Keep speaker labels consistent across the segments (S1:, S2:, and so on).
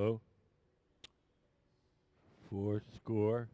S1: Hello? Four score.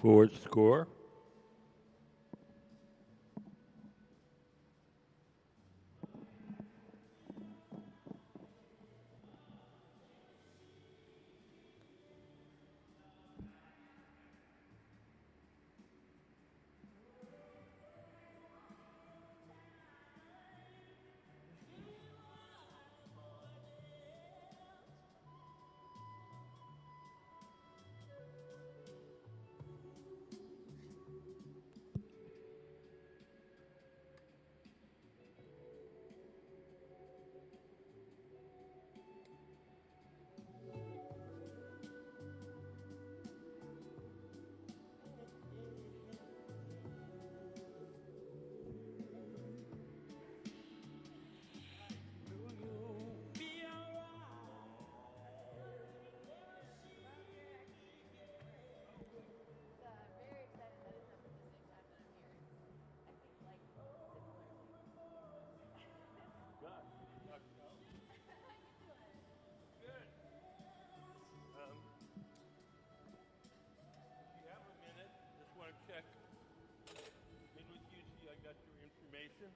S1: Four score. Check in with you, see I got your information.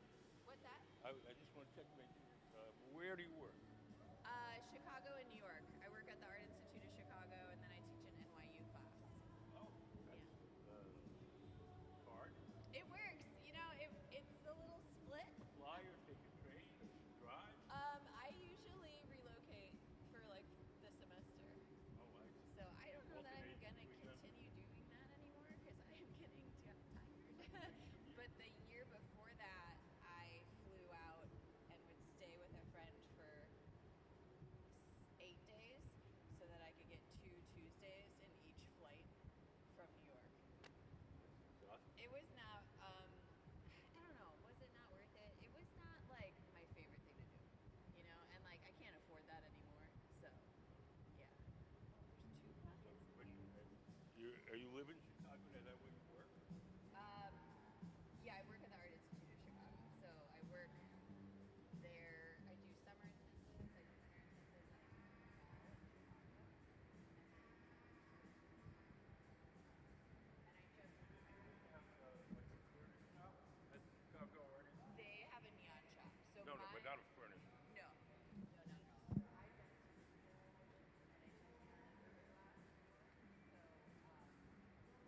S2: What's that?
S1: I just want to check, make sure. Where do you work?
S2: Chicago and New York. I work at the Art Institute of Chicago, and then I teach an NYU class.
S1: Oh, that's hard.
S2: It works. You know, it's a little split.
S1: Fly or take a train or drive?
S2: I usually relocate for like the semester.
S1: Oh, I see.
S2: So I don't know that I'm gonna continue doing that anymore because I am getting tired. But the year before that, I flew out and would stay with a friend for 8 days so that I could get 2 Tuesdays in each flight from New York. It was not, I don't know, was it not worth it? It was not like my favorite thing to do, you know, and like I can't afford that anymore, so yeah. There's 2 buckets in here.
S1: Are you living in Chicago? Is that where you work?
S2: Yeah, I work at the Art Institute of Chicago, so I work there. I do summer intensives, I do winter intensives, and I do fall in Chicago. And I just
S1: Like a furnace shop at the Chicago Art Institute?
S2: they have a neon shop. So
S1: No, but not a furnace.
S2: no, not at all. I just teach full and I teach neon and river glass. So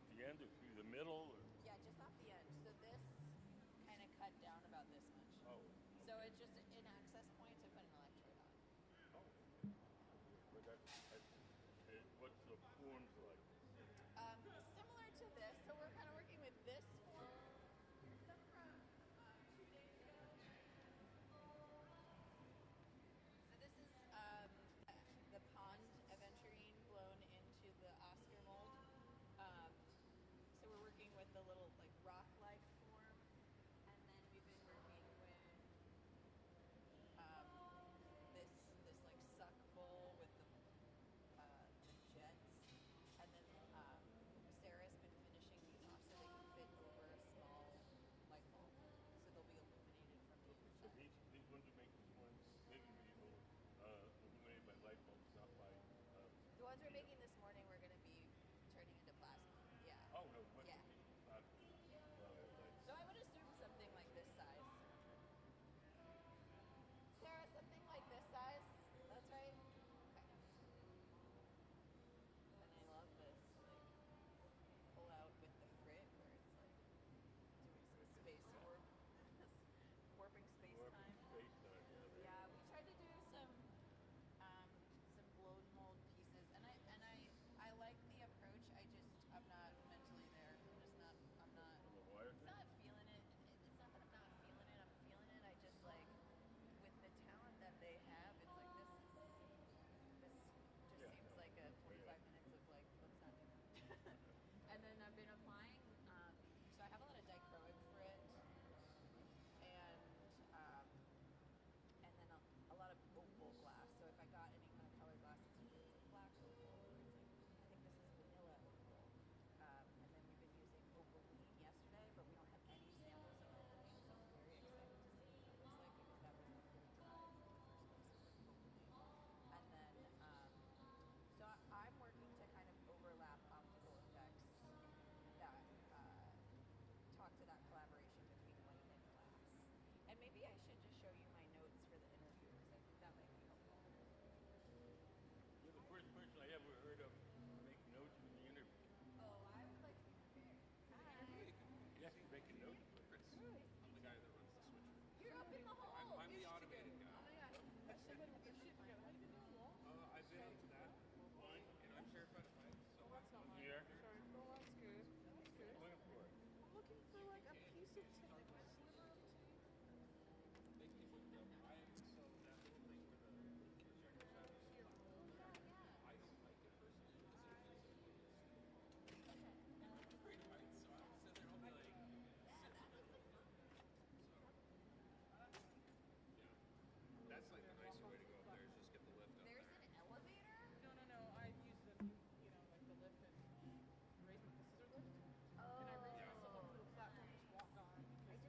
S1: off the end or through the middle? Or?
S2: Yeah, just off the end. So this kind of cut down about this much.
S1: Oh. Okay.
S2: So it's just an access point to put an electrode on.
S1: Oh. Okay. But what's the forms like?
S2: Similar to this. So we're kind of working with this form. Stuff from 2 days ago. So this is the pond aventurine blown into the Oscar mold. So we're working with the little like rock-like form, and then we've been working with this like suck bowl with the jets, and then Sarah's been finishing these off so they can fit over a small light bulb, so they'll be illuminated from the inside.
S1: So these ones are making ones maybe illuminated by light bulbs, not by.
S2: The ones we're making this morning we're going to be turning into plasma. Yeah.
S1: Oh no.
S2: Yeah. So I would assume something like this size. Sarah, something like this size? That's right? Okay. And I love this, like, pull out with the frit where it's like doing some space warp. Warping space-time.
S1: Space-time, yeah.
S2: Yeah, we tried to do some blown mold pieces, and I like the approach. I'm not mentally there. I'm not.
S1: On the wire
S2: It's
S1: thing?
S2: not feeling it. It's not that I'm not feeling it. I'm feeling it. I just like with the talent that they have. It's like this just seems like a 45 minutes of like let's not do that. And then I've been applying. So I have a lot of dichroic frit and then a lot of opal glass. So if I got any kind of colored glasses, usually it's like black opal, or it's like I think this is vanilla opal. And then we've been using opaline yesterday, but we don't have any samples of opaline, so I'm very excited to see what that looks like because that was the frit drive in the first place, is like opaline. And then so I'm working to kind of overlap optical effects that talk to that collaboration between light and glass. And maybe I should just show you my notes for the interview because I think that might be helpful.
S1: You're the first person I ever heard of make notes for the interview.
S2: Oh, I would like to be prepared. Hi.
S1: Yes, you're making notes for it.
S3: I'm the guy that runs the switcher.
S2: You're up in the hole.
S3: I'm the automated guy.
S2: Oh my gosh. Let's ship it together. How you been doing, Walt?
S3: I've been up to that line, and I'm terrified of heights, so
S4: That's not mine.
S1: Here.
S4: Sorry. No, that's good. That's good.
S1: What are you looking for?
S4: I'm looking for like a piece of tape, like a sliver of tape.
S3: they can move them. So that little thing where the projector shadows flat.
S2: Oh yeah, yeah.
S3: I don't like it personally because it feels like really stupid.
S2: Okay.
S3: I'm afraid of heights, so I'm sitting there, I'll be like,
S2: Yeah, that looks like fun.
S3: so. Yeah. That's like the nicer way to go up there is just get the lift up
S2: There's
S3: there.
S2: an elevator.
S4: No. I've used the, like the lift and raise the scissor lift.
S2: Oh.
S4: And I raise myself up to a platform, just walk on because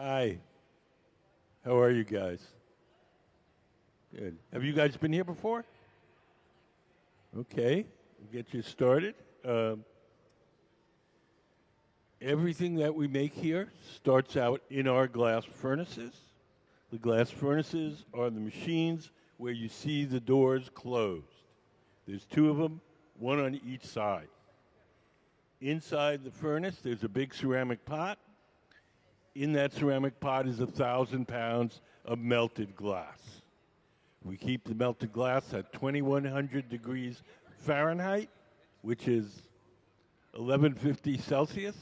S1: Hi. How are you guys? Good. Have you guys been here before? Okay. We'll get you started. Everything that we make here starts out in our glass furnaces. The glass furnaces are the machines where you see the doors closed. There's two of them, one on each side. Inside the furnace, there's a big ceramic pot. In that ceramic pot is 1,000 pounds of melted glass. We keep the melted glass at 2,100 degrees Fahrenheit, which is 1150 Celsius.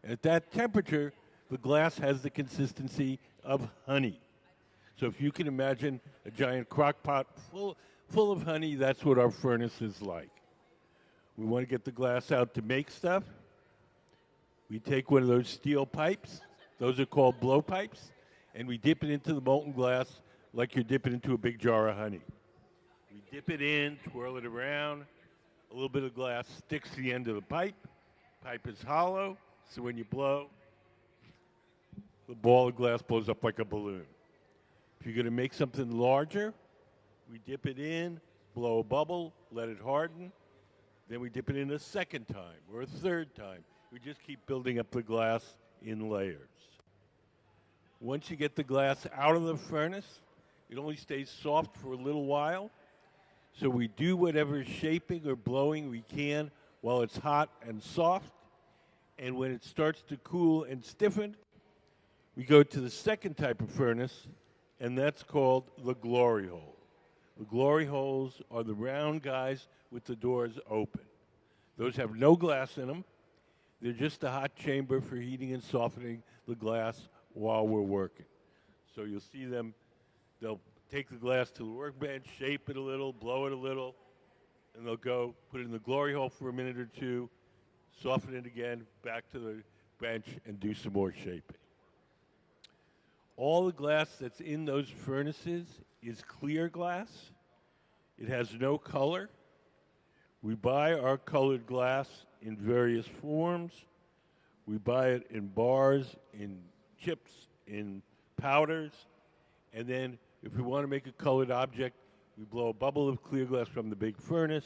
S1: And at that temperature, the glass has the consistency of honey. So if you can imagine a giant crock pot full of honey, that's what our furnace is like. We want to get the glass out to make stuff. We take one of those steel pipes, those are called blowpipes, and we dip it into the molten glass like you're dipping into a big jar of honey. We dip it in, twirl it around, a little bit of glass sticks to the end of the pipe. Pipe is hollow, so when you blow, the ball of glass blows up like a balloon. If you're going to make something larger, we dip it in, blow a bubble, let it harden. Then we dip it in a second time or a third time. We just keep building up the glass in layers. Once you get the glass out of the furnace, it only stays soft for a little while. So we do whatever shaping or blowing we can while it's hot and soft. And when it starts to cool and stiffen, we go to the second type of furnace, and that's called the glory hole. The glory holes are the round guys with the doors open. Those have no glass in them. They're just a hot chamber for heating and softening the glass while we're working. So you'll see them, they'll take the glass to the workbench, shape it a little, blow it a little, and they'll go put it in the glory hole for a minute or two, soften it again, back to the bench, and do some more shaping. All the glass that's in those furnaces is clear glass. It has no color. We buy our colored glass in various forms. We buy it in bars, in chips, in powders, and then if we want to make a colored object, we blow a bubble of clear glass from the big furnace,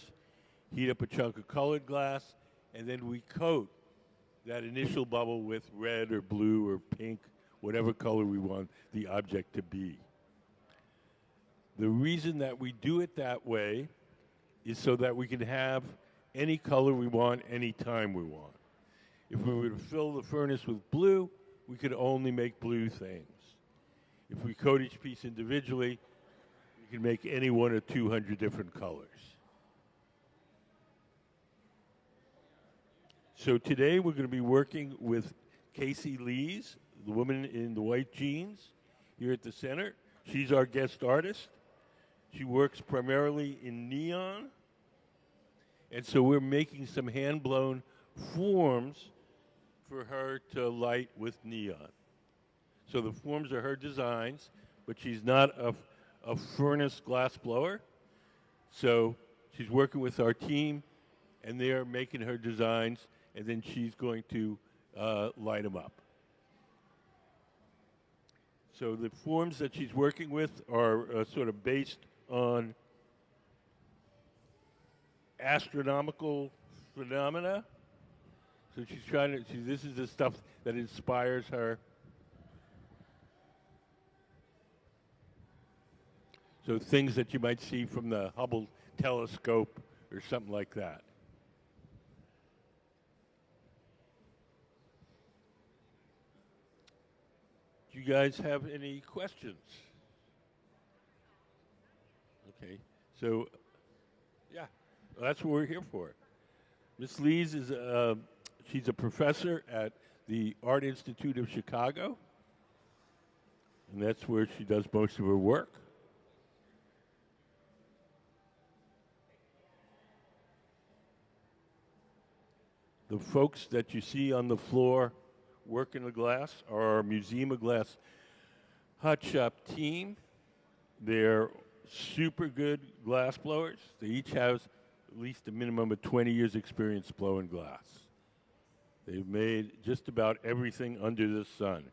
S1: heat up a chunk of colored glass, and then we coat that initial bubble with red or blue or pink, whatever color we want the object to be. The reason that we do it that way is so that we can have any color we want anytime we want. If we were to fill the furnace with blue, we could only make blue things. If we coat each piece individually, we can make any one of 200 different colors. So today we're going to be working with Kacie Lees, the woman in the white jeans, here at the center. She's our guest artist. She works primarily in neon. And so we're making some hand-blown forms for her to light with neon. So the forms are her designs, but she's not a furnace glass blower. So she's working with our team, and they're making her designs, and then she's going to light them up. So the forms that she's working with are sort of based on astronomical phenomena. So she's trying to, this is the stuff that inspires her. So things that you might see from the Hubble telescope or something like that. Do you guys have any questions? Okay, so yeah, well, that's what we're here for. Ms. Lees is she's a professor at the Art Institute of Chicago, and that's where she does most of her work. The folks that you see on the floor working the glass are our Museum of Glass hot shop team. They're super good glass blowers. They each have at least a minimum of 20 years experience blowing glass. They've made just about everything under the sun.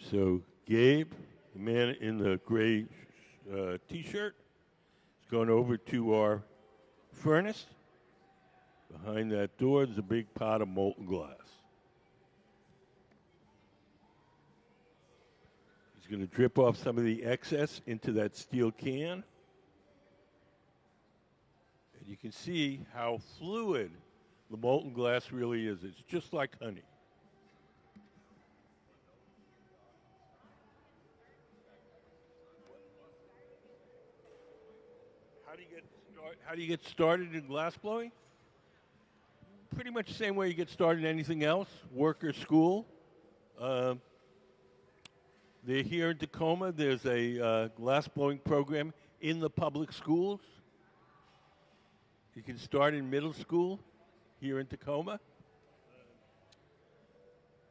S1: So Gabe, the man in the gray T-shirt, is going over to our furnace. Behind that door, there's a big pot of molten glass. He's going to drip off some of the excess into that steel can. And you can see how fluid the molten glass really is. It's just like honey. How do you get started in glass blowing? Pretty much the same way you get started in anything else, work or school. They're here in Tacoma. There's a glass blowing program in the public schools. You can start in middle school here in Tacoma.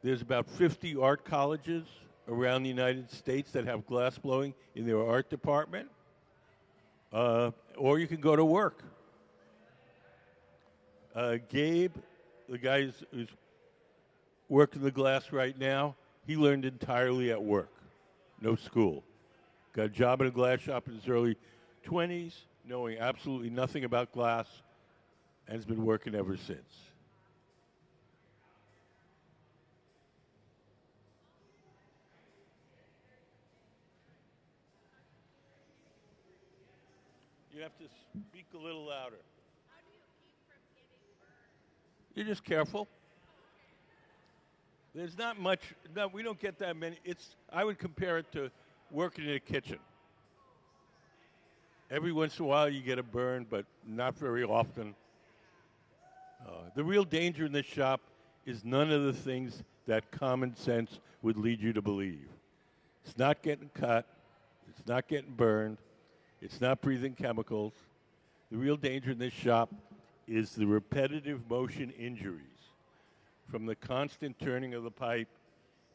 S1: There's about 50 art colleges around the United States that have glass blowing in their art department. Or you can go to work. Gabe, the guy who's working the glass right now, he learned entirely at work, no school. Got a job in a glass shop in his early 20s, knowing absolutely nothing about glass, and has been working ever since. You have to speak a little louder.
S2: How do you keep from getting burned?
S1: You're just careful. There's not much. No, we don't get that many. I would compare it to working in a kitchen. Every once in a while you get a burn, but not very often. The real danger in this shop is none of the things that common sense would lead you to believe. It's not getting cut. It's not getting burned. It's not breathing chemicals. The real danger in this shop is the repetitive motion injuries from the constant turning of the pipe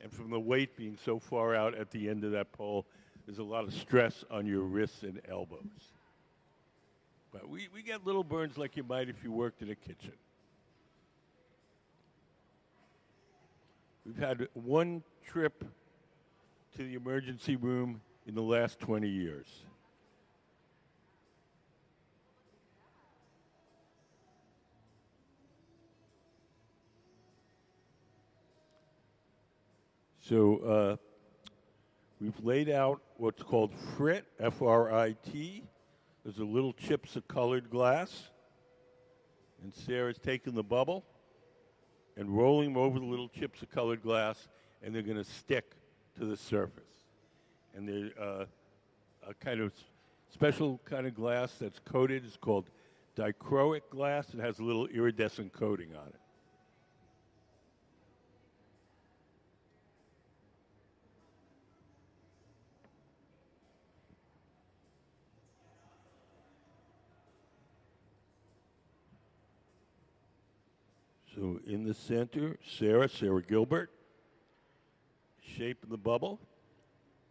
S1: and from the weight being so far out at the end of that pole. There's a lot of stress on your wrists and elbows. But we get little burns like you might if you worked in a kitchen. We've had one trip to the emergency room in the last 20 years. So we've laid out what's called frit, F-R-I-T. Those are little chips of colored glass. And Sarah's taken the bubble and rolling them over the little chips of colored glass, and they're going to stick to the surface. And they're a kind of special kind of glass that's coated. It's called dichroic glass. It has a little iridescent coating on it. So in the center, Sarah Gilbert, shaping the bubble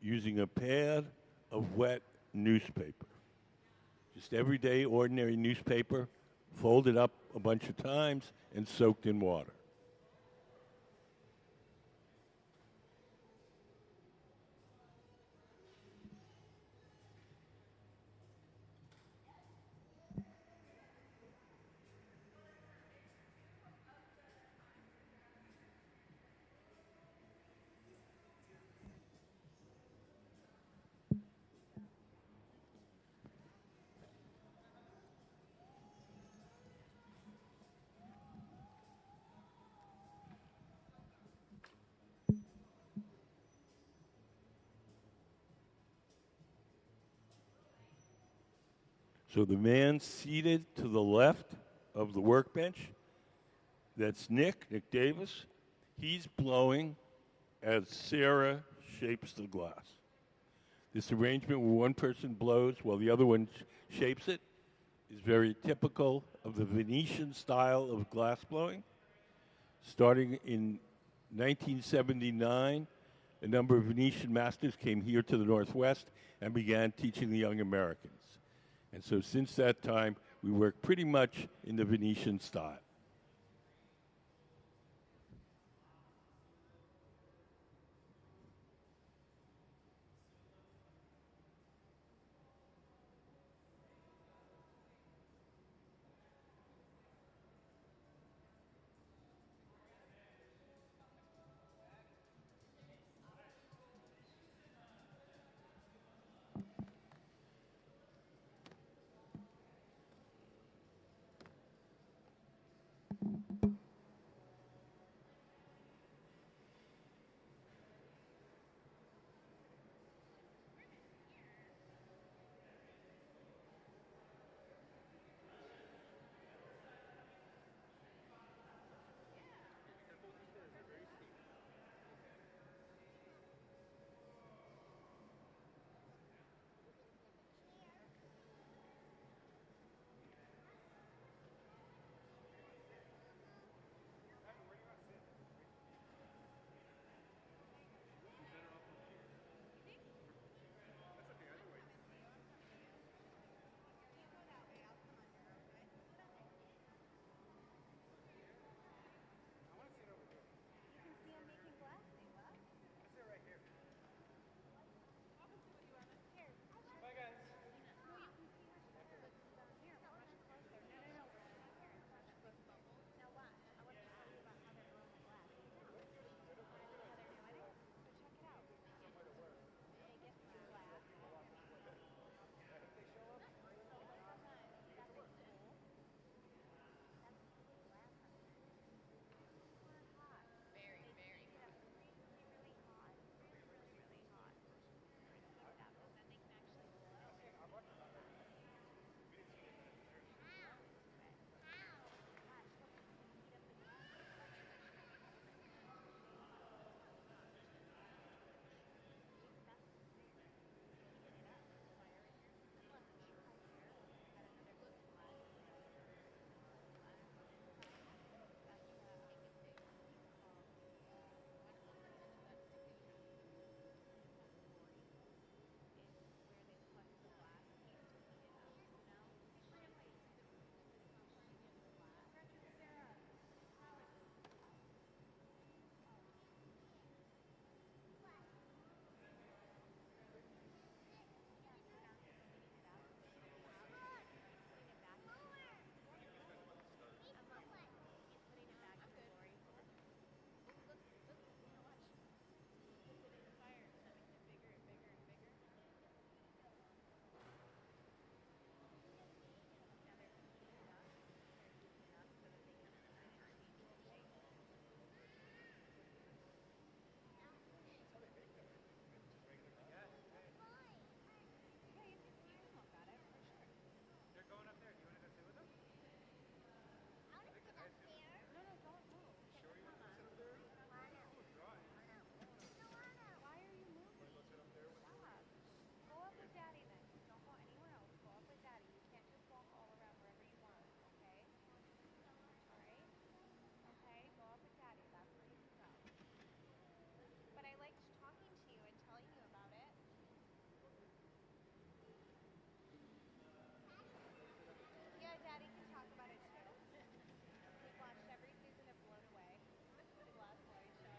S1: using a pad of wet newspaper. Just everyday, ordinary newspaper, folded up a bunch of times and soaked in water. So the man seated to the left of the workbench, that's Nick Davis. He's blowing as Sarah shapes the glass. This arrangement where one person blows while the other one shapes it is very typical of the Venetian style of glass blowing. Starting in 1979, a number of Venetian masters came here to the Northwest and began teaching the young Americans. And so since that time, we work pretty much in the Venetian style.
S2: Very, very hot.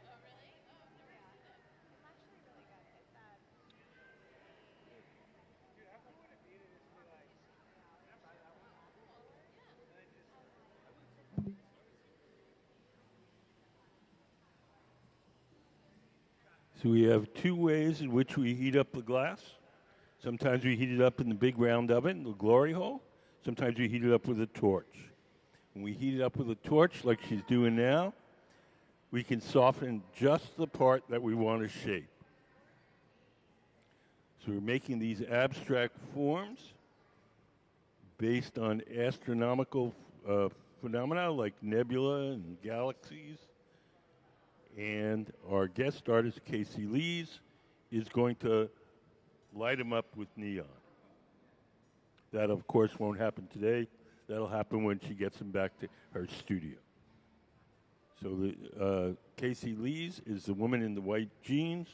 S2: Oh, really? Oh, I've never seen it.
S3: Dude, how cool would it be to just be like, can I buy that one?
S2: Oh, cool. Yeah.
S3: And then just, I wouldn't see money, so I would see it.
S1: So we have two ways in which we heat up the glass. Sometimes we heat it up in the big round oven, the glory hole. Sometimes we heat it up with a torch. When we heat it up with a torch, like she's doing now, we can soften just the part that we want to shape. So we're making these abstract forms based on astronomical phenomena like nebula and galaxies. And our guest artist, Kacie Lees, is going to light them up with neon. That, of course, won't happen today. That'll happen when she gets them back to her studio. So Kacie Lees is the woman in the white jeans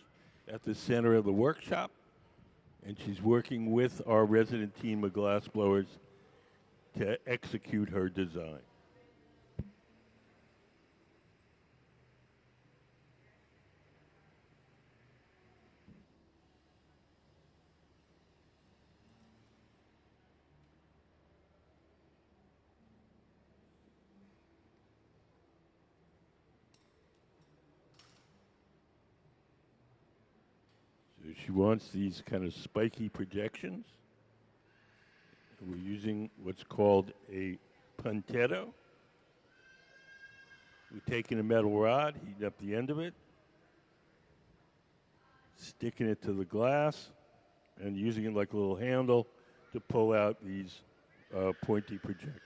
S1: at the center of the workshop, and she's working with our resident team of glassblowers to execute her design. So she wants these kind of spiky projections. We're using what's called a puntetto. We're taking a metal rod, heating up the end of it, sticking it to the glass, and using it like a little handle to pull out these pointy projections.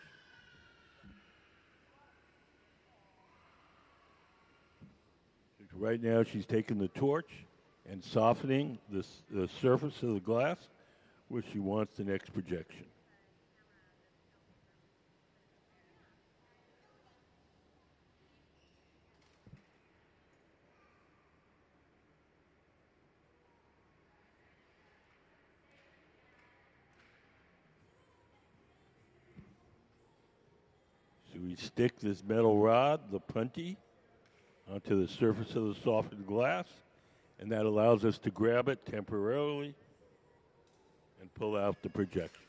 S1: Right now, she's taking the torch and softening the surface of the glass where she wants the next projection. So we stick this metal rod, the punty, onto the surface of the softened glass, and that allows us to grab it temporarily and pull out the projection.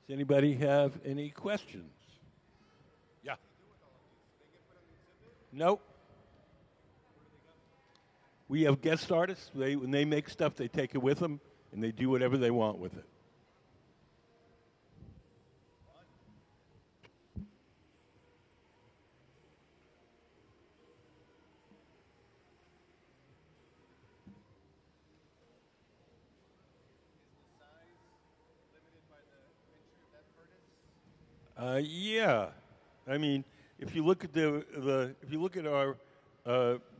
S1: Does anybody have any questions? Yeah. Nope. We have guest artists. When they make stuff, they take it with them, and they do whatever they want with it. Yeah, I mean, if you look at if you look at our,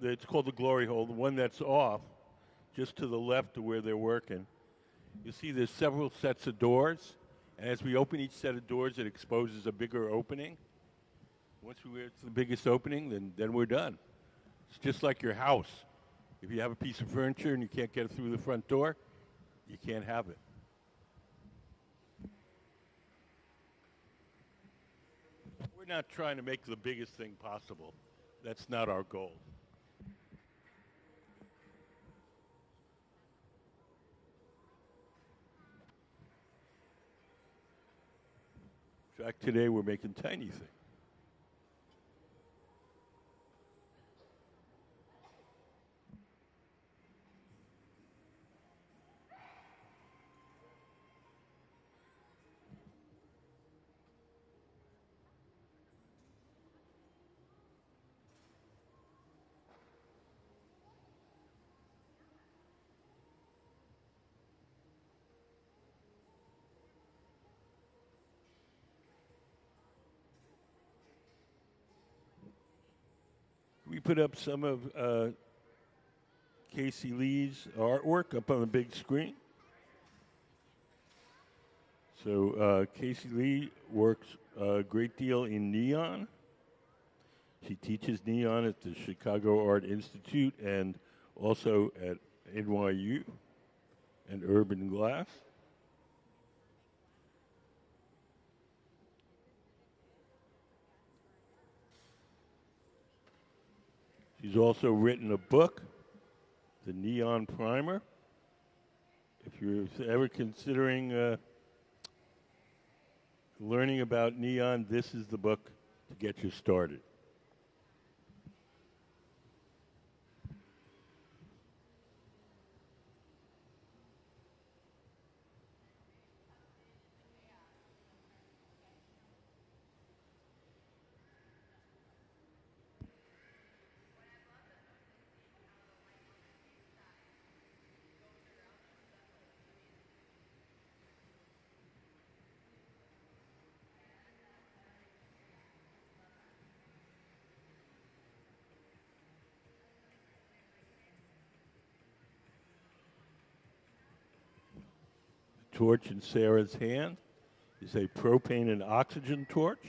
S1: it's called the glory hole, the one that's off, just to the left of where they're working. You see, there's several sets of doors, and as we open each set of doors, it exposes a bigger opening. Once we reach the biggest opening, then we're done. It's just like your house. If you have a piece of furniture and you can't get it through the front door, you can't have it. We're not trying to make the biggest thing possible. That's not our goal. In fact, today we're making tiny things. We put up some of Kacie Lee's artwork up on the big screen. So Kacie Lee works a great deal in neon. She teaches neon at the Chicago Art Institute and also at NYU and Urban Glass. She's also written a book, The Neon Primer. If you're ever considering learning about neon, this is the book to get you started. The torch in Sarah's hand is a propane and oxygen torch.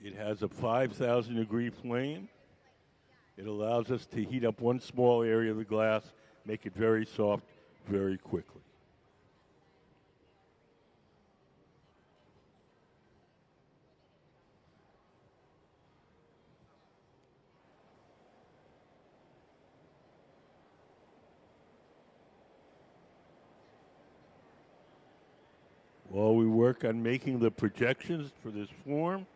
S1: It has a 5,000 degree flame. It allows us to heat up one small area of the glass, make it very soft very quickly. While we work on making the projections for this form,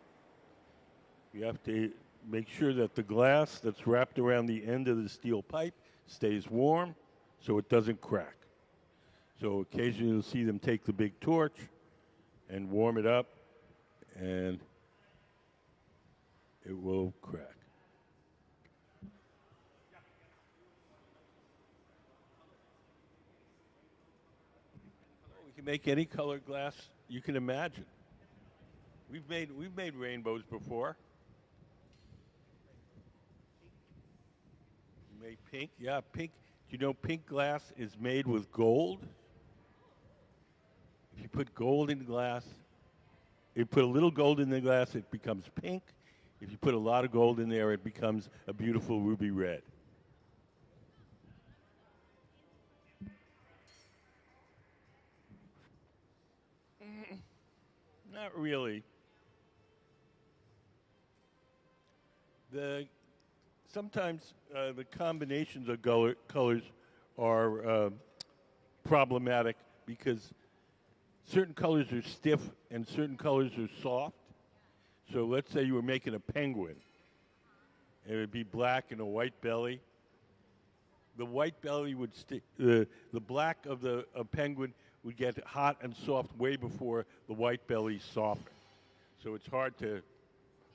S1: we have to make sure that the glass that's wrapped around the end of the steel pipe stays warm so it doesn't crack. So occasionally you'll see them take the big torch and warm it up, and it will crack. We can make any color glass you can imagine. We've made rainbows before. We made pink, yeah, pink. Do you know pink glass is made with gold? If you put gold in glass, if you put a little gold in the glass, it becomes pink. If you put a lot of gold in there, it becomes a beautiful ruby red. Not really. Sometimes the combinations of colors are problematic because certain colors are stiff and certain colors are soft. So let's say you were making a penguin. It would be black and a white belly. The white belly would stick. The black of the penguin would get hot and soft way before the white belly softened. So it's hard to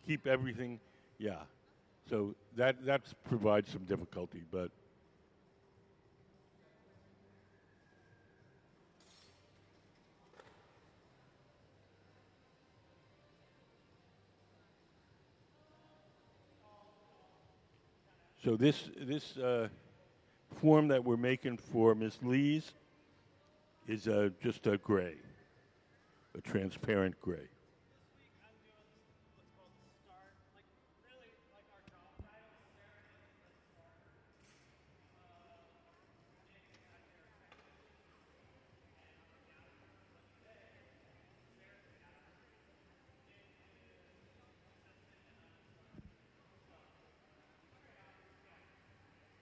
S1: keep everything. Yeah. So that provides some difficulty, but. So this form that we're making for Miss Lee's is just a gray, a transparent gray.
S3: This week I'm doing what's called the start, like really like our job title, ceremoniously start. Anything that they're expected to do. And I'm a gallery, but today, there's a gallery. It is consistent and uninspired. So, figuring out this guy. Okay, I've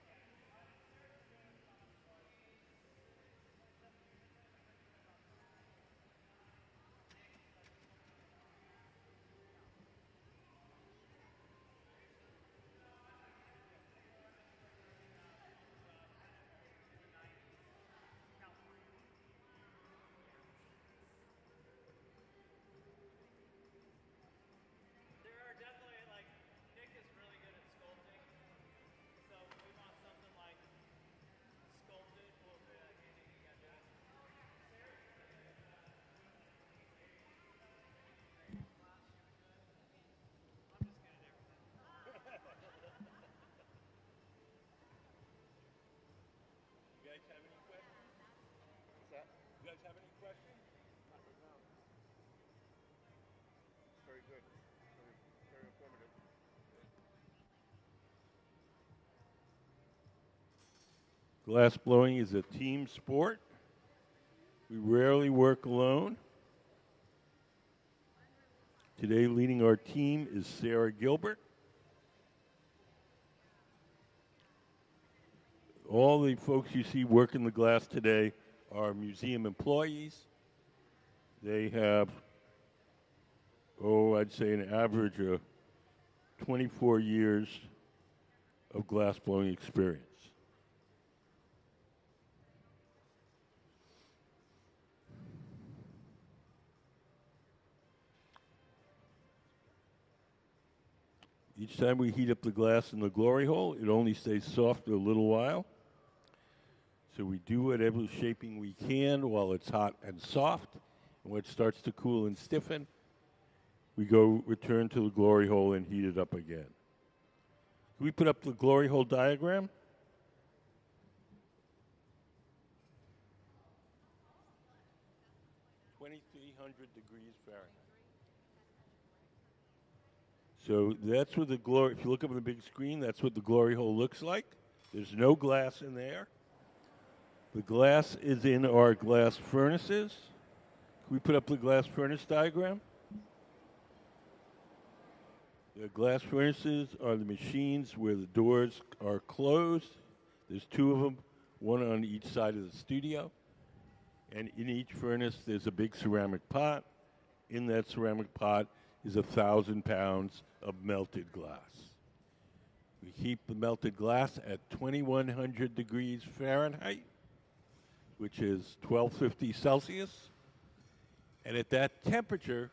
S3: been serious doing this about 27 years. I've been about 30 years. Nick, like the one that was on the no, I like it. More than 30. It was in the 90s, California. There are definitely like Nick is really good at sculpting, so we want something like sculpted. We'll be like, hey, Nick, you got that? Sarah's really good at stained glass. She was good. I'm just good at everything.
S1: You guys have any questions?
S5: What's that?
S1: You guys have any questions?
S5: Not right now. Very good. Very, very informative.
S1: Glass blowing is a team sport. We rarely work alone. Today, leading our team is Sarah Gilbert. All the folks you see working the glass today are museum employees. They have, I'd say an average of 24 years of glass blowing experience. Each time we heat up the glass in the glory hole, it only stays soft for a little while. So we do whatever shaping we can while it's hot and soft. And when it starts to cool and stiffen, we return to the glory hole and heat it up again. Can we put up the glory hole diagram? degrees Fahrenheit. So that's what the glory, if you look up on the big screen, that's what the glory hole looks like. There's no glass in there. The glass is in our glass furnaces. Can we put up the glass furnace diagram? The glass furnaces are the machines where the doors are closed. There's two of them, one on each side of the studio. And in each furnace, there's a big ceramic pot. In that ceramic pot is 1,000 pounds of melted glass. We keep the melted glass at 2,100 degrees Fahrenheit, which is 1250 Celsius. And at that temperature,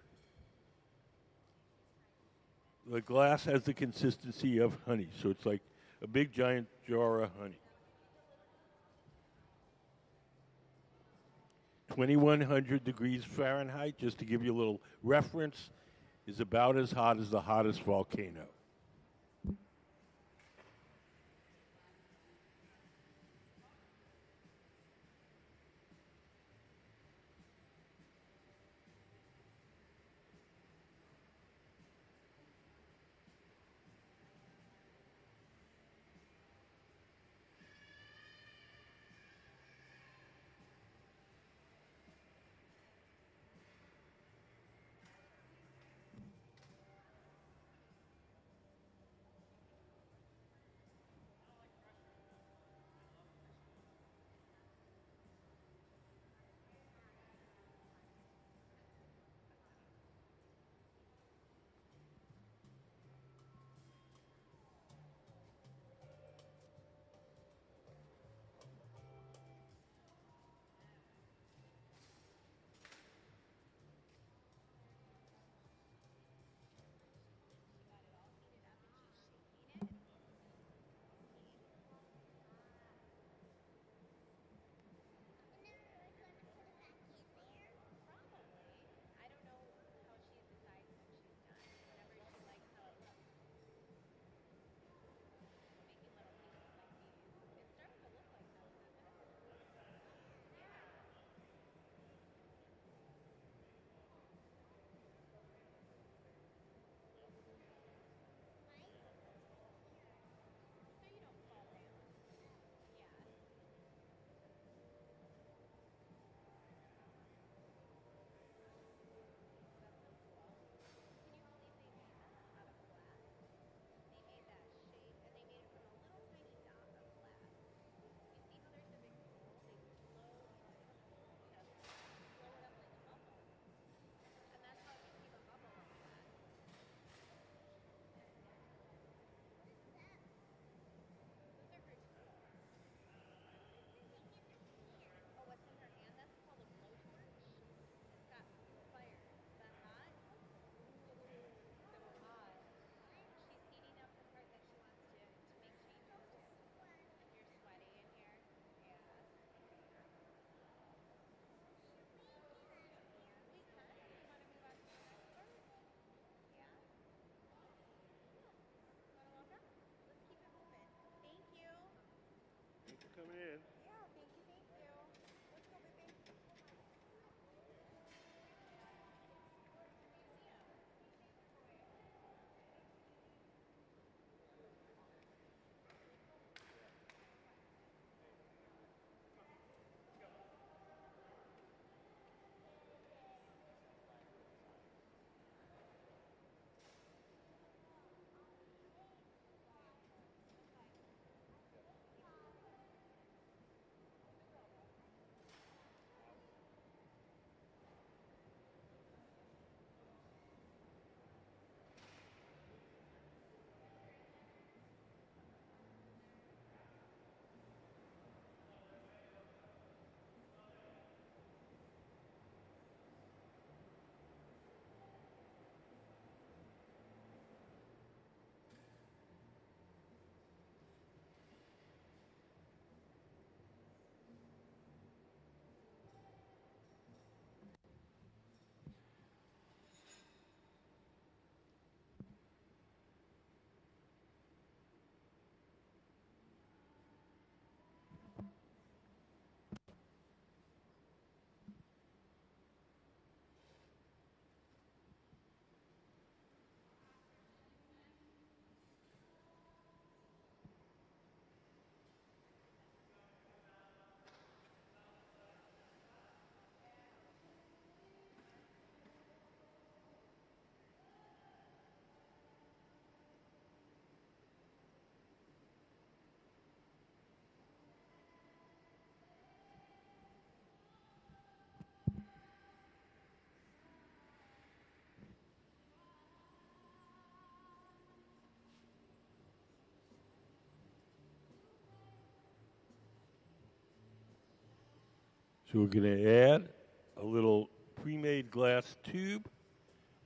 S1: the glass has the consistency of honey. So it's like a big giant jar of honey. 2,100 degrees Fahrenheit, just to give you a little reference, is about as hot as the hottest volcano.
S2: I don't know how she decides when she's done. Whenever she likes how it looks. Making little pieces like these. It's starting to look like that in that medicine. Yeah. So you don't fall down. Yeah. That's so cool. Can you believe they made that out of glass? They made that shape, and they made it from a little tiny dot of glass. You see how there's a big hole? They blow into the hole to blow it up like a bubble. And that's how it became a bubble like that. Those are her tools. Oh, what's in her hand? That's called a blowtorch. It's got fire. Is that hot? Ooh, so hot. She's heating up the part that she wants to make changes to. You're sweaty in here? Yeah. We can. You want to move on to the next part? Yeah? Cool. You want to walk up? Let's keep it moving. Thank you.
S5: Thanks for coming in.
S2: Yeah, thank you, thank you. Let's go, baby. It's a museum.
S1: So we're going to add a little pre-made glass tube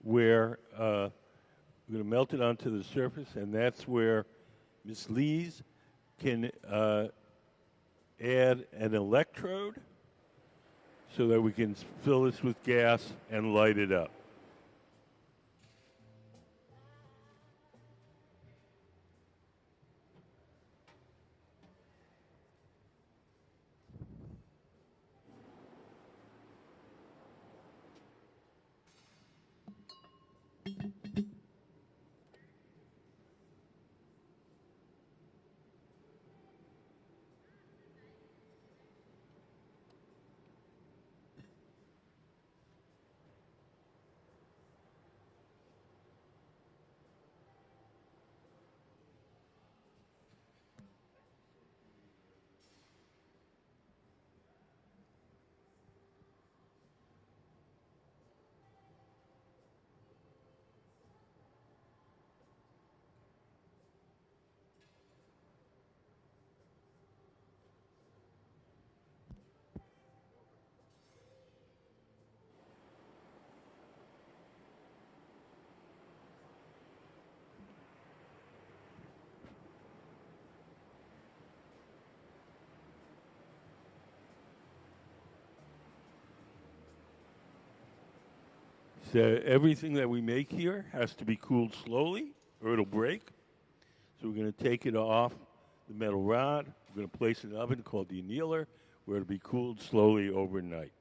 S1: where we're going to melt it onto the surface, and that's where Miss Lees can add an electrode so that we can fill this with gas and light it up. So everything that we make here has to be cooled slowly or it'll break. So we're going to take it off the metal rod. We're going to place it in an oven called the annealer where it'll be cooled slowly overnight.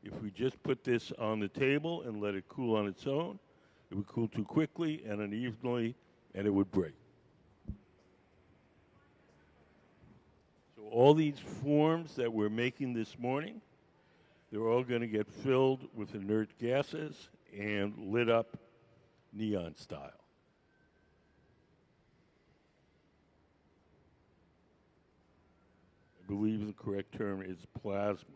S1: If we just put this on the table and let it cool on its own, it would cool too quickly and unevenly and it would break. So all these forms that we're making this morning, they're all going to get filled with inert gases and lit up neon style. I believe the correct term is plasma.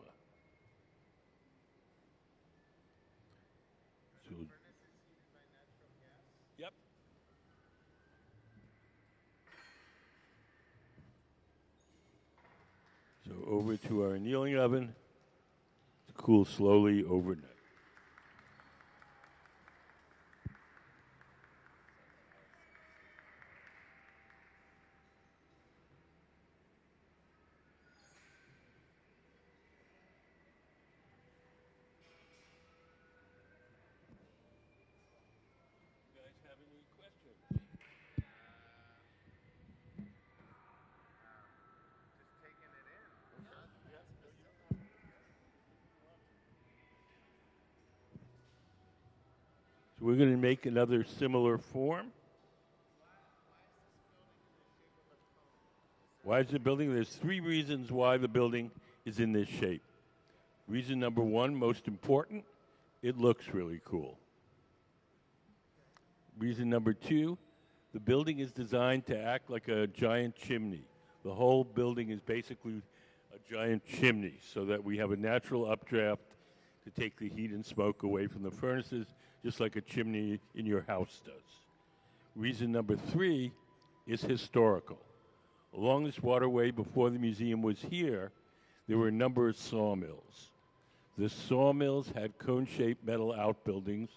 S1: So, yep. So over to our annealing oven to cool slowly overnight. You guys have any questions?
S3: Just taking it in.
S1: So we're going to make another similar form. Why is the building? There's three reasons why the building is in this shape. Reason number one, most important, it looks really cool. Reason number two, the building is designed to act like a giant chimney. The whole building is basically a giant chimney so that we have a natural updraft to take the heat and smoke away from the furnaces, just like a chimney in your house does. Reason number three is historical. Along this waterway, before the museum was here, there were a number of sawmills. The sawmills had cone-shaped metal outbuildings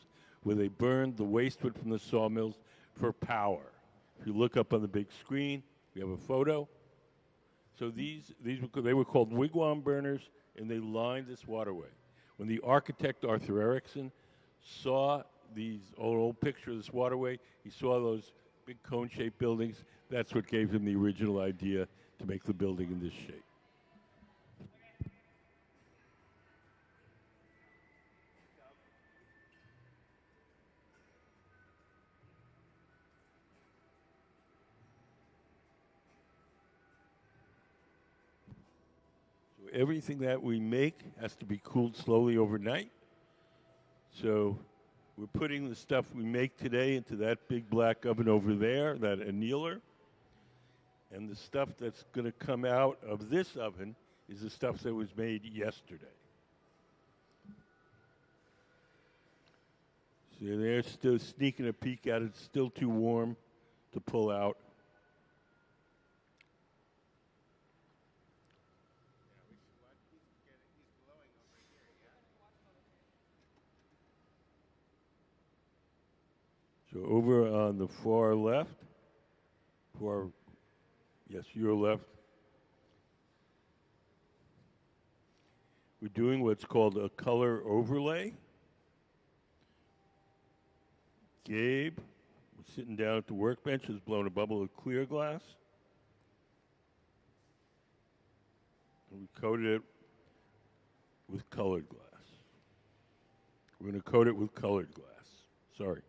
S1: where they burned the waste wood from the sawmills for power. If you look up on the big screen, we have a photo. So they were called wigwam burners, and they lined this waterway. When the architect Arthur Erickson saw these old picture of this waterway, he saw those big cone-shaped buildings. That's what gave him the original idea to make the building in this shape. So everything that we make has to be cooled slowly overnight. So we're putting the stuff we make today into that big black oven over there, that annealer. And the stuff that's going to come out of this oven is the stuff that was made yesterday. So they're still sneaking a peek at it. It's still too warm to pull out.
S3: Yeah, he's
S1: So over on the far left, yes, your left, we're doing what's called a color overlay. Gabe, sitting down at the workbench, has blown a bubble of clear glass. And we coated it with colored glass. We're going to coat it with colored glass. Sorry.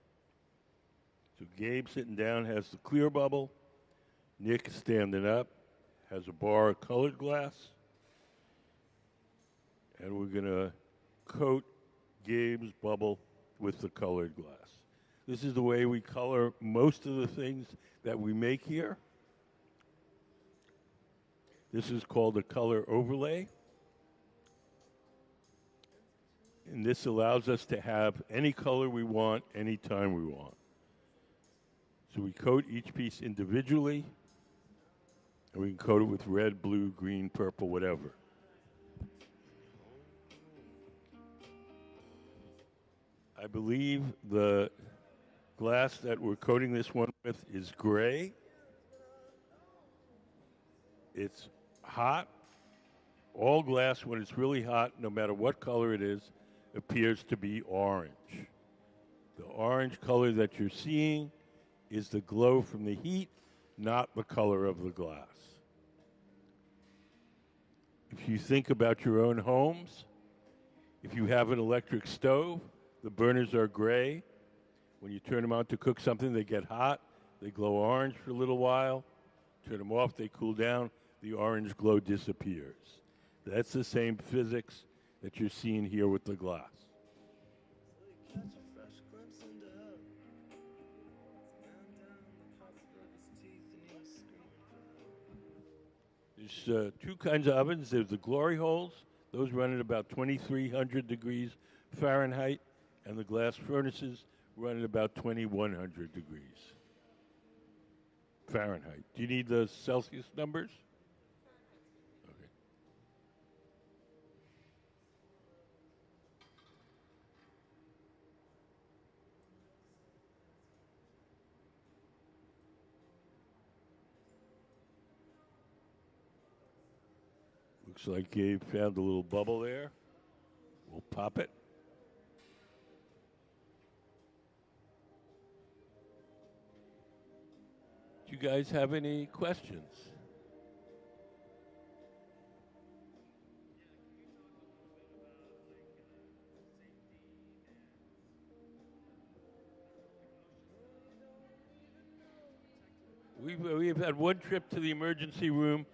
S1: So Gabe sitting down has the clear bubble. Nick standing up has a bar of colored glass. And we're going to coat Gabe's bubble with the colored glass. This is the way we color most of the things that we make here. This is called a color overlay. And this allows us to have any color we want, anytime we want. So we coat each piece individually, and we can coat it with red, blue, green, purple, whatever. I believe the glass that we're coating this one with is gray. It's hot. All glass, when it's really hot, no matter what color it is, appears to be orange. The orange color that you're seeing is the glow from the heat, not the color of the glass. If you think about your own homes, if you have an electric stove, the burners are gray. When you turn them on to cook something, they get hot. They glow orange for a little while. Turn them off, they cool down. The orange glow disappears. That's the same physics that you're seeing here with the glass. There's two kinds of ovens. There's the glory holes. Those run at about 2,300 degrees Fahrenheit, and the glass furnaces run at about 2,100 degrees Fahrenheit. Do you need the Celsius numbers? Okay. Looks like Gabe found a little bubble there. We'll pop it. Do you guys have any questions? We've had one trip to the emergency room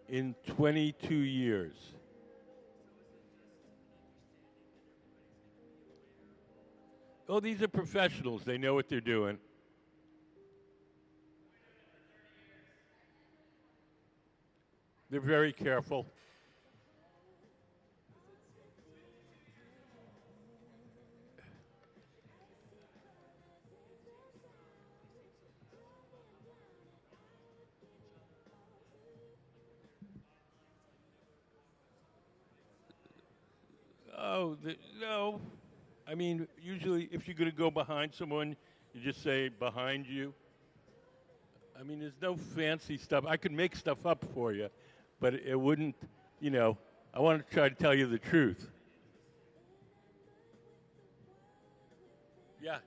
S1: in 22 years. Oh, these are professionals. They know what they're doing. They're very careful. Oh, no. I mean, usually if you're going to go behind someone, you just say behind you. I mean, there's no fancy stuff. I could make stuff up for you, but it wouldn't, I want to try to tell you the truth. Yeah.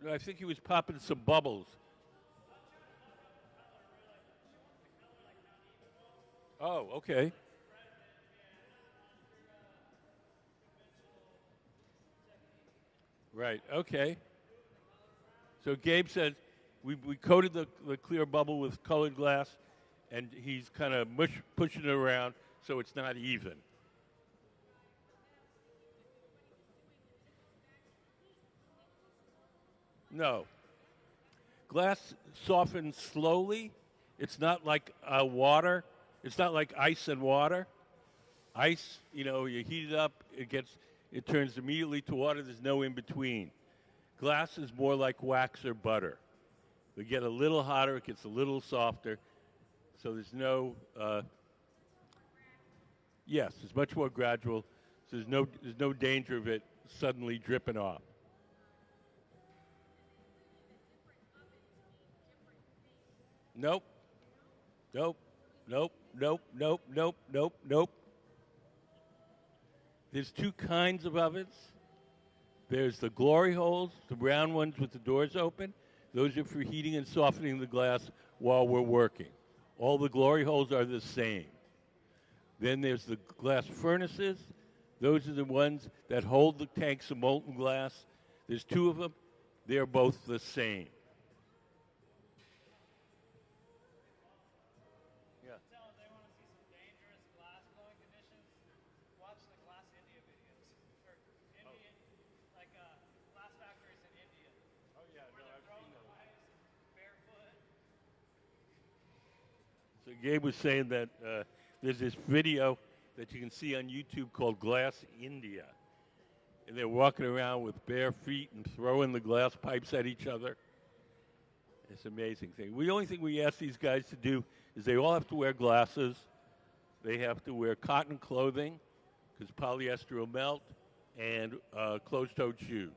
S1: I think he was popping some bubbles. Oh, okay. Right, okay. So Gabe said we coated the clear bubble with colored glass, and he's kind of pushing it around so it's not even. No. Glass softens slowly. It's not like water. It's not like ice and water. Ice, you heat it up, it turns immediately to water. There's no in between. Glass is more like wax or butter. They get a little hotter, it gets a little softer. So there's no, yes, it's much more gradual. So there's no danger of it suddenly dripping off. Nope, nope, nope, nope, nope, nope, nope, nope. There's two kinds of ovens. There's the glory holes, the brown ones with the doors open. Those are for heating and softening the glass while we're working. All the glory holes are the same. Then there's the glass furnaces. Those are the ones that hold the tanks of molten glass. There's two of them. They're both the same. Yeah.
S3: Tell them they want to see some dangerous glass blowing conditions. Watch the Glass India videos. Or Indian, like glass factories in India.
S1: Oh yeah,
S3: Where they're throwing the pipes barefoot.
S1: So Gabe was saying that there's this video that you can see on YouTube called Glass India. And they're walking around with bare feet and throwing the glass pipes at each other. It's an amazing thing. The only thing we ask these guys to do is they all have to wear glasses. They have to wear cotton clothing because polyester will melt, and closed-toed shoes.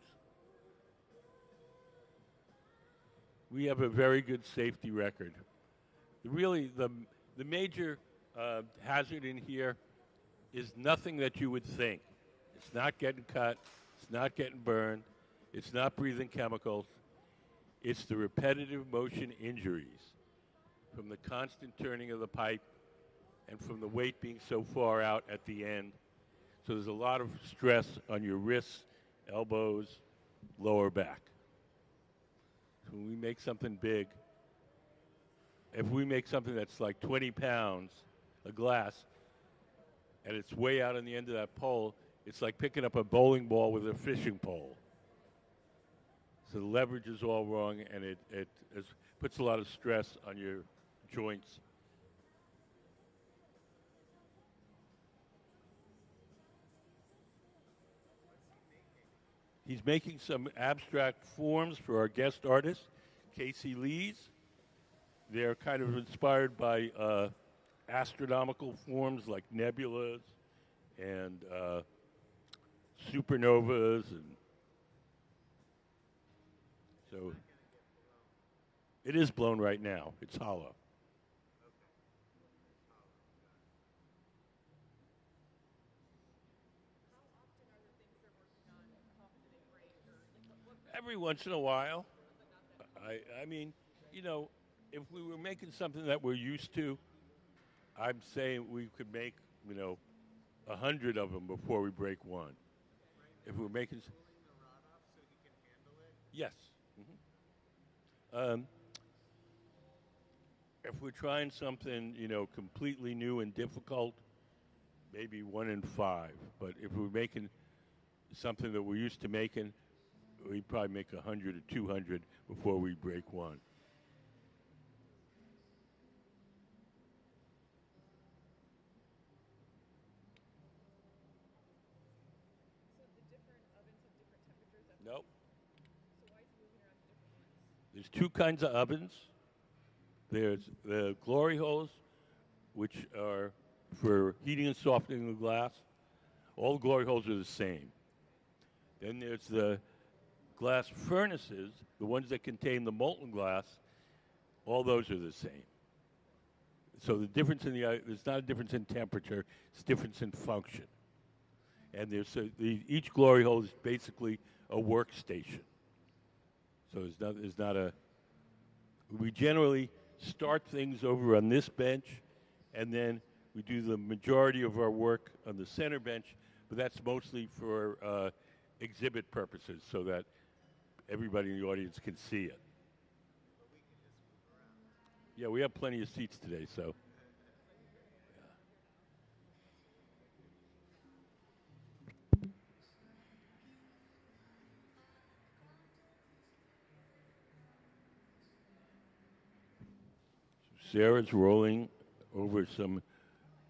S1: We have a very good safety record. Really, the major hazard in here is nothing that you would think. It's not getting cut. It's not getting burned. It's not breathing chemicals. It's the repetitive motion injuries from the constant turning of the pipe and from the weight being so far out at the end. So there's a lot of stress on your wrists, elbows, lower back. So when we make something big, if we make something that's like 20 pounds, a glass, and it's way out on the end of that pole, it's like picking up a bowling ball with a fishing pole. So the leverage is all wrong, and it puts a lot of stress on your joints. He's making some abstract forms for our guest artist, Kacie Lees. They're kind of inspired by astronomical forms like nebulas and supernovas, and so it is blown right now. It's hollow. Every once in a while. I mean, you know, if we were making something that we're used to, I'm saying we could make, 100 of them before we break one. If we're making, yes. If we're trying something, completely new and difficult, maybe 1 in 5. But if we're making something that we're used to making, we'd probably make 100 or 200 before we break one.
S4: So the different ovens have different temperatures at
S1: Nope.
S4: So why is he moving around to different ones?
S1: There's two kinds of ovens. There's the glory holes, which are for heating and softening the glass. All the glory holes are the same. Then there's the glass furnaces, the ones that contain the molten glass. All those are the same. So the difference there's not a difference in temperature, it's a difference in function. And each glory hole is basically a workstation. So there's not a, we generally start things over on this bench, and then we do the majority of our work on the center bench, but that's mostly for exhibit purposes so that everybody in the audience can see it. Yeah, we have plenty of seats today, so. Sarah's rolling over some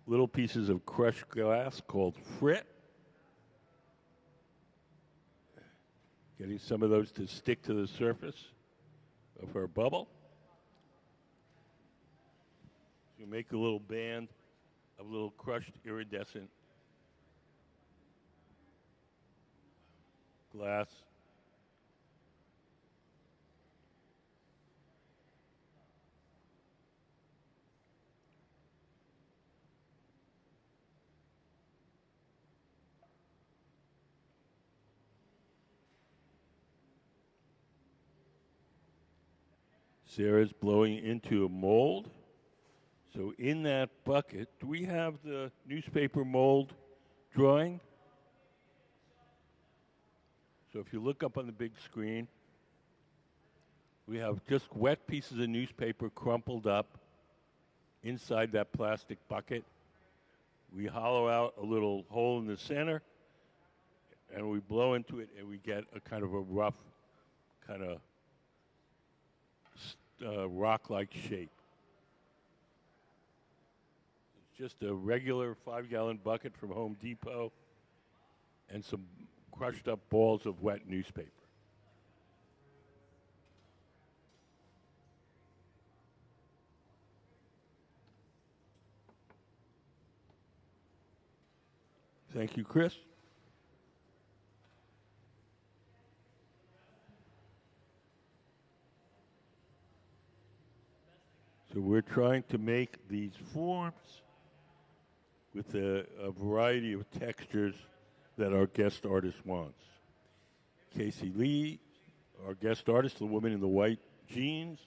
S1: little pieces of crushed glass called frit. Getting some of those to stick to the surface of her bubble. You make a little band of little crushed iridescent glass. Sarah's blowing into a mold. So in that bucket, do we have the newspaper mold drawing? So if you look up on the big screen, we have just wet pieces of newspaper crumpled up inside that plastic bucket. We hollow out a little hole in the center, and we blow into it, and we get a kind of a rough, kind of rock-like shape. It's just a regular 5-gallon bucket from Home Depot and some crushed up balls of wet newspaper. Thank you, Chris. So we're trying to make these forms with a variety of textures that our guest artist wants. Kacie Lee, our guest artist, the woman in the white jeans.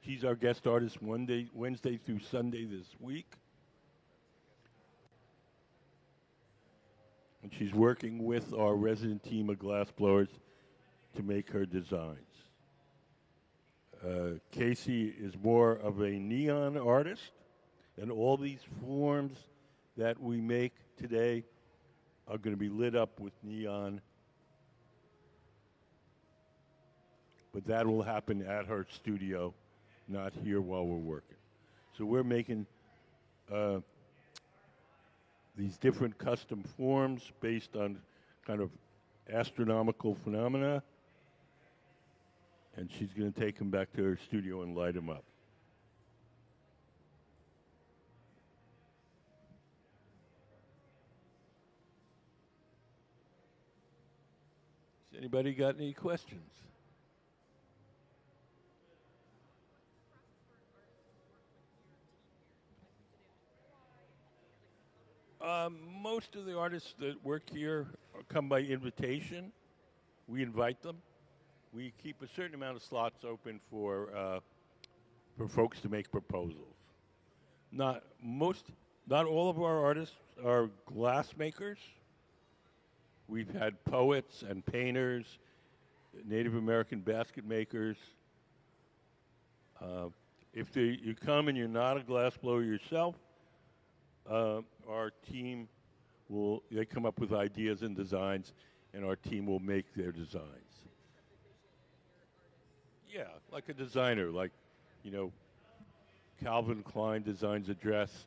S1: She's our guest artist Wednesday through Sunday this week. And she's working with our resident team of glassblowers to make her designs. Kacie is more of a neon artist, and all these forms that we make today are going to be lit up with neon. But that will happen at her studio, not here while we're working. So we're making these different custom forms based on kind of astronomical phenomena. And she's going to take them back to her studio and light them up. Has anybody got any questions? Most of the artists that work here come by invitation. We invite them. We keep a certain amount of slots open for folks to make proposals. Not all of our artists are glass makers. We've had poets and painters, Native American basket makers. If you come and you're not a glassblower yourself, our team they come up with ideas and designs, and our team will make their designs. Yeah, like a designer, Calvin Klein designs a dress,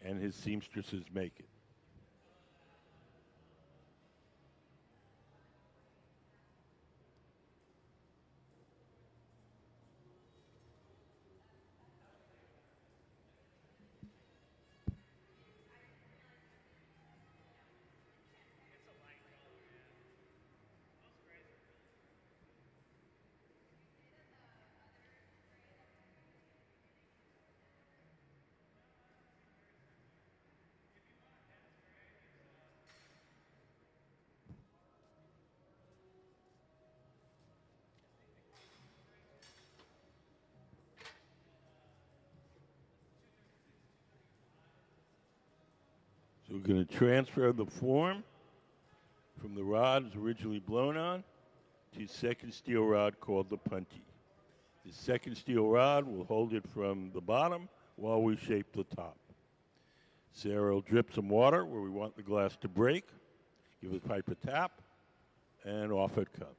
S1: and his seamstresses make it. So we're going to transfer the form from the rod it's originally blown on to a second steel rod called the punty. The second steel rod will hold it from the bottom while we shape the top. Sarah will drip some water where we want the glass to break, give the pipe a tap, and off it comes.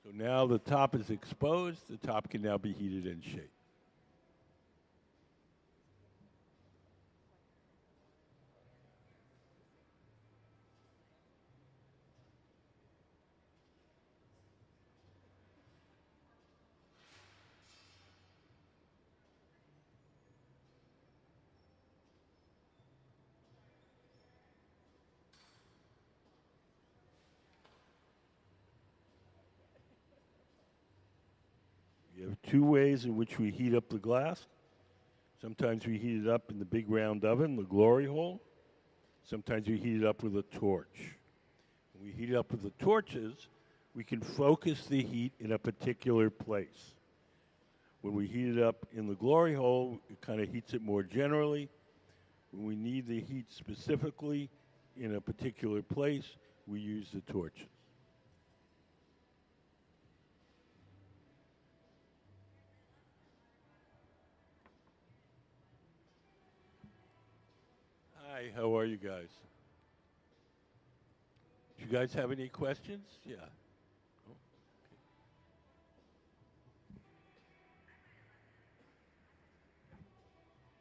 S1: So now the top is exposed. The top can now be heated and shaped. We have two ways in which we heat up the glass. Sometimes we heat it up in the big round oven, the glory hole. Sometimes we heat it up with a torch. When we heat it up with the torches, we can focus the heat in a particular place. When we heat it up in the glory hole, it kind of heats it more generally. When we need the heat specifically in a particular place, we use the torches. Hi, how are you guys? Do you guys have any questions? Yeah. Oh, okay.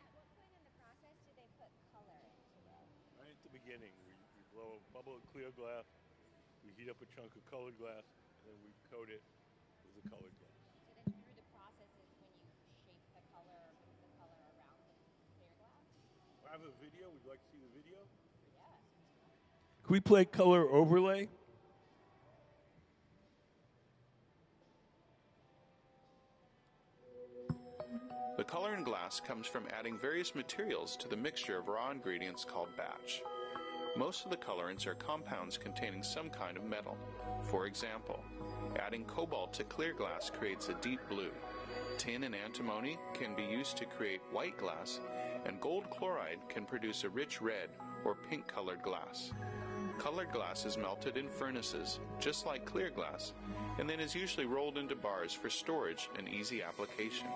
S2: At what point in the process do they put color into it?
S1: Right at the beginning, we blow a bubble of clear glass, we heat up a chunk of colored glass, and then we coat it with the colored glass.
S2: So then through the process is when you shape the color or move the color around the clear glass?
S1: I have a video. Would you like to see the video?
S2: Yeah.
S1: Can we play color overlay?
S6: The color in glass comes from adding various materials to the mixture of raw ingredients called batch. Most of the colorants are compounds containing some kind of metal. For example, adding cobalt to clear glass creates a deep blue. Tin and antimony can be used to create white glass, and gold chloride can produce a rich red or pink colored glass. Colored glass is melted in furnaces, just like clear glass, and then is usually rolled into bars for storage and easy application.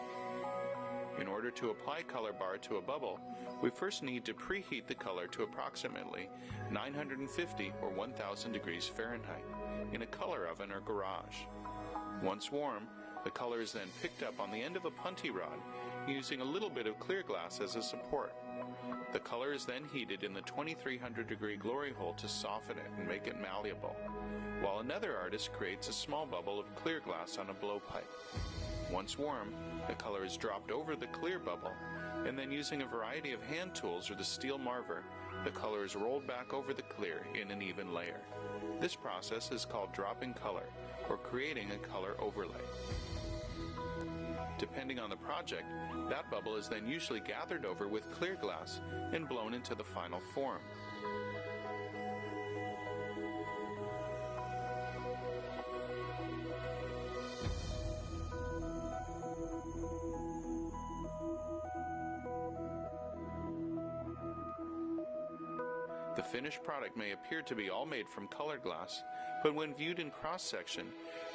S6: In order to apply color bar to a bubble, we first need to preheat the color to approximately 950 or 1000 degrees Fahrenheit in a color oven or garage. Once warm, the color is then picked up on the end of a punty rod using a little bit of clear glass as a support. The color is then heated in the 2300 degree glory hole to soften it and make it malleable, while another artist creates a small bubble of clear glass on a blowpipe. Once warm, the color is dropped over the clear bubble, and then using a variety of hand tools or the steel marver, the color is rolled back over the clear in an even layer. This process is called dropping color, or creating a color overlay. Depending on the project, that bubble is then usually gathered over with clear glass and blown into the final form. The finished product may appear to be all made from colored glass, but when viewed in cross-section,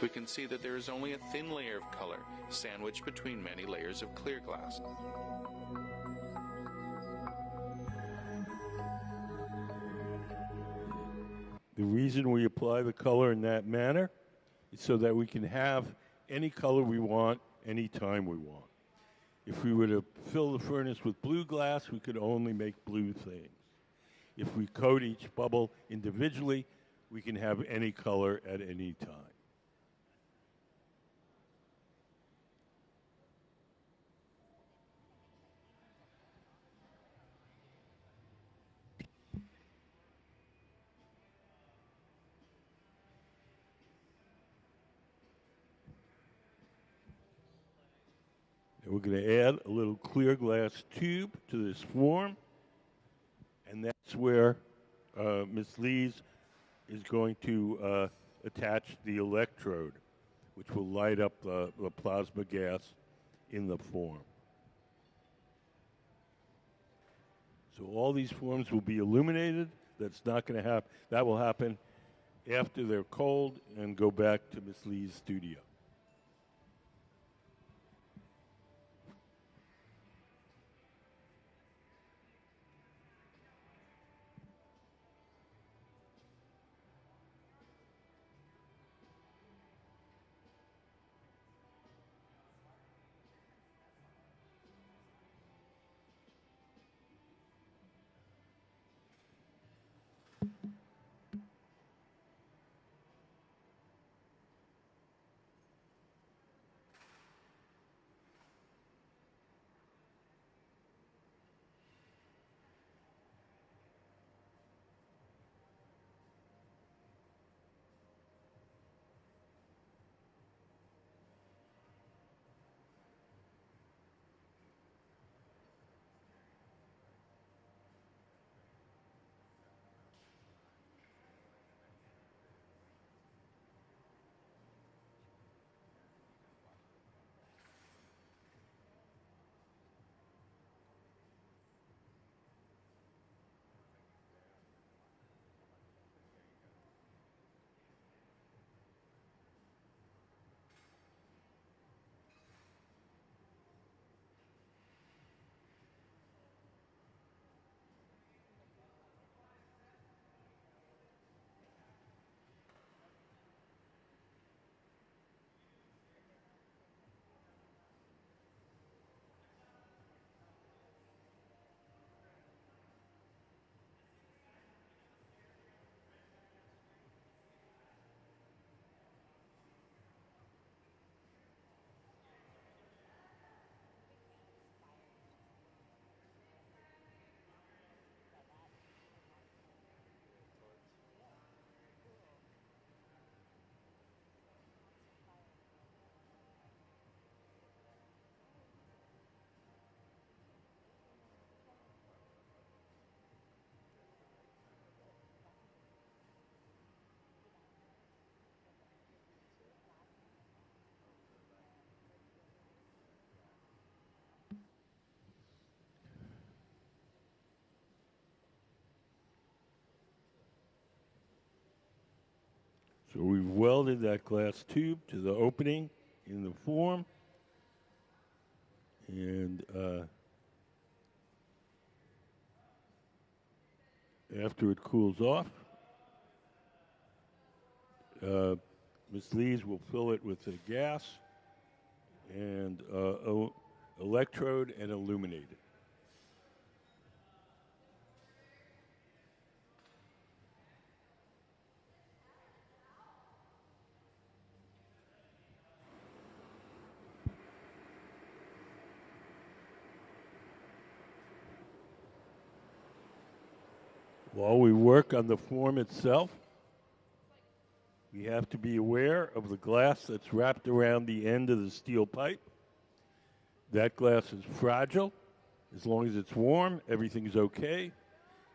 S6: we can see that there is only a thin layer of color sandwiched between many layers of clear glass.
S1: The reason we apply the color in that manner is so that we can have any color we want, anytime we want. If we were to fill the furnace with blue glass, we could only make blue things. If we coat each bubble individually, we can have any color at any time. And we're going to add a little clear glass tube to this form, and that's where Ms. Lees is going to attach the electrode, which will light up the plasma gas in the form. So all these forms will be illuminated. That's not going to happen. That will happen after they're cold and go back to Ms. Lee's studio. So we've welded that glass tube to the opening in the form. And after it cools off, Ms. Lees will fill it with a gas and electrode and illuminate it. While we work on the form itself, we have to be aware of the glass that's wrapped around the end of the steel pipe. That glass is fragile. As long as it's warm, everything's okay.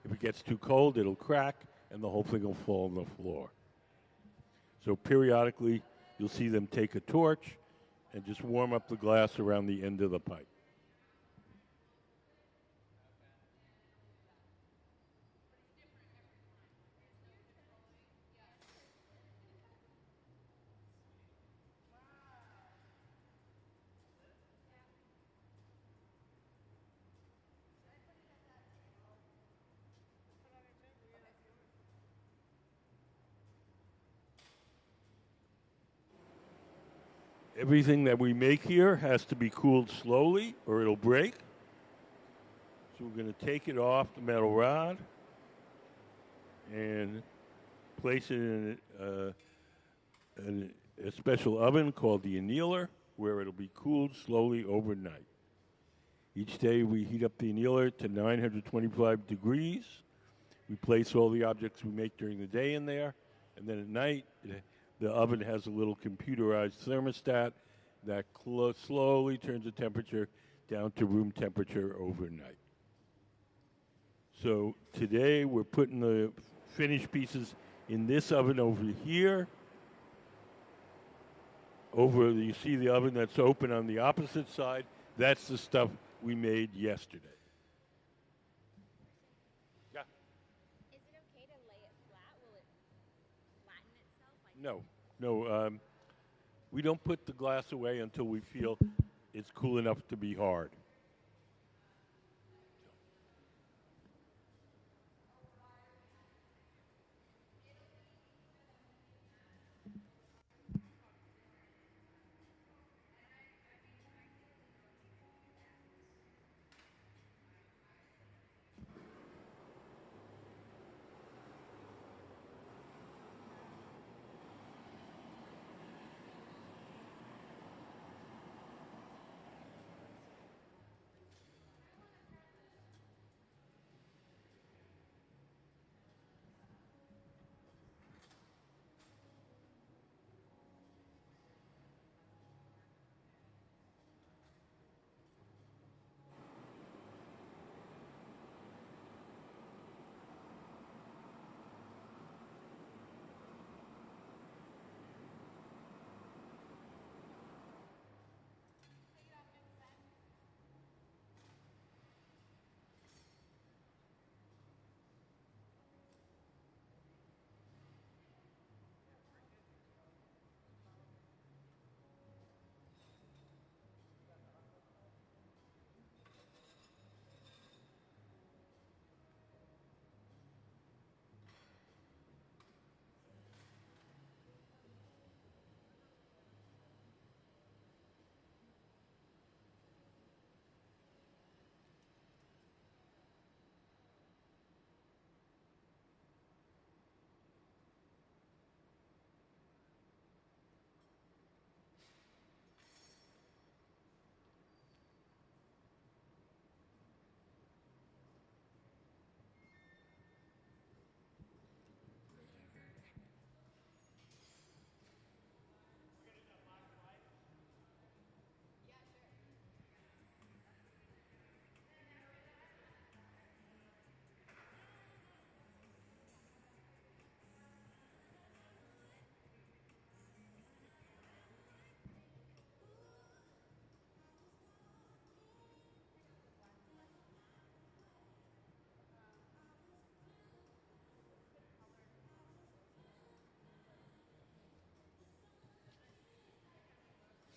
S1: If it gets too cold, it'll crack and the whole thing will fall on the floor. So periodically, you'll see them take a torch and just warm up the glass around the end of the pipe. Everything that we make here has to be cooled slowly or it'll break. So we're going to take it off the metal rod and place it in a special oven called the annealer, where it'll be cooled slowly overnight. Each day we heat up the annealer to 925 degrees. We place all the objects we make during the day in there, and then at night the oven has a little computerized thermostat that slowly turns the temperature down to room temperature overnight. So today we're putting the finished pieces in this oven over here. You see the oven that's open on the opposite side. That's the stuff we made yesterday. Yeah.
S2: Is it okay to lay it flat? Will it flatten itself?
S1: No. We don't put the glass away until we feel it's cool enough to be hard.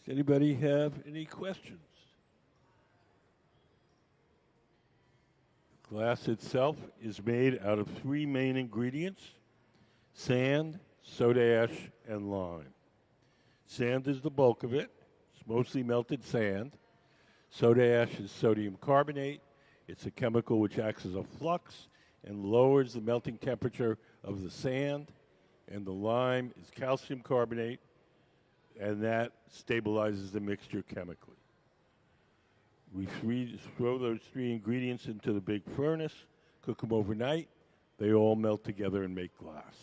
S1: Does anybody have any questions? Glass itself is made out of three main ingredients: sand, soda ash, and lime. Sand is the bulk of it. It's mostly melted sand. Soda ash is sodium carbonate. It's a chemical which acts as a flux and lowers the melting temperature of the sand. And the lime is calcium carbonate, and that stabilizes the mixture chemically. We throw those three ingredients into the big furnace, cook them overnight. They all melt together and make glass.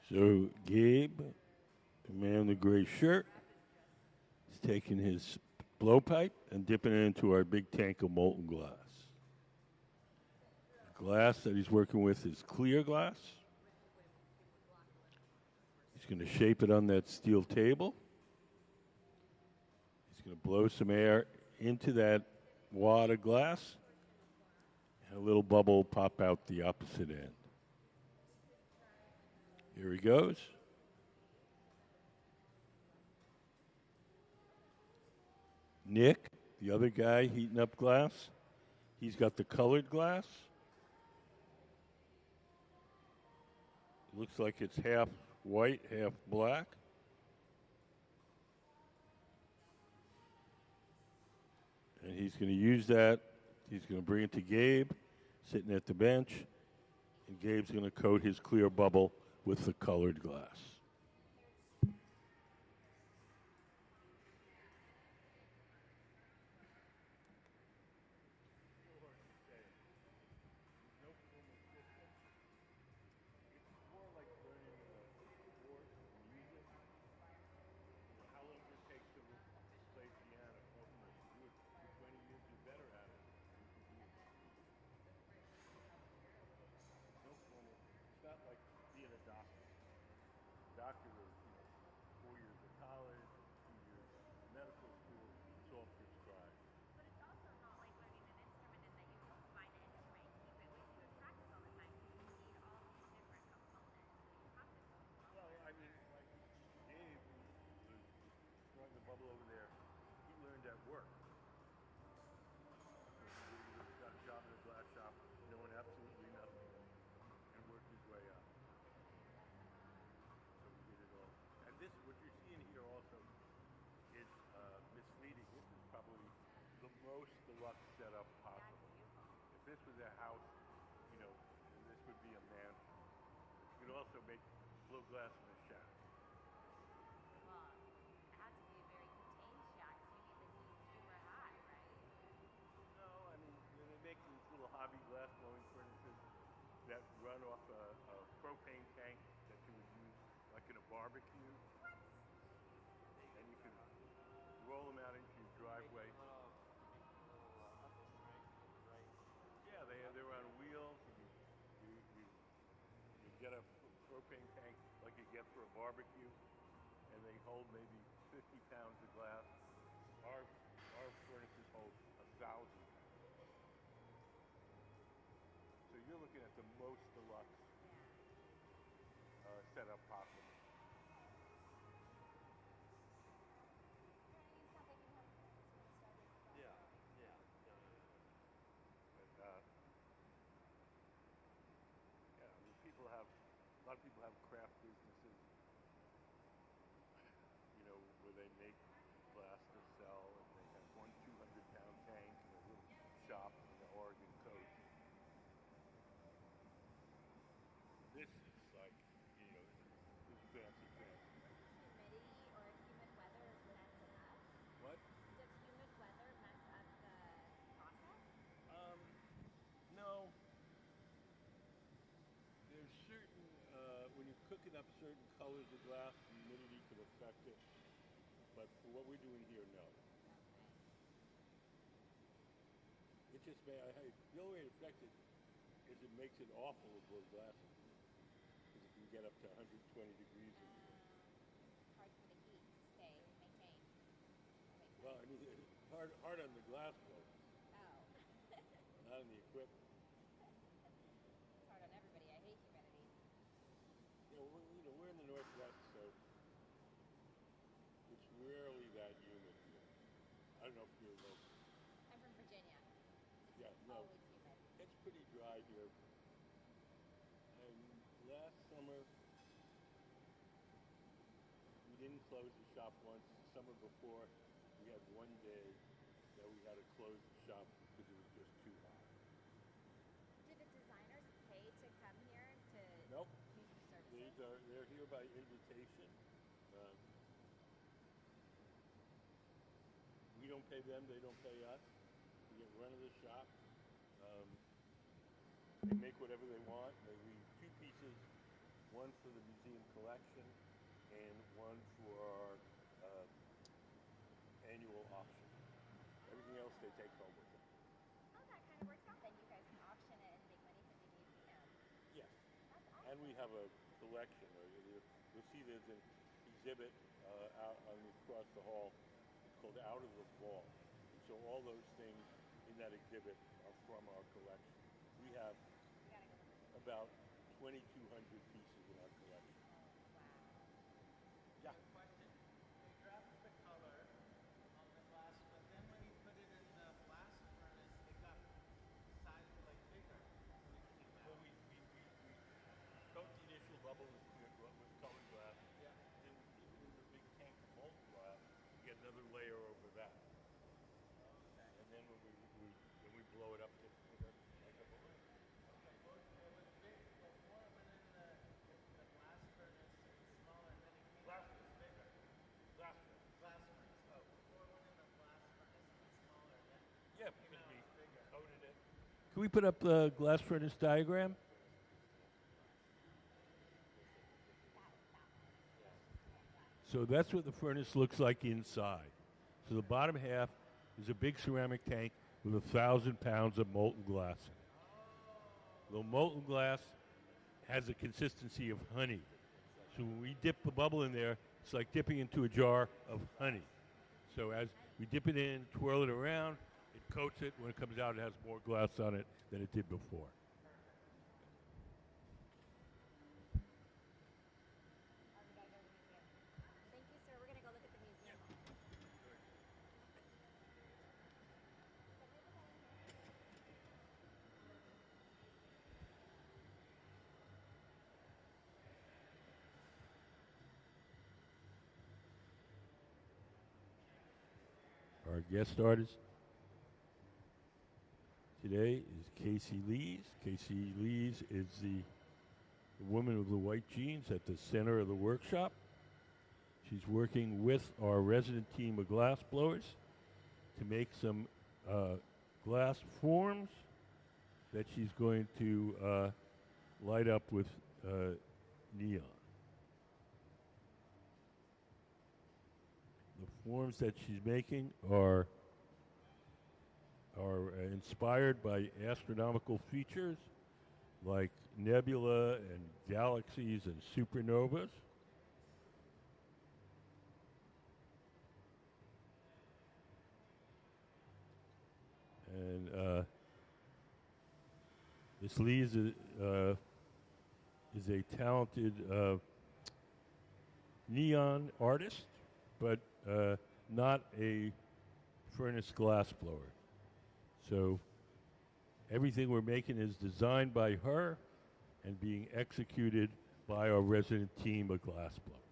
S1: So Gabe, the man in the gray shirt, is taking his blowpipe and dipping it into our big tank of molten glass. The glass that he's working with is clear glass. He's going to shape it on that steel table. He's going to blow some air into that wad of glass, and a little bubble will pop out the opposite end. Here he goes. Nick, the other guy heating up glass, he's got the colored glass. Looks like it's half white, half black. And he's going to use that. He's going to bring it to Gabe, sitting at the bench. And Gabe's going to coat his clear bubble with the colored glass.
S5: Doctor was, 4 years of college, 2 years of medical school. It's all prescribed.
S3: But it's also not like learning an instrument in that you just find an instrument and keep it with you in practice all the time. You need all these different components, so you have to go through all
S5: Well,
S3: the
S5: I mean, like Dave, who was throwing the bubble over there, he learned at work. So he got a job in a glass shop, knowing absolutely nothing, and worked his way up. So we did it all. And this, what you're seeing here also, is misleading. This is probably the most deluxe setup possible. If this was a house, this would be a mansion. You could also blow glass in a shack.
S3: well, it has to be a very contained shack, so you need the heat super high, right?
S5: No, I mean, they make these little hobby glass blowing furnaces that run off a propane tank that you would use like in a barbecue. And you can roll them out into your driveway. Yeah, they're on wheels. And you get a barbecue, and they hold maybe 50 pounds of glass. Our furnaces hold 1,000 pounds. So you're looking at the most deluxe setup possible.
S2: Dani's not taking home parents for the Stargates of
S3: Yeah,
S2: Glasgow.
S3: yeah. No.
S5: But, yeah, I mean, a lot of people have craft businesses, you know, where they make glass to sell, and they have one 200-pound tank in a little shop on the Oregon coast. This is like, you know, this fancy.
S2: Humidity or humid weather mess it up?
S5: What?
S2: Does humid weather mess up the process?
S1: No. There's certain, when you're cooking up certain colors of glass, humidity could affect it. But for what we're doing here, no.
S2: Okay.
S1: It just the only way it affects it is it makes it awful to blow glasses. Because it can get up to 120 degrees in here.
S2: Hard for the heat to maintain. That makes sense.
S1: Well, I mean, hard on the glass blowers,
S2: Oh.
S1: not on the equipment.
S2: It's hard on everybody. I hate humidity.
S1: We're in the Northwest, so it's rarely that humid here. I don't know if you're local.
S2: I'm from Virginia. It's always humid.
S1: It's pretty dry here. And last summer, we didn't close the shop once. The summer before, we had one day that we had to close the shop because it was just too hot.
S2: Do the designers pay to come here to
S1: Nope.
S2: use your services?
S1: They're here by invitation. We don't pay them, they don't pay us. We get run of the shop. They make whatever they want. They leave two pieces, one for the museum collection and one for our annual auction. Everything else they take home with them.
S2: Oh, that kind of works out then. You guys can auction it and make money for the museum.
S1: Yes.
S2: That's awesome.
S1: And we have a collection. You'll see there's an exhibit out across the hall. It's called Out of the Vault. And so all those things in that exhibit are from our collection. We have about 2,200 pieces in our collection.
S2: Wow.
S1: Yeah.
S3: Question. He drops the color on the glass, but then when you put it in the blast furnace, it got size like bigger when it came out.
S1: Well, we coat the initial bubble with colored glass.
S3: Yeah.
S1: Then we keep it in the big tank of molten glass. We get another layer over that.
S3: Okay.
S1: And then when we blow it up to like a balloon.
S3: Okay. Well, it was big before it went in the blast furnace. It was smaller, and then it came out. It was bigger.
S1: Glass furnace.
S3: Blast furnace. Oh, before it went in the blast furnace, it was smaller. Then
S1: Yeah,
S3: it came
S1: because
S3: out.
S1: we
S3: It was bigger.
S1: coated it. Can we put up the glass furnace diagram? So that's what the furnace looks like inside. So the bottom half is a big ceramic tank with 1,000 pounds of molten glass. The molten glass has a consistency of honey. So when we dip the bubble in there, it's like dipping into a jar of honey. So as we dip it in, twirl it around, it coats it. When it comes out, it has more glass on it than it did before.
S2: All right, we gotta go to the museum. Thank you, sir. We're gonna go look at the museum. Is everybody in here?
S1: Our guest artist today is Kacie Lees. Kacie Lees is the woman with the white jeans at the center of the workshop. She's working with our resident team of glass blowers to make some glass forms that she's going to light up with neon. The forms that she's making are inspired by astronomical features like nebula and galaxies and supernovas. And Miss Lee is a talented neon artist, but not a furnace glass blower. So everything we're making is designed by her and being executed by our resident team of glass blowers.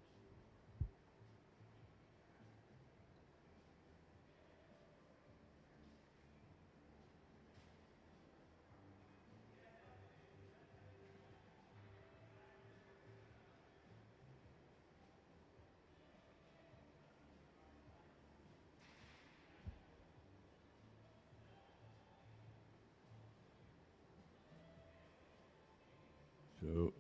S1: So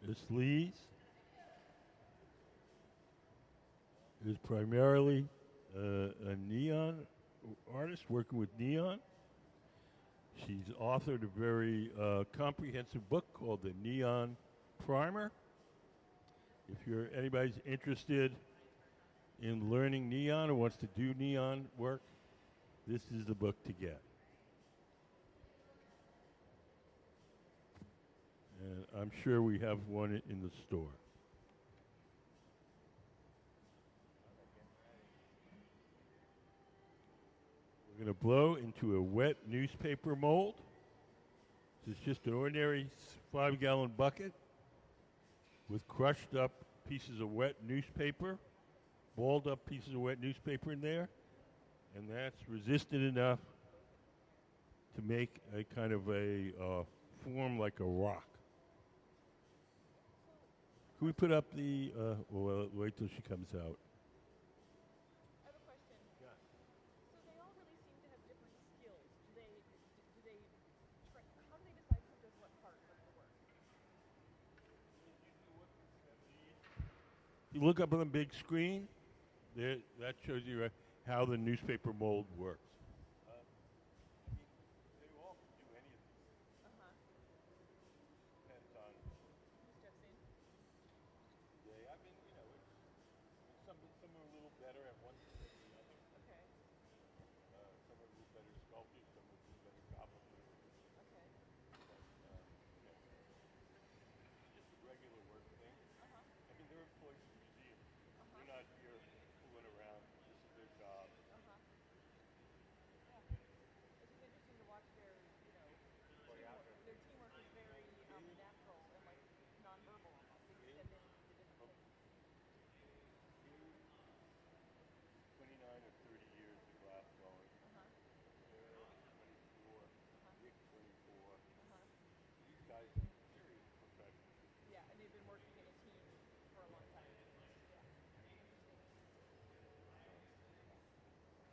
S1: Miss Lee's is primarily a neon artist working with neon. She's authored a very comprehensive book called the Neon Primer. If anybody's interested in learning neon or wants to do neon work, this is the book to get. And I'm sure we have one in the store. We're going to blow into a wet newspaper mold. This is just an ordinary 5-gallon bucket with crushed up pieces of wet newspaper, balled up pieces of wet newspaper in there, and that's resistant enough to make a kind of a form like a rock. Can we put up the, well, wait till she comes out.
S4: I have a question.
S1: Yeah.
S4: So they all really seem to have different skills. How do they decide who does what part of the work?
S1: You look up on the big screen, there, that shows you how the newspaper mold works. They all can do any of these.
S4: Uh-huh.
S1: Depends on
S4: Who steps in?
S1: the day. I mean, some are a little better at one thing than the other.
S4: Okay.
S1: Some are a little better sculptors, some are a little better gobblers.
S4: Okay.
S1: But, it's just a regular work thing.
S4: Uh-huh.
S1: I mean, they're employees of the museum.
S4: Uh-huh.
S1: They're not here fooling around. This is their job.
S4: Uh-huh. Yeah. It's just interesting to watch their, teamwork. Their teamwork is very natural and like nonverbal almost. They just step in and do the different things.
S1: 29 or 30 years of glass blowing.
S4: Uh-huh.
S1: 24.
S4: Uh-huh.
S1: Rick, 24.
S4: Uh-huh.
S1: These guys are serious professionals.
S4: Yeah, and they've been working in a team for a long time. Yeah. Interesting.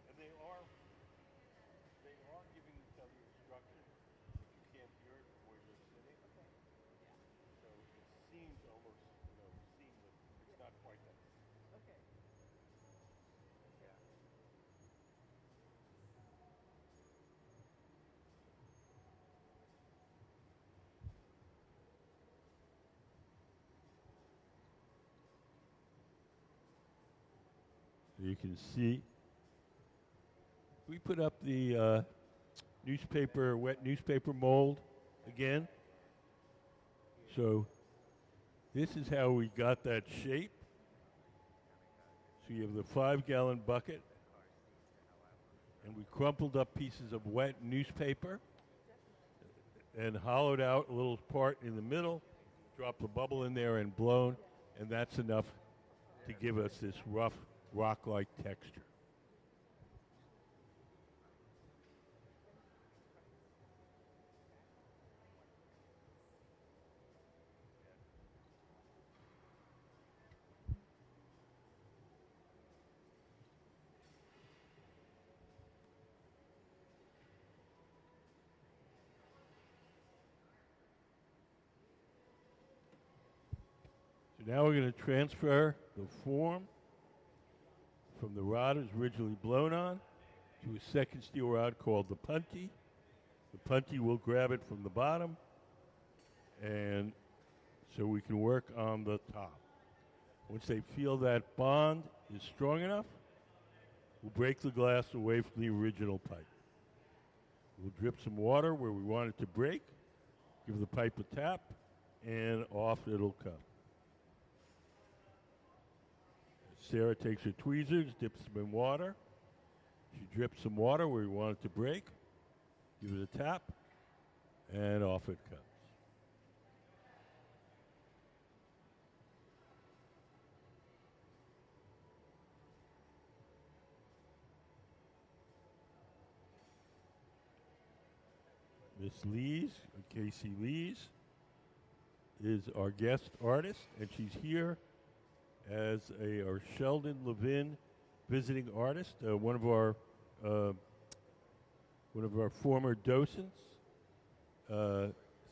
S1: And they are giving each other instructions, but you can't hear it from where you're sitting.
S4: Okay. Yeah.
S1: So it seems almost, seamless. It's not quite that seamless.
S4: Okay. Okay.
S1: Yeah. You can see. We put up the newspaper, wet newspaper mold again. So this is how we got that shape. So you have the 5-gallon bucket, and we crumpled up pieces of wet newspaper and hollowed out a little part in the middle, dropped a bubble in there and blown, and that's enough to give us this rough rock-like texture. So now we're going to transfer the form from the rod it was originally blown on to a second steel rod called the punty. The punty will grab it from the bottom, and so we can work on the top. Once they feel that bond is strong enough, we'll break the glass away from the original pipe. We'll drip some water where we want it to break, give the pipe a tap, and off it'll come. Sarah takes her tweezers, dips them in water. She drips some water where we want it to break, give it a tap, and off it comes. Miss Lees, Kacie Lees, is our guest artist, and she's here as our Sheldon Levin visiting artist, one of our former docents.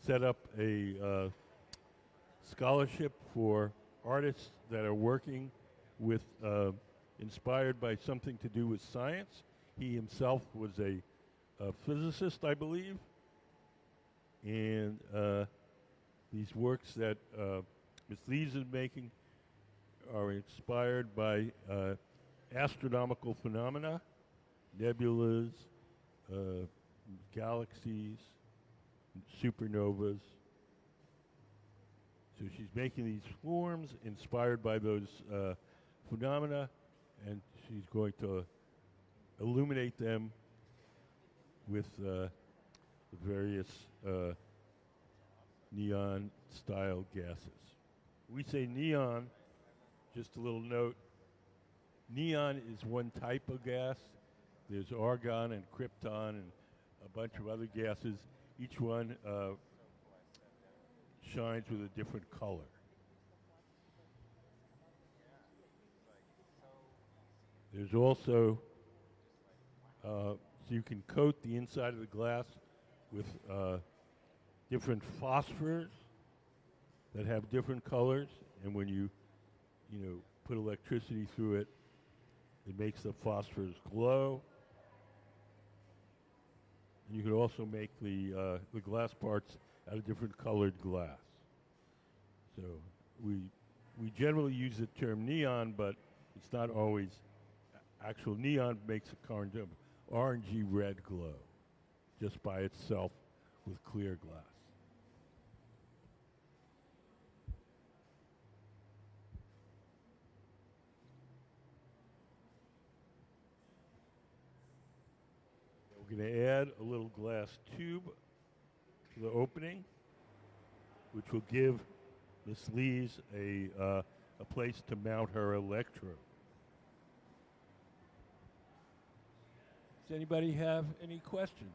S1: Set up a scholarship for artists that are working with, inspired by something to do with science. He himself was a physicist, I believe, and these works that Ms. Lees is making are inspired by astronomical phenomena, nebulas, galaxies, supernovas. So she's making these forms inspired by those phenomena, and she's going to illuminate them with the various neon-style gases. We say neon, just a little note, neon is one type of gas. There's argon and krypton and a bunch of other gases. Each one shines with a different color. There's also, so you can coat the inside of the glass with different phosphors that have different colors, and when you put electricity through it, it makes the phosphors glow. And you can also make the glass parts out of different colored glass. So we generally use the term neon, but it's not always actual. Neon makes a kind of orangey red glow just by itself with clear glass. We're going to add a little glass tube to the opening, which will give Miss Lees a place to mount her electrode. Does anybody have any questions?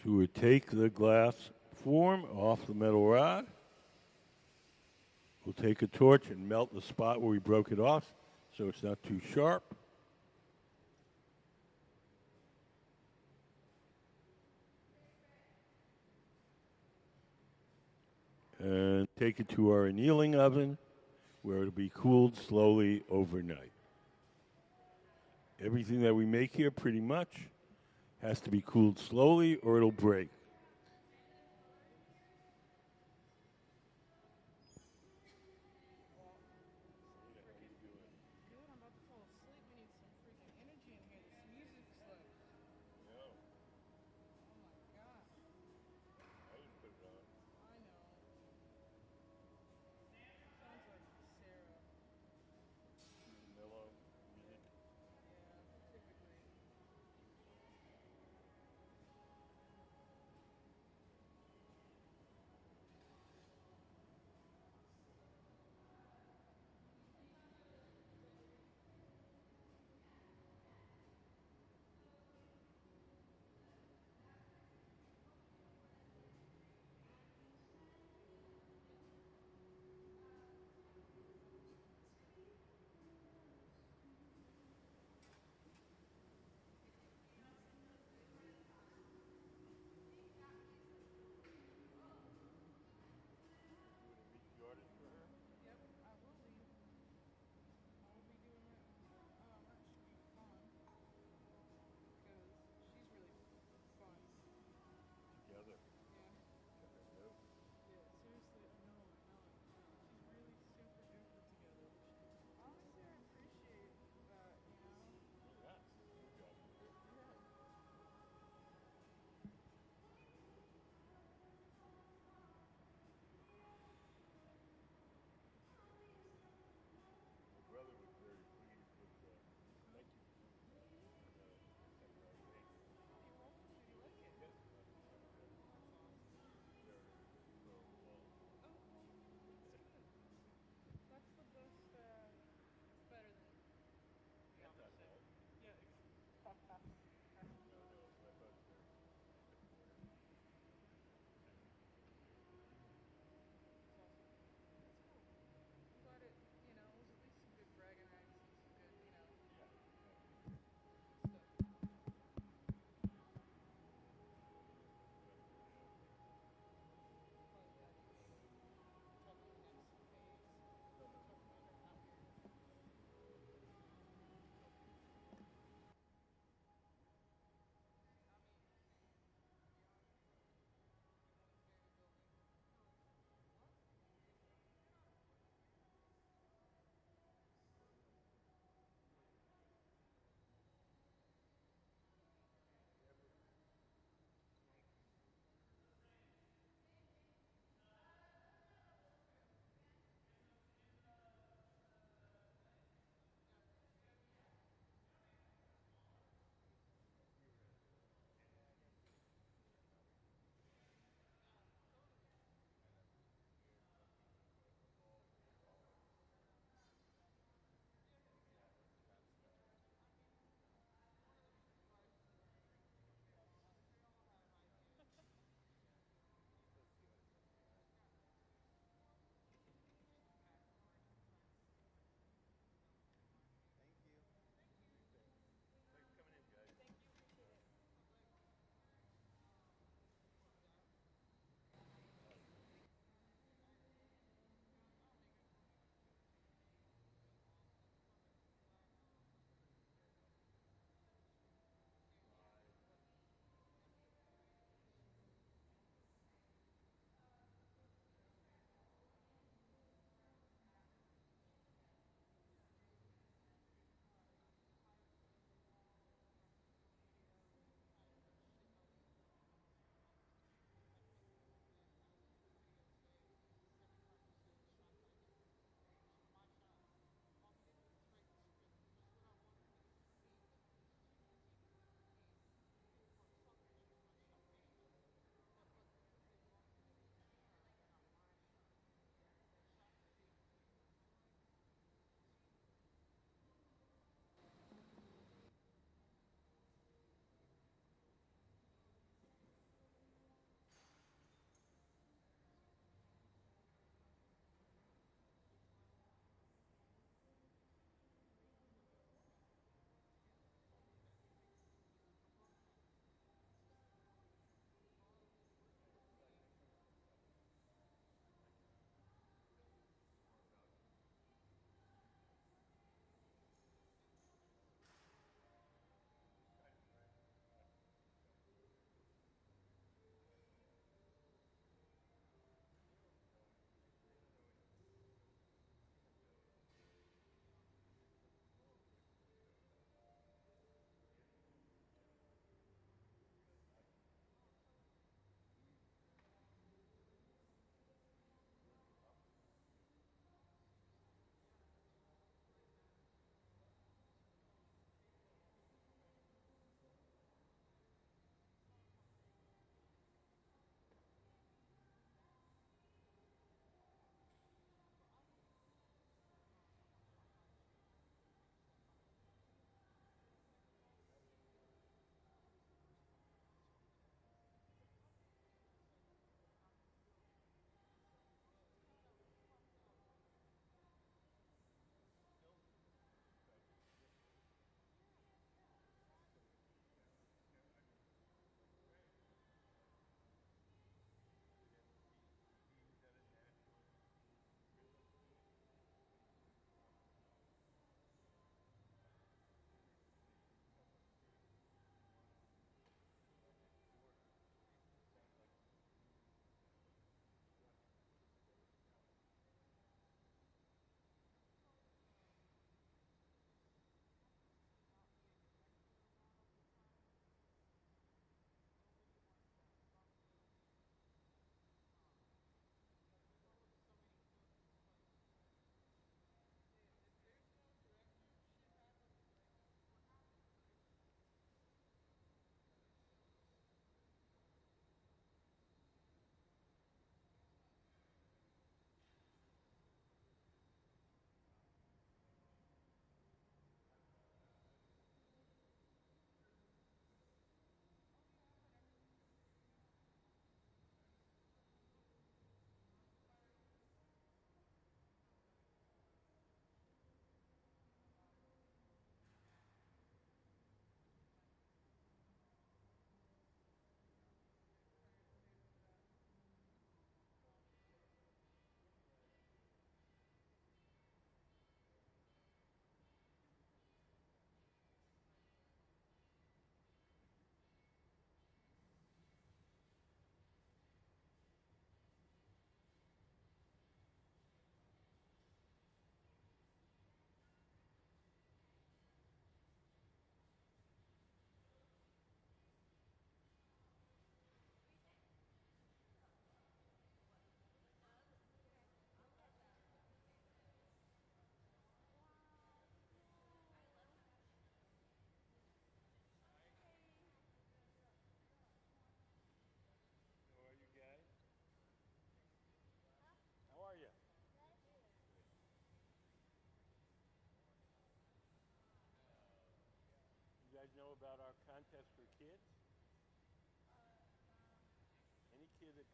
S1: So we take the glass form off the metal rod. We'll take a torch and melt the spot where we broke it off so it's not too sharp. And take it to our annealing oven where it'll be cooled slowly overnight. Everything that we make here pretty much has to be cooled slowly or it'll break.
S3: Dude, I'm about to fall asleep. We need some freaking energy in here. This music's like, oh my god.
S5: I didn't put it on.
S3: I know. Sounds like Sarah.
S5: Mellow music.
S3: Yeah, typically.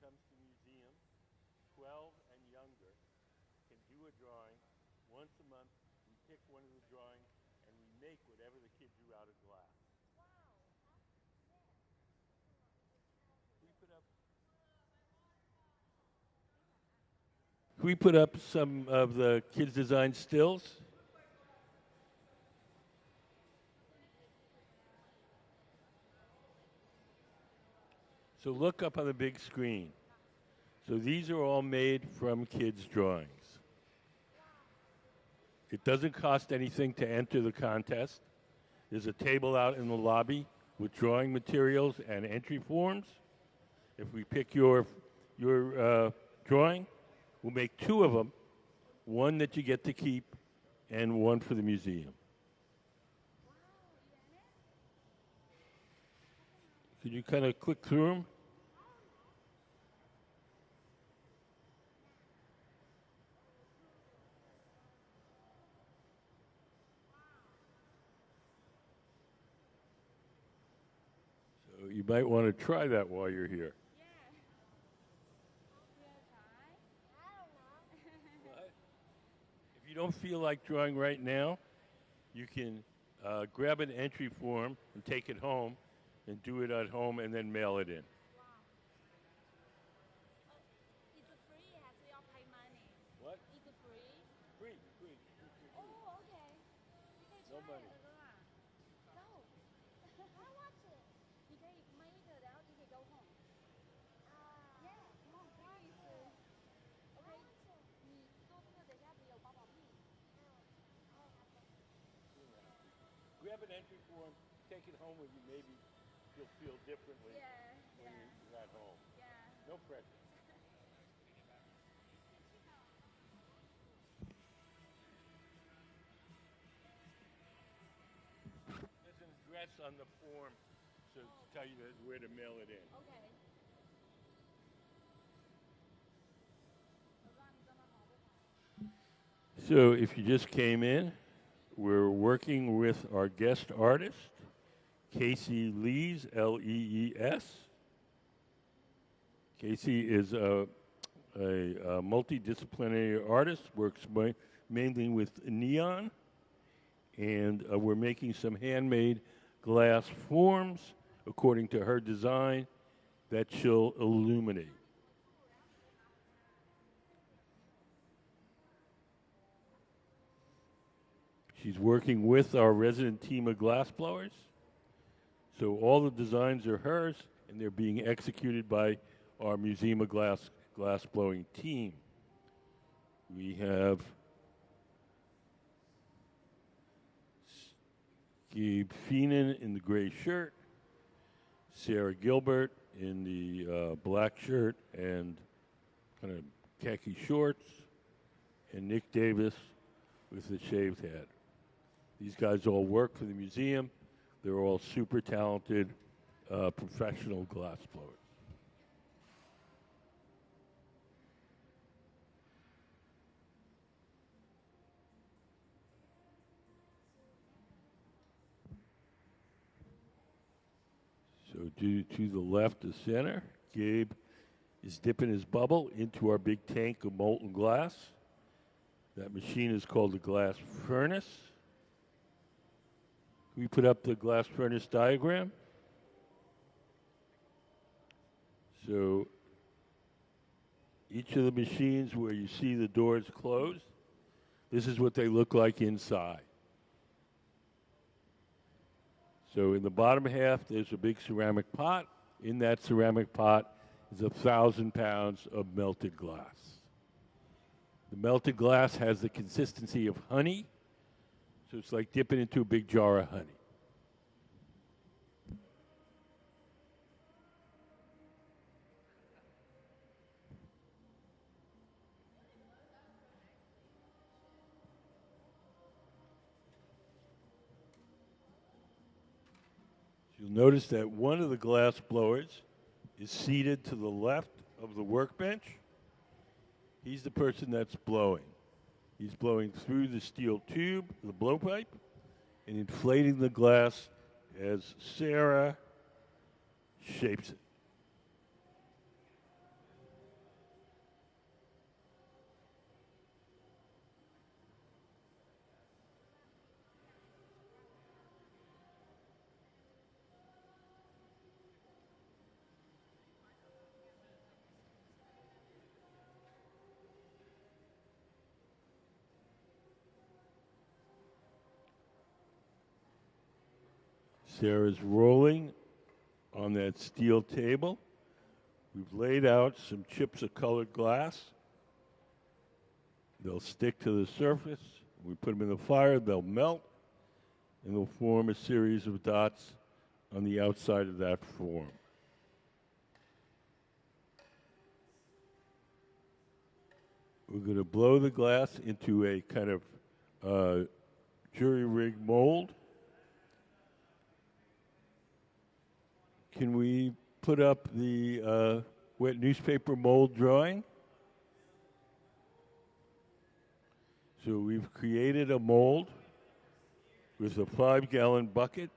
S5: comes to the museum, 12 and younger, can do a drawing. Once a month, we pick one of the drawings and we make whatever the kid drew out of glass.
S1: Can we put up some of the kids' design stills? So look up on the big screen. So these are all made from kids' drawings. It doesn't cost anything to enter the contest. There's a table out in the lobby with drawing materials and entry forms. If we pick your drawing, we'll make two of them, one that you get to keep and one for the museum. Could you kind of click through them? So you might want to try that while you're here. If you don't feel like drawing right now, you can grab an entry form and take it home and do it at home and then mail it in.
S3: It's free, has we all pay money.
S1: What?
S3: It's free.
S1: Free.
S3: Oh, okay. You can try
S1: No money.
S3: it, Go. I watch it. 你可以 make it, 然后你可以 go home. Yeah, come on, please. Okay. 你做这个等下不有包保密。
S1: Grab an entry form, take it home with you. Maybe you'll feel differently when you're at home. No pressure. There's an address on the form to tell you where to mail it in.
S3: Okay.
S1: So if you just came in, we're working with our guest artist, Kacie Lees, Lees. Kacie is a multidisciplinary artist, works mainly with neon, and we're making some handmade glass forms according to her design that she'll illuminate. She's working with our resident team of glassblowers. So all the designs are hers, and they're being executed by our Museum of glassblowing team. We have Gabe Feenan in the gray shirt, Sarah Gilbert in the black shirt and kind of khaki shorts, and Nick Davis with the shaved head. These guys all work for the museum. They're all super talented professional glass blowers. So to the left of center, Gabe is dipping his bubble into our big tank of molten glass. That machine is called the glass furnace. Can we put up the glass furnace diagram? So each of the machines where you see the doors closed, this is what they look like inside. So in the bottom half, there's a big ceramic pot. In that ceramic pot is 1,000 pounds of melted glass. The melted glass has the consistency of honey, so it's like dipping into a big jar of honey. You'll notice that one of the glass blowers is seated to the left of the workbench. He's the person that's blowing. He's blowing through the steel tube, the blowpipe, and inflating the glass as Sarah shapes it. Sarah's rolling on that steel table. We've laid out some chips of colored glass. They'll stick to the surface. We put them in the fire, they'll melt, and they'll form a series of dots on the outside of that form. We're going to blow the glass into a kind of jury-rig mold. Can we put up the wet newspaper mold drawing? So we've created a mold with a 5-gallon bucket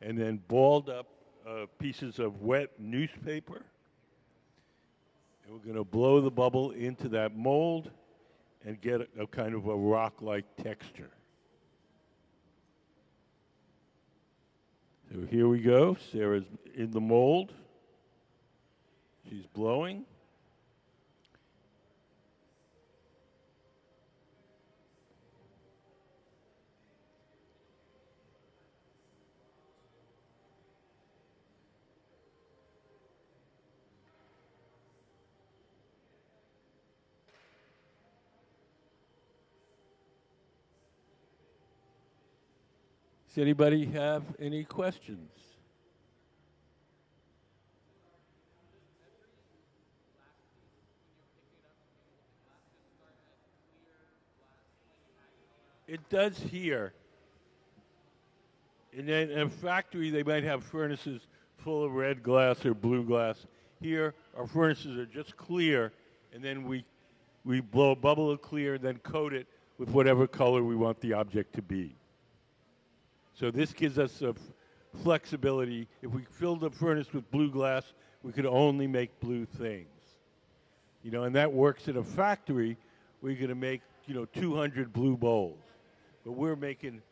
S1: and then balled up pieces of wet newspaper. And we're going to blow the bubble into that mold and get a kind of a rock-like texture. So here we go. Sarah's in the mold. She's blowing. Does anybody have any questions? It does here. In a factory, they might have furnaces full of red glass or blue glass. Here, our furnaces are just clear, and then we blow a bubble of clear, then coat it with whatever color we want the object to be. So this gives us a flexibility. If we filled the furnace with blue glass, we could only make blue things. You know, and that works at a factory. We're going to make, 200 blue bowls. But we're making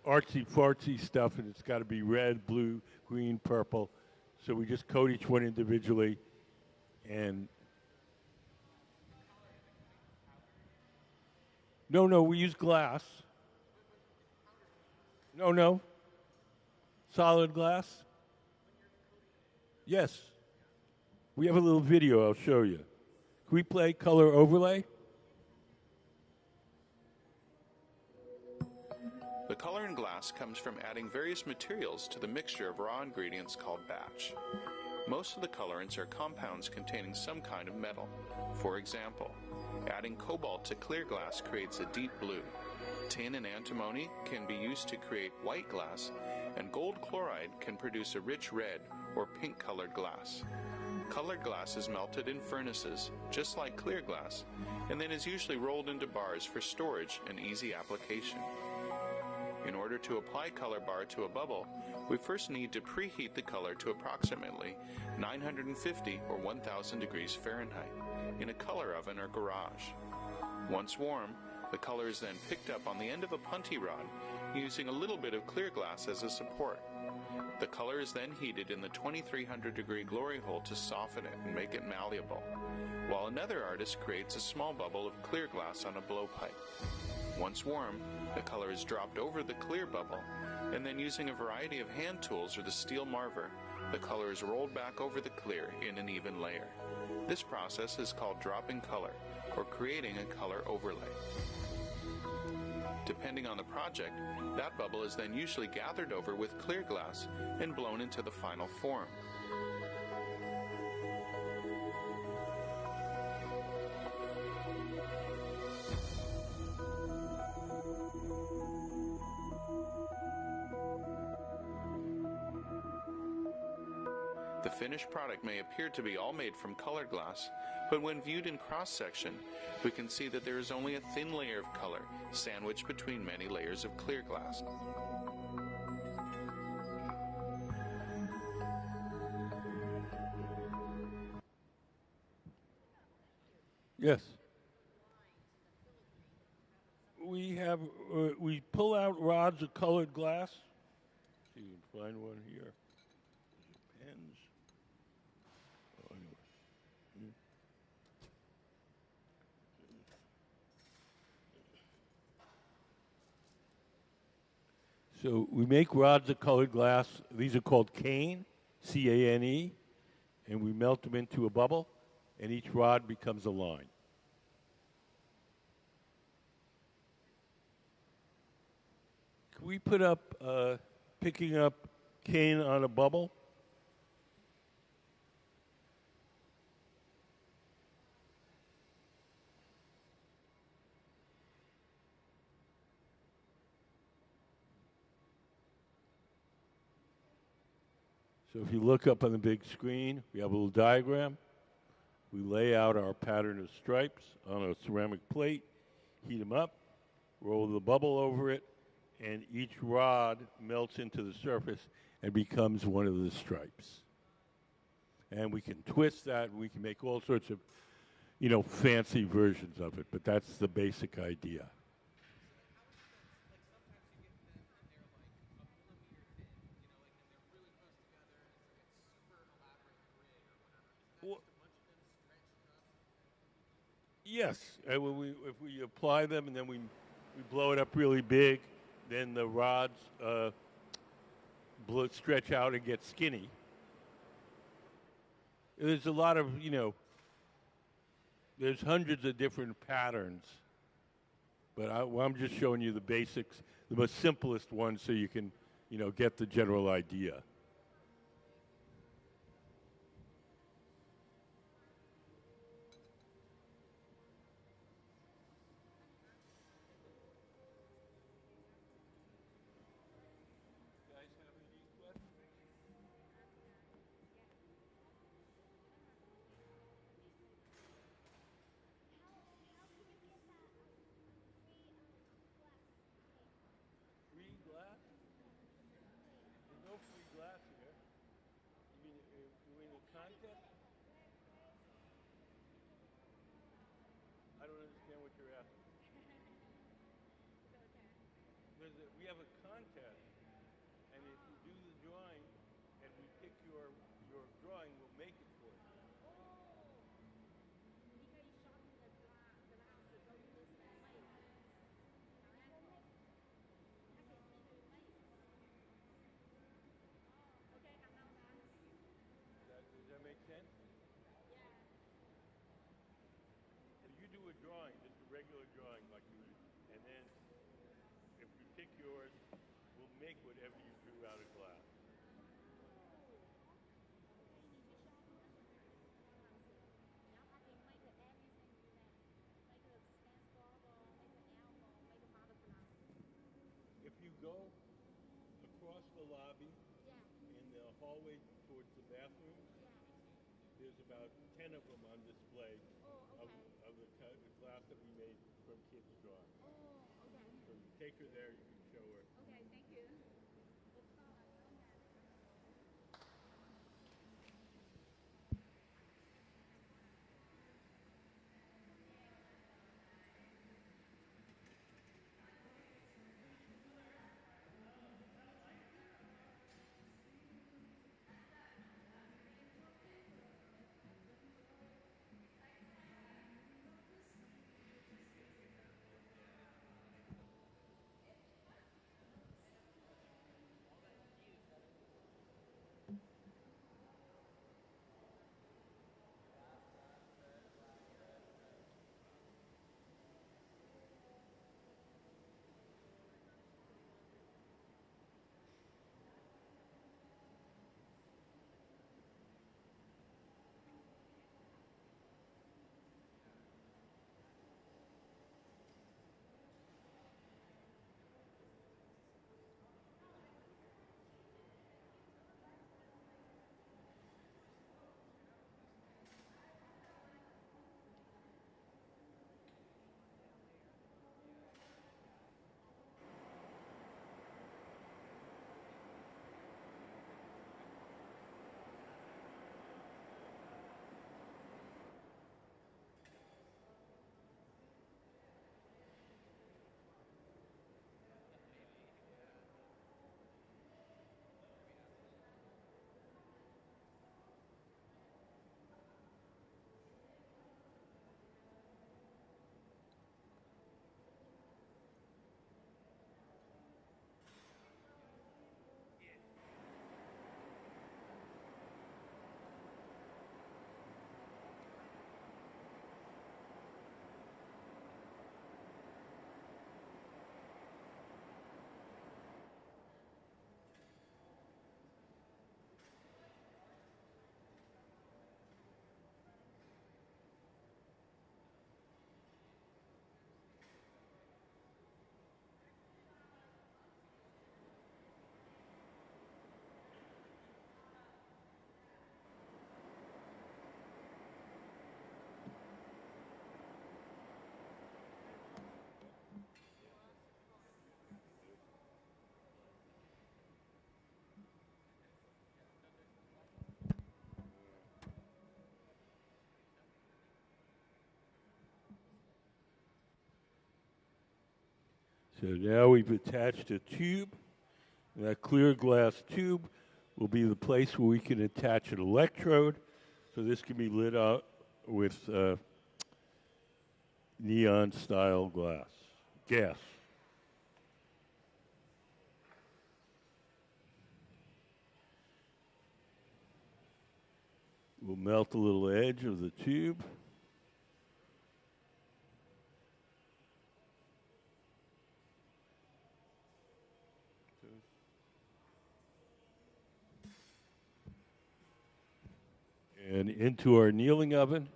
S1: artsy-fartsy stuff, and it's got to be red, blue, green, purple. So we just coat each one individually. And no, we use glass. No. Solid glass? Yes. We have a little video I'll show you. Can we play color overlay?
S6: The color in glass comes from adding various materials to the mixture of raw ingredients called batch. Most of the colorants are compounds containing some kind of metal. For example, adding cobalt to clear glass creates a deep blue. Tin and antimony can be used to create white glass, and gold chloride can produce a rich red or pink-colored glass. Colored glass is melted in furnaces, just like clear glass, and then is usually rolled into bars for storage and easy application. In order to apply color bar to a bubble, we first need to preheat the color to approximately 950 or 1000 degrees Fahrenheit in a color oven or garage. Once warm, the color is then picked up on the end of a punty rod using a little bit of clear glass as a support. The color is then heated in the 2300 degree glory hole to soften it and make it malleable, while another artist creates a small bubble of clear glass on a blowpipe. Once warm, the color is dropped over the clear bubble, and then using a variety of hand tools or the steel marver, the color is rolled back over the clear in an even layer. This process is called dropping color, or creating a color overlay. Depending on the project, that bubble is then usually gathered over with clear glass and blown into the final form. The finished product may appear to be all made from colored glass, but when viewed in cross-section, we can see that there is only a thin layer of color sandwiched between many layers of clear glass.
S1: Yes. We pull out rods of colored glass. See if you can find one here. Pens. Oh, anyway. So we make rods of colored glass. These are called cane, C-A-N-E, and we melt them into a bubble, and each rod becomes a line. Can we put up picking up cane on a bubble? So if you look up on the big screen, we have a little diagram. We lay out our pattern of stripes on a ceramic plate, heat them up, roll the bubble over it, and each rod melts into the surface and becomes one of the stripes. And we can twist that, and we can make all sorts of, fancy versions of it, but that's the basic idea. Yes, if we apply them and then we blow it up really big, then the rods stretch out and get skinny. There's a lot of, there's hundreds of different patterns, but I'm just showing you the basics, the most simplest ones so you can, get the general idea. Free glass? There's no free glass here. You mean a contest? I don't understand what you're asking. We have a contest, and if you do the drawing, and we pick your drawing, we'll make it for you. Does that make sense? So you do a drawing, just a regular drawing like you would, and then if we pick yours, we'll make whatever you drew out of glass. If you go across the lobby in the hallway towards the bathrooms, there's about 10 of them on display of the glass that we made from kids' drawings. So you take her there, you can show her. So now we've attached a tube. That clear glass tube will be the place where we can attach an electrode. So this can be lit up with neon style gas. We'll melt the little edge of the tube. And into our annealing oven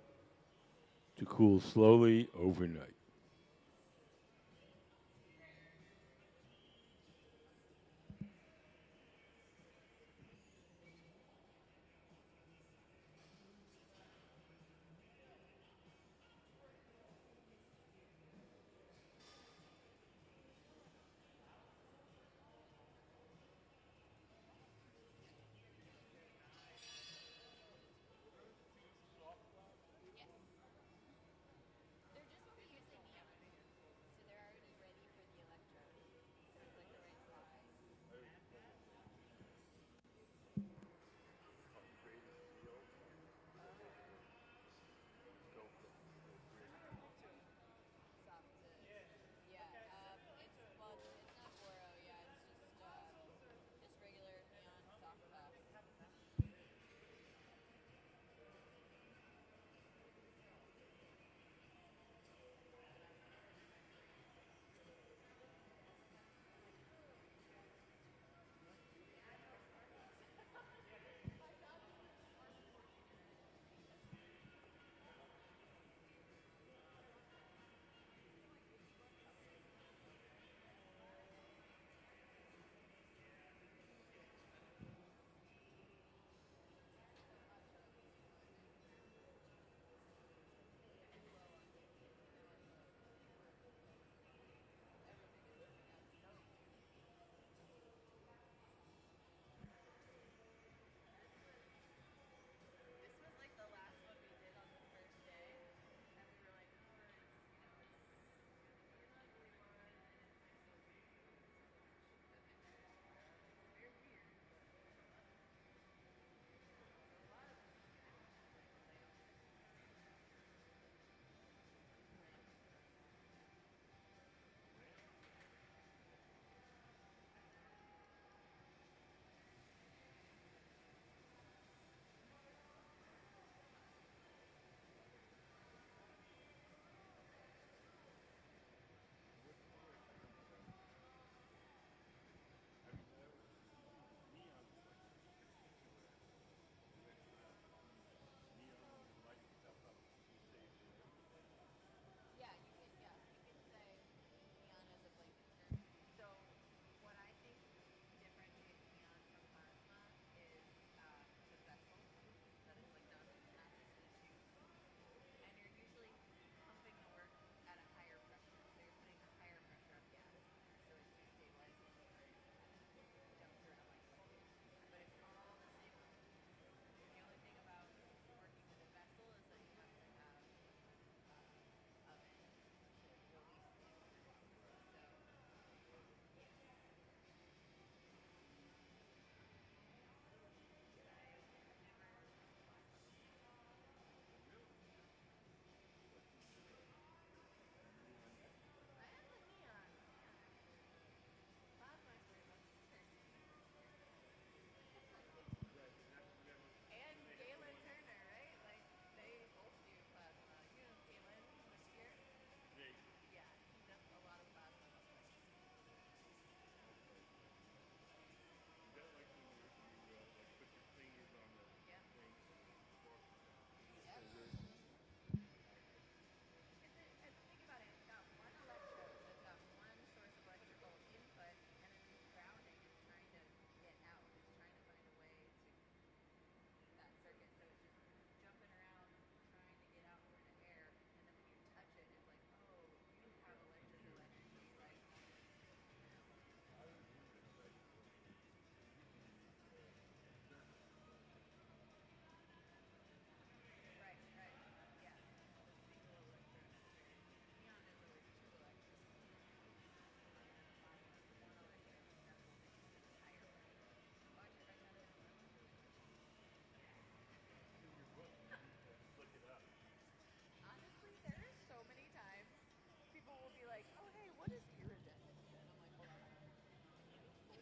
S1: to cool slowly overnight.
S2: They're just what we use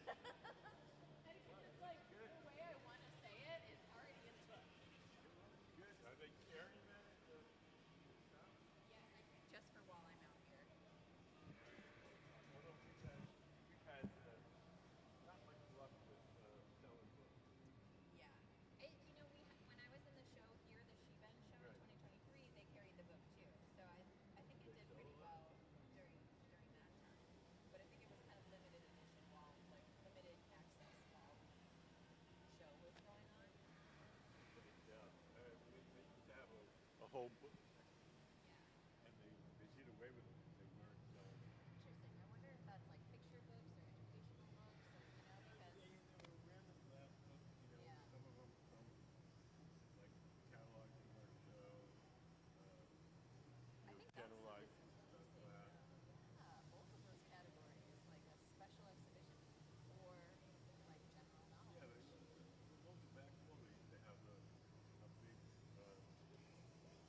S2: And because it's like the way I want to say it is already in the book.
S5: Good. Are they carrying that in the shop?
S2: Yes, I think just for while I'm out here.
S5: Although we've had not much luck with selling books.
S2: Yeah. When I was in the show here, the She-Ben show
S5: Right.
S2: in 2023, they carried the book too. So I think it did pretty well during that time. But I think it was kind of limited edition limited access while the show was going on.
S5: But they used to have a whole book section,
S2: Yeah.
S5: and they did away with them because they weren't selling them.
S2: Interesting. I wonder if that's like picture books or educational books or because
S5: There were random glass books,
S2: yeah.
S5: some of them from like catalogs from our show,
S2: I think that's
S5: generalized
S2: interesting.
S5: glass.
S2: Yeah, both of those categories, like a special exhibition or like general
S5: Yeah,
S2: knowledge.
S5: the ones back wall, they used to have a big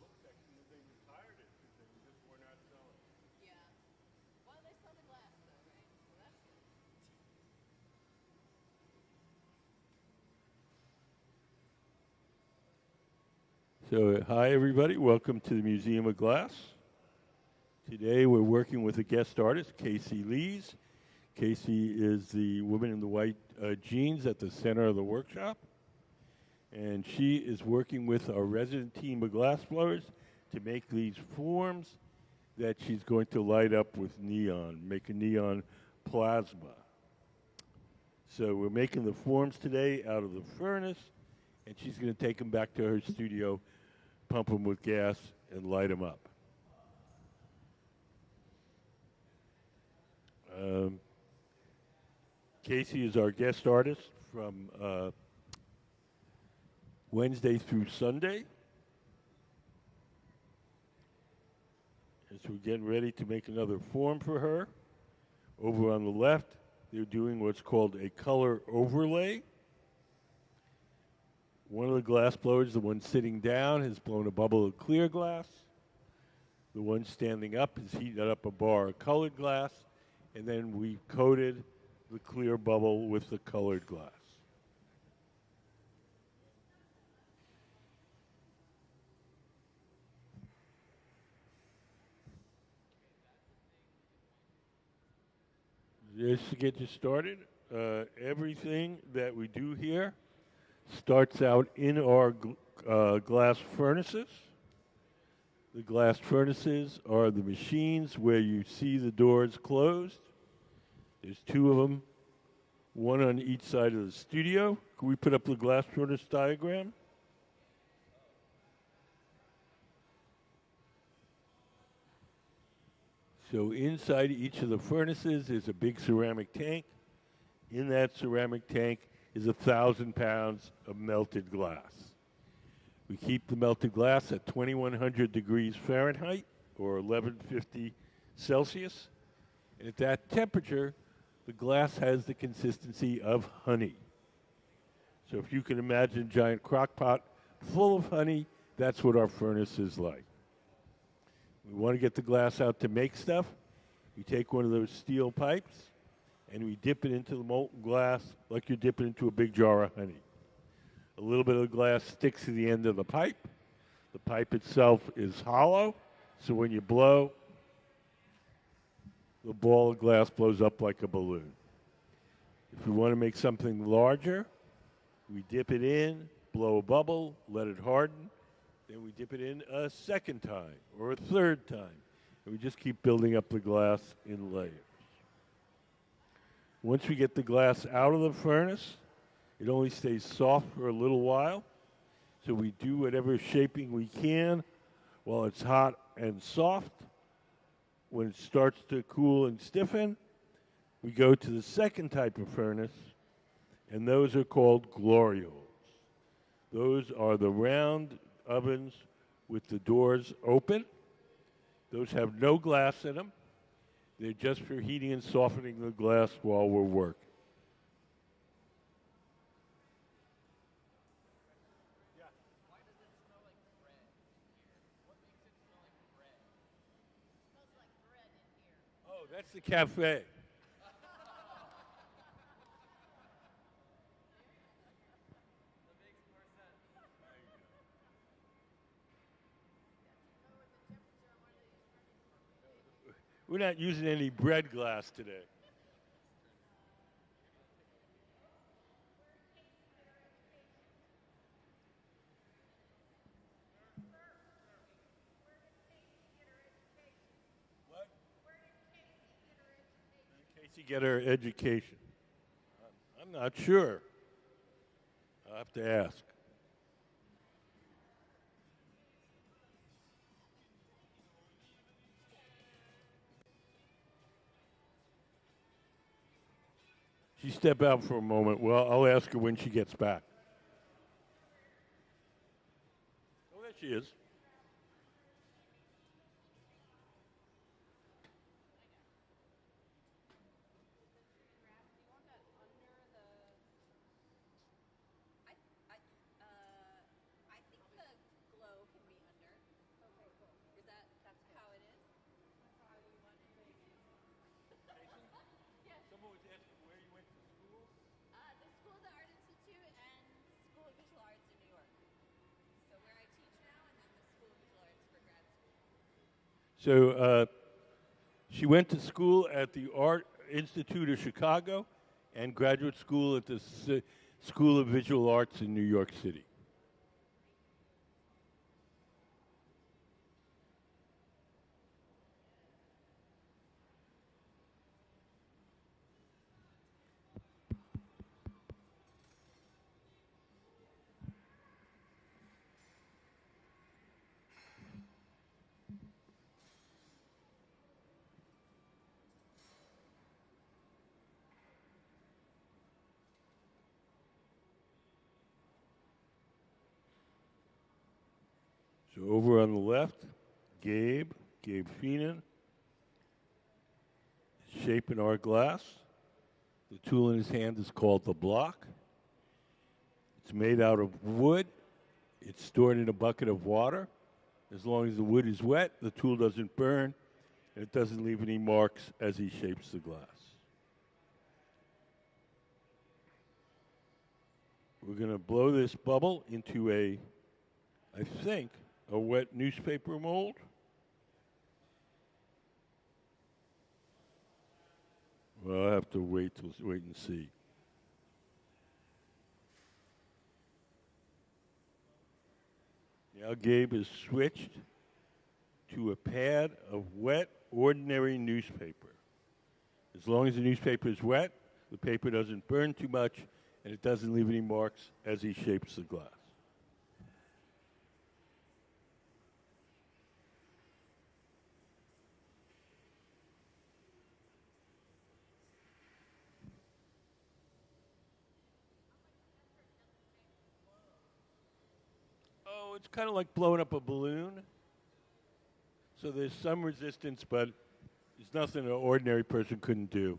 S5: book section, and they retired it because they just were not selling.
S2: Yeah. Well, they sell the glass though, right? So that's good.
S1: So, hi everybody, welcome to the Museum of Glass. Today we're working with a guest artist, Kacie Lees. Kacie is the woman in the white jeans at the center of the workshop. And she is working with our resident team of glass blowers to make these forms that she's going to light up with neon, make a neon plasma. So we're making the forms today out of the furnace, and she's going to take them back to her studio, pump them with gas, and light them up. Kacie is our guest artist from Wednesday through Sunday. As we're getting ready to make another form for her, over on the left, they're doing what's called a color overlay. One of the glass blowers, the one sitting down, has blown a bubble of clear glass. The one standing up has heated up a bar of colored glass, and then we coated the clear bubble with the colored glass. Just to get you started, everything that we do here starts out in our glass furnaces. The glass furnaces are the machines where you see the doors closed. There's two of them, one on each side of the studio. Can we put up the glass furnace diagram? So inside each of the furnaces is a big ceramic tank. In that ceramic tank is 1,000 pounds of melted glass. We keep the melted glass at 2,100 degrees Fahrenheit or 1150 Celsius. And at that temperature, the glass has the consistency of honey. So if you can imagine a giant crock pot full of honey, that's what our furnace is like. We want to get the glass out to make stuff. We take one of those steel pipes and we dip it into the molten glass like you're dipping into a big jar of honey. A little bit of the glass sticks to the end of the pipe. The pipe itself is hollow, so when you blow, the ball of glass blows up like a balloon. If we want to make something larger, we dip it in, blow a bubble, let it harden, then we dip it in a second time or a third time. And we just keep building up the glass in layers. Once we get the glass out of the furnace, it only stays soft for a little while. So we do whatever shaping we can while it's hot and soft. When it starts to cool and stiffen, we go to the second type of furnace, and those are called glorioles. Those are the round ovens with the doors open. Those have no glass in them. They're just for heating and softening the glass while we're working.
S5: Yeah.
S3: Why does it smell like bread in here? What makes it smell like bread?
S2: Smells like bread in here.
S1: Oh, that's the cafe. We're not using any bread glass today. What? Where did Kacie get her education? I'm not sure. I'll have to ask. She stepped out for a moment. Well, I'll ask her when she gets back. Oh, there she is.
S2: I think the glow can be under. Okay, cool. That's how it is? That's how you want it to be? Yes.
S1: Someone was asking where you went to school.
S2: The School of the Art Institute and School of Visual Arts in New York. So where I teach now, and then the School of Visual Arts for grad school.
S1: So she went to school at the Art Institute of Chicago and graduate school at the School of Visual Arts in New York City. So over on the left, Gabe Feenan, shaping our glass. The tool in his hand is called the block. It's made out of wood. It's stored in a bucket of water. As long as the wood is wet, the tool doesn't burn, and it doesn't leave any marks as he shapes the glass. We're going to blow this bubble into I think, a wet newspaper mold. Well, I'll have to wait and see. Now Gabe is switched to a pad of wet, ordinary newspaper. As long as the newspaper is wet, the paper doesn't burn too much, and it doesn't leave any marks as he shapes the glass. Oh, it's kind of like blowing up a balloon. So there's some resistance, but it's nothing an ordinary person couldn't do.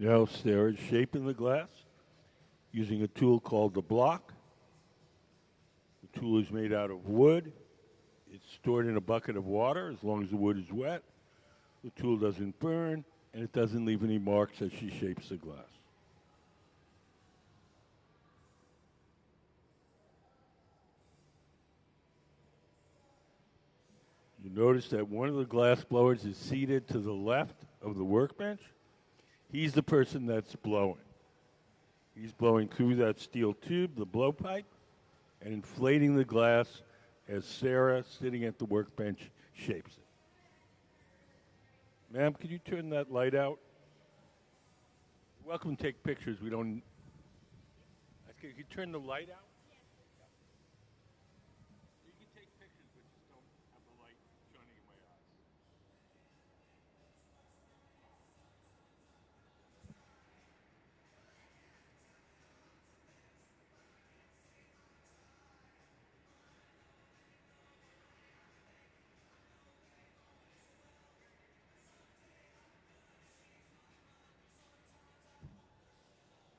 S1: Now Sarah's shaping the glass using a tool called the block. The tool is made out of wood. It's stored in a bucket of water as long as the wood is wet. The tool doesn't burn, and it doesn't leave any marks as she shapes the glass. You notice that one of the glass blowers is seated to the left of the workbench. He's the person that's blowing. He's blowing through that steel tube, the blowpipe, and inflating the glass as Sarah, sitting at the workbench, shapes it. Ma'am, could you turn that light out? You're welcome to take pictures. We don't. Can you turn the light out? You can take pictures, but just don't have the light shining in my eyes.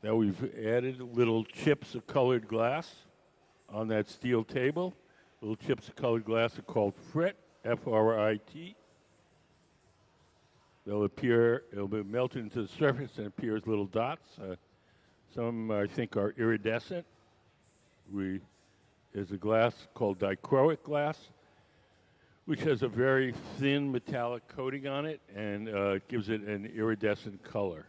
S1: Now we've added little chips of colored glass on that steel table. Little chips of colored glass are called frit, F-R-I-T. They'll appear, it'll be melted into the surface and appear as little dots. Some, I think, are iridescent. There's a glass called dichroic glass, which has a very thin metallic coating on it and gives it an iridescent color.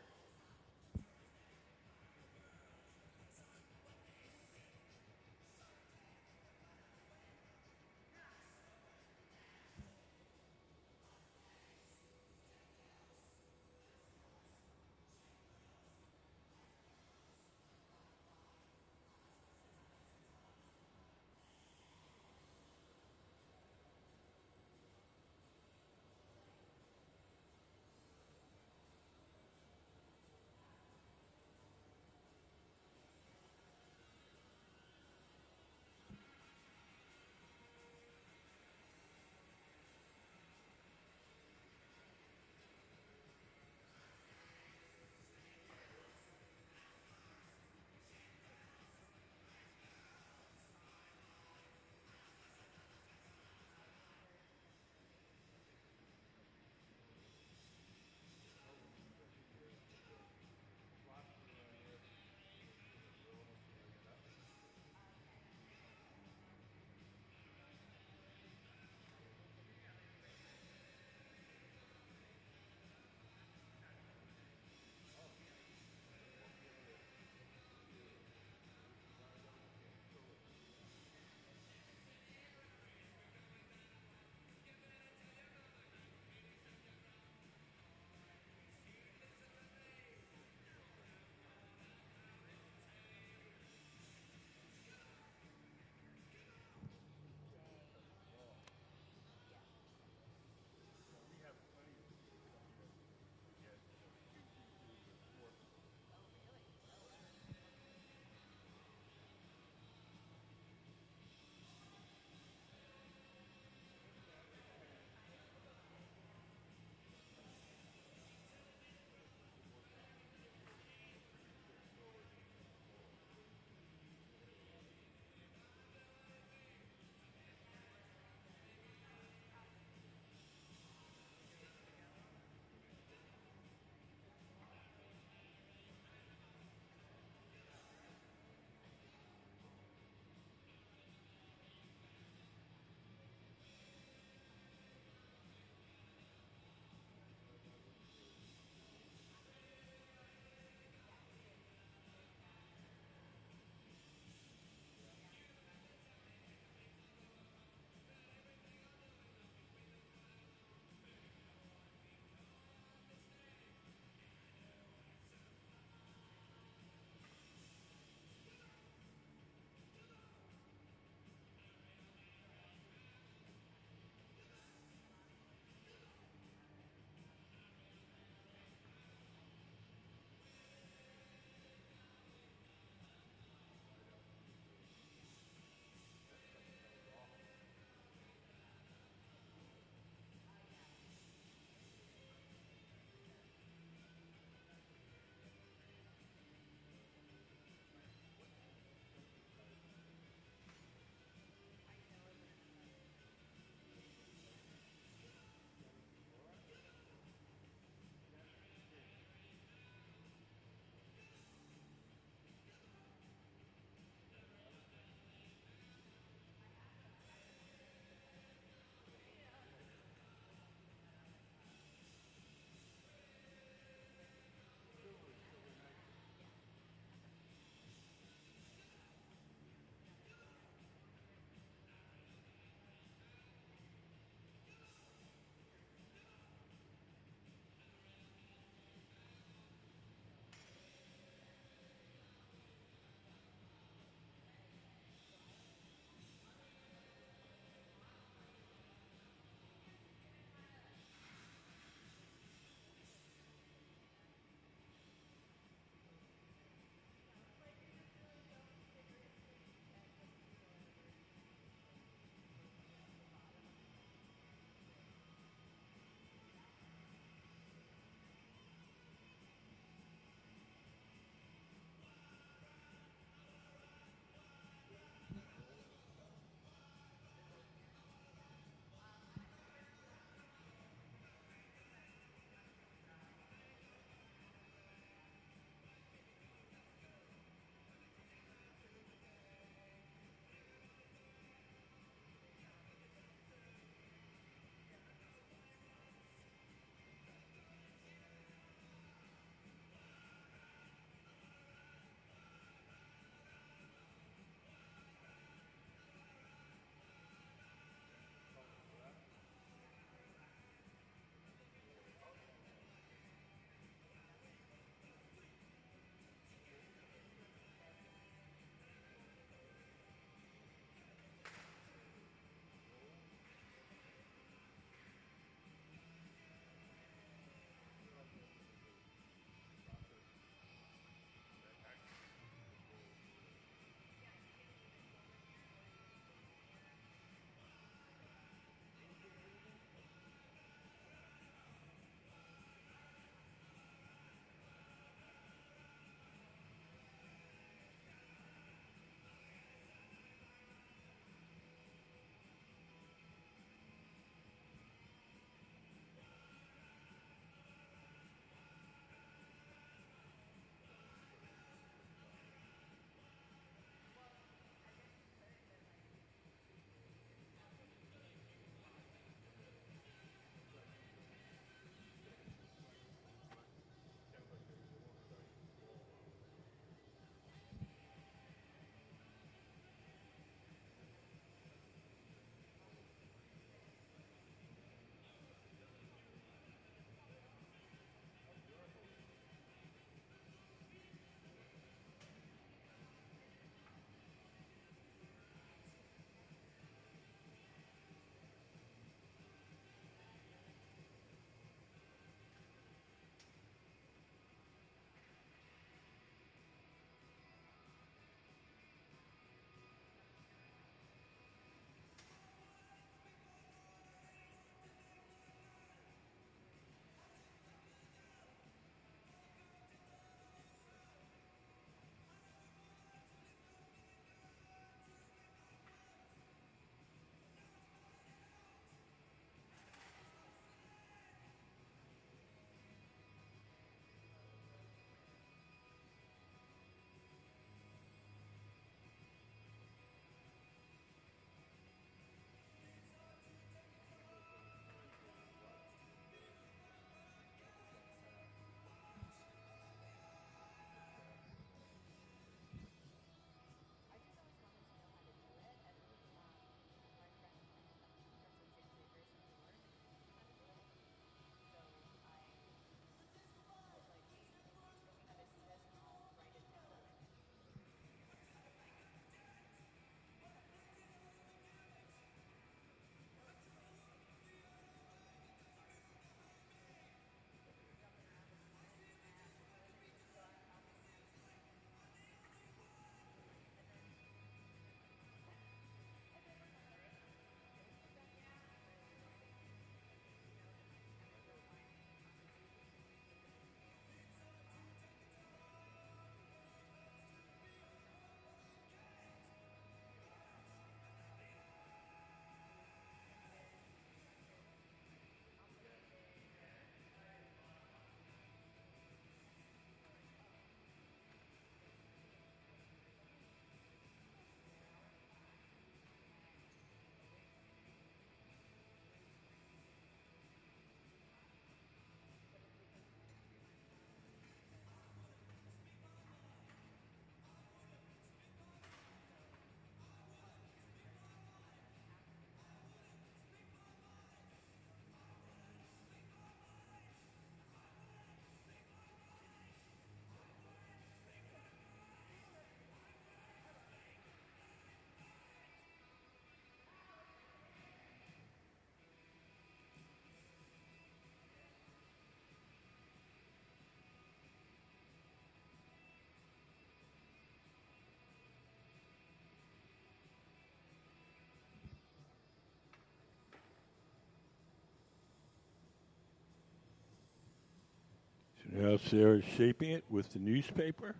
S1: Now Sarah's shaping it with the newspaper.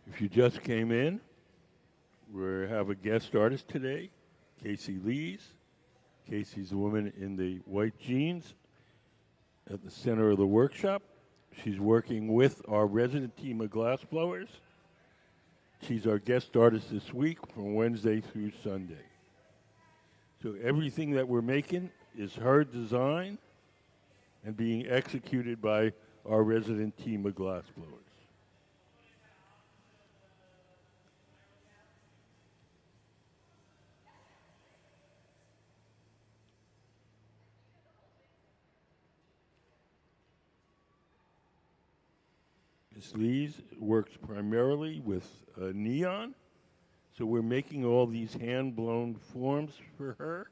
S1: If you just came in, we have a guest artist today, Kacie Lees. Kacie's the woman in the white jeans at the center of the workshop. She's working with our resident team of glass blowers. She's our guest artist this week from Wednesday through Sunday. So everything that we're making is her design and being executed by our resident team of glass blowers. Ms. Lees works primarily with neon, so we're making all these hand-blown forms for her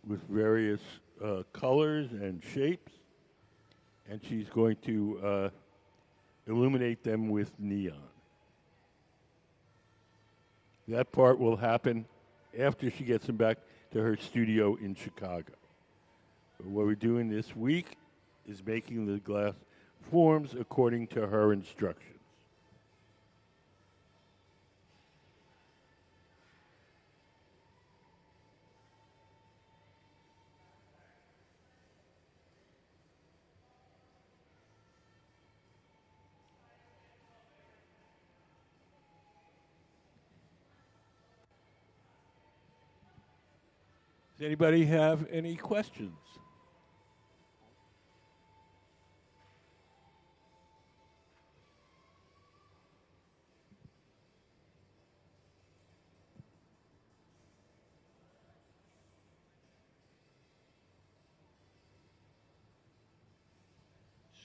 S1: with various colors and shapes, and she's going to illuminate them with neon. That part will happen after she gets them back to her studio in Chicago. But what we're doing this week is making the glass forms according to her instructions. Does anybody have any questions?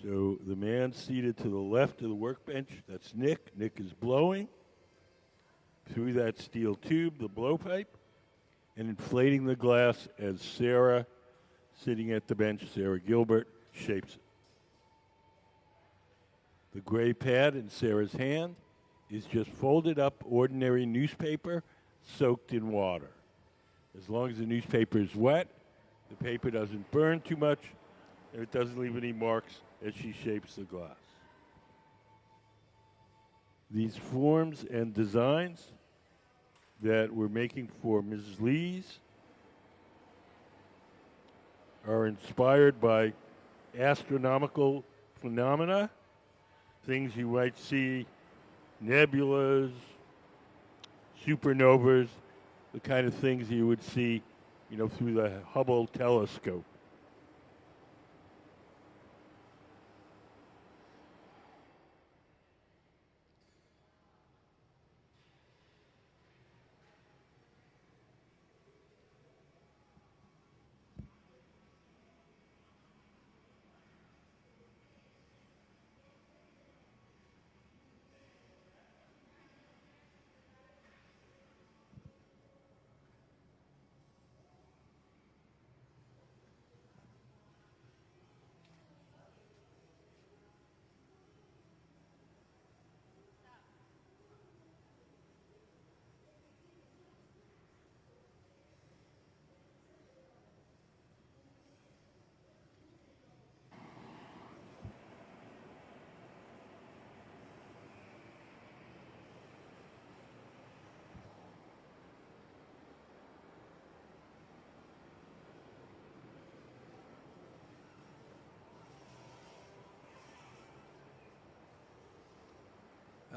S1: So the man seated to the left of the workbench, that's Nick. Nick is blowing through that steel tube, the blowpipe, and inflating the glass as Sarah, sitting at the bench, Sarah Gilbert, shapes it. The gray pad in Sarah's hand is just folded up ordinary newspaper soaked in water. As long as the newspaper is wet, the paper doesn't burn too much, and it doesn't leave any marks as she shapes the glass. These forms and designs that we're making for Mrs. Lees are inspired by astronomical phenomena, things you might see, nebulas, supernovas, the kind of things you would see, through the Hubble telescope.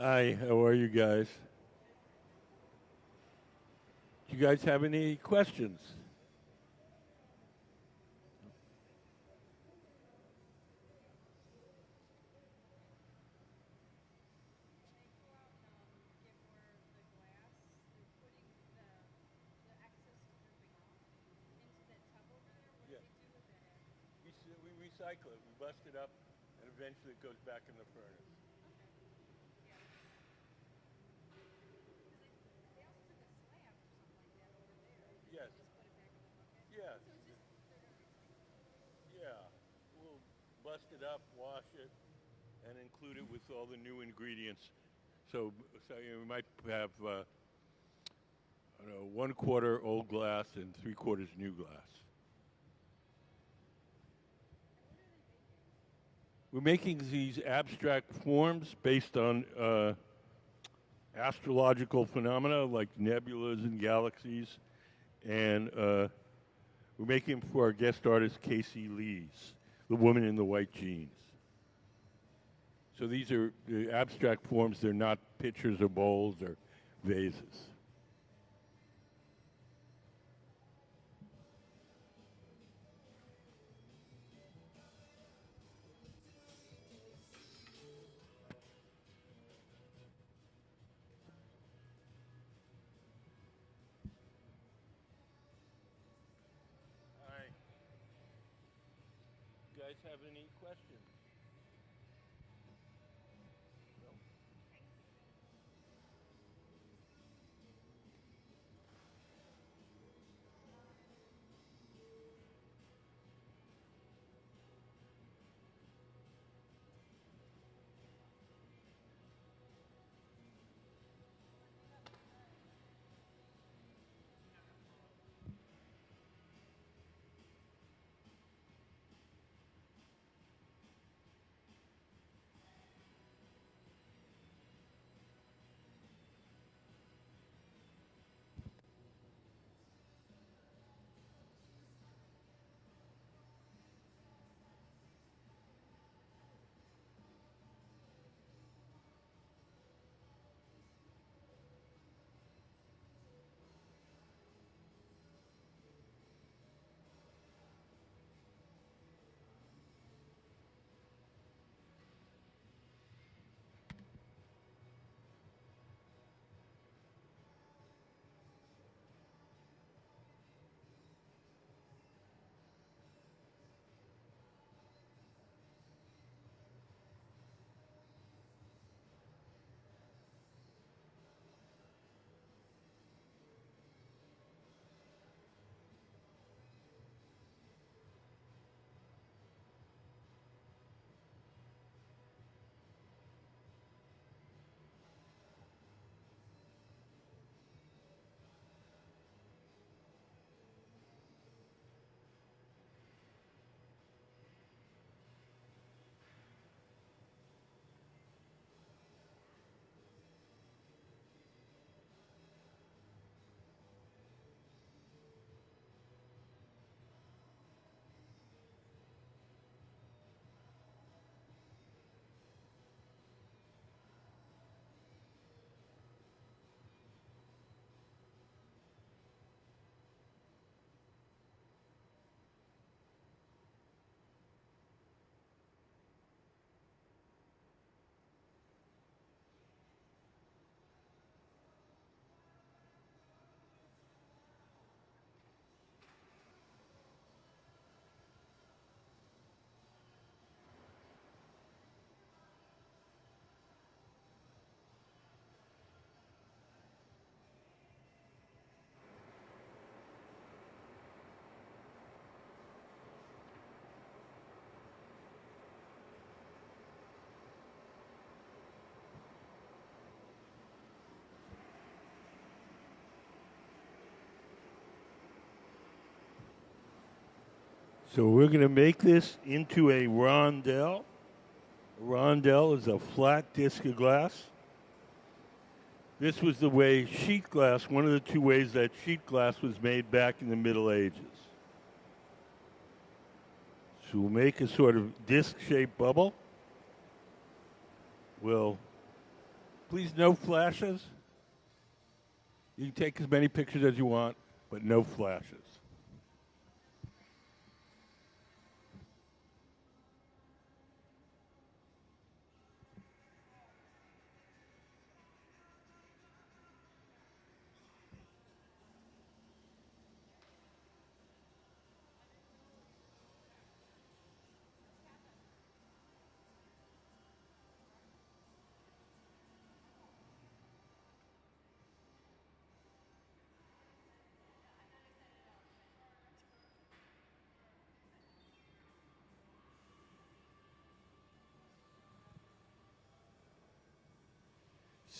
S1: Hi, how are you guys? Do you guys have any questions? recycle it. We bust it up, and eventually it goes back in the furnace.
S3: Okay. Yeah. Because they also took a slab or something like that over there, and then
S1: Yes.
S3: they just put it back in the bucket.
S1: Yes.
S3: So it's just they're gonna recycle it.
S1: Yeah. We'll bust it up, wash it, and include it with all the new ingredients. So you might have, I don't know, 1/4 old glass and 3/4 new glass.
S3: And what are they making?
S1: We're making these abstract forms based on astrological phenomena like nebulas and galaxies, and we're making them for our guest artist Kacie Lees, the woman in the white jeans. So these are the abstract forms. They're not pitchers or bowls or vases. All right. You guys have any questions? No? So we're going to make this into a rondelle. A rondelle is a flat disc of glass. This was the way sheet glass, one of the two ways that sheet glass was made back in the Middle Ages. So we'll make a sort of disc-shaped bubble. Please no flashes. You can take as many pictures as you want, but no flashes.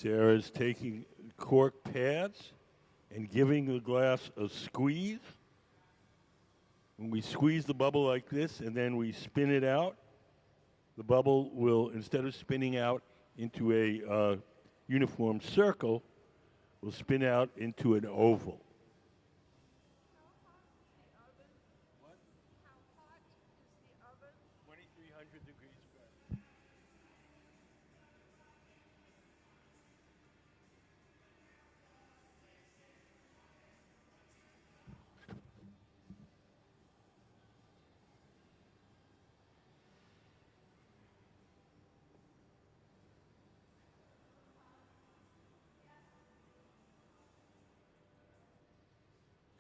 S1: Sarah's taking cork pads and giving the glass a squeeze. When we squeeze the bubble like this and then we spin it out, the bubble will, instead of spinning out into a uniform circle, will spin out into an oval.
S4: How hot is the oven?
S1: What?
S4: How hot is the oven?
S1: 2300 degrees Fahrenheit.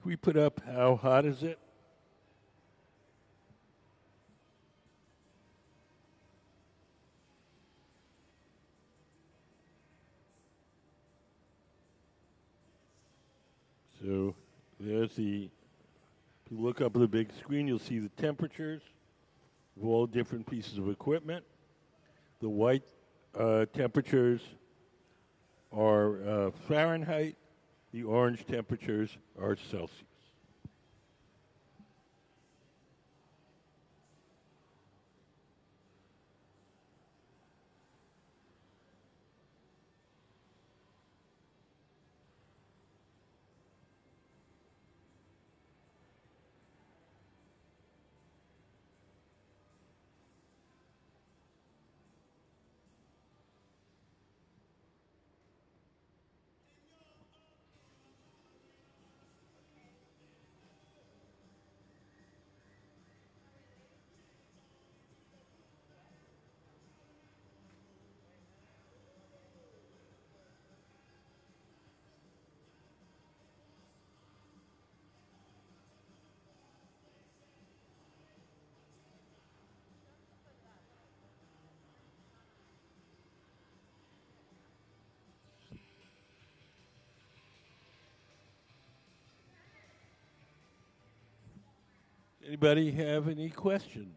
S1: Can we put up how hot is it? So there's the, if you look up at the big screen, you'll see the temperatures of all different pieces of equipment. The white temperatures are Fahrenheit. The orange temperatures are Celsius. Anybody have any questions?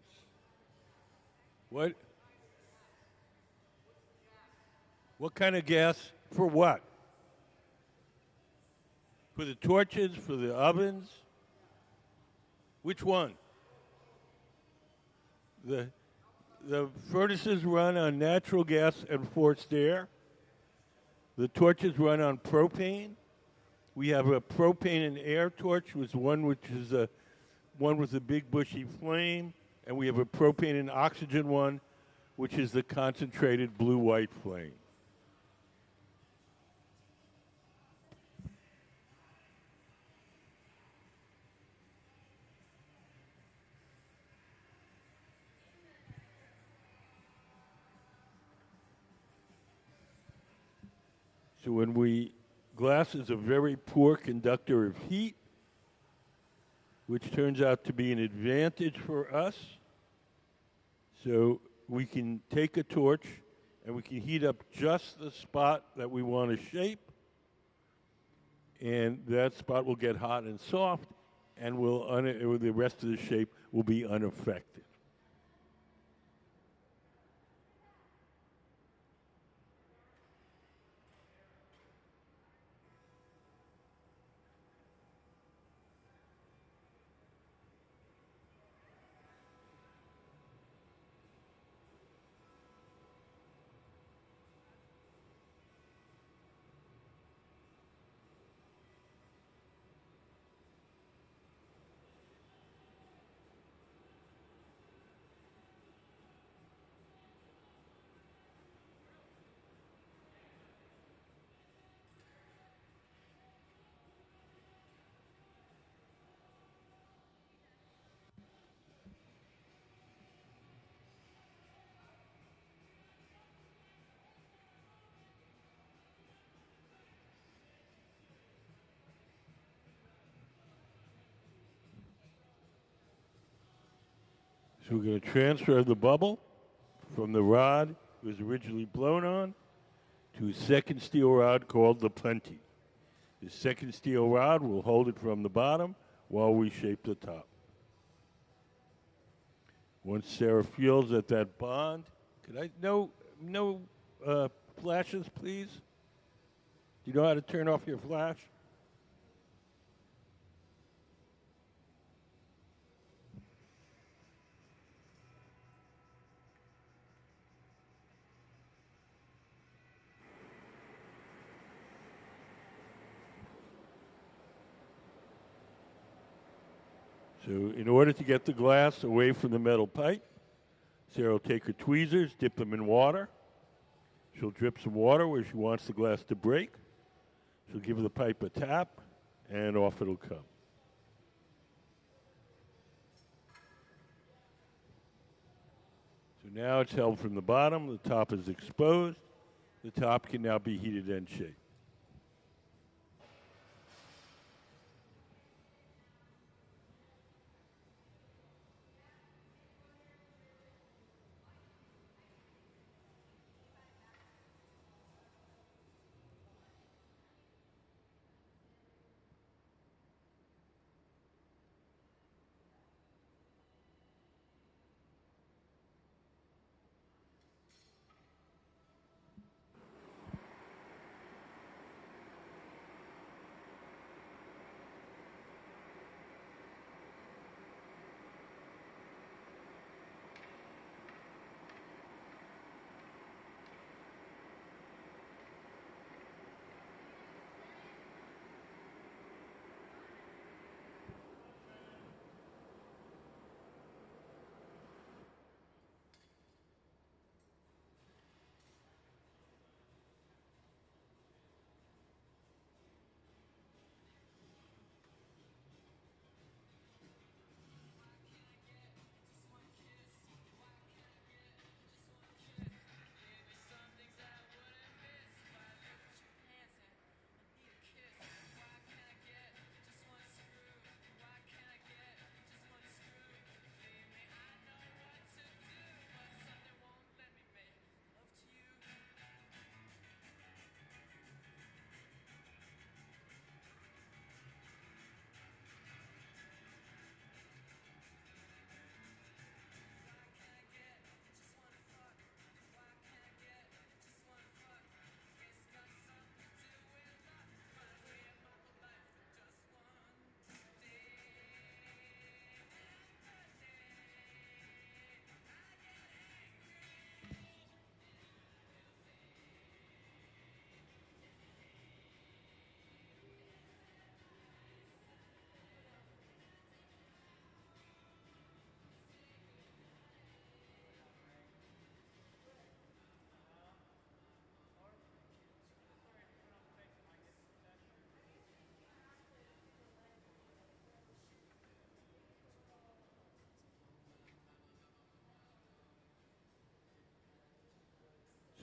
S1: What? What kind of gas for what? For the torches, for the ovens? Which one? The furnaces run on natural gas and forced air. The torches run on propane. We have a propane and air torch, which is a one with a big bushy flame, and we have a propane and oxygen one, which is the concentrated blue-white flame. So glass is a very poor conductor of heat, which turns out to be an advantage for us. So we can take a torch and we can heat up just the spot that we want to shape, and that spot will get hot and soft, and the rest of the shape will be unaffected. So we're going to transfer the bubble from the rod it was originally blown on to a second steel rod called the plenty. The second steel rod will hold it from the bottom while we shape the top. Once Sarah feels that bond, no flashes, please. You know how to turn off your flash? So in order to get the glass away from the metal pipe, Sarah will take her tweezers, dip them in water. She'll drip some water where she wants the glass to break. She'll give the pipe a tap, and off it'll come. So now it's held from the bottom. The top is exposed. The top can now be heated and shaped.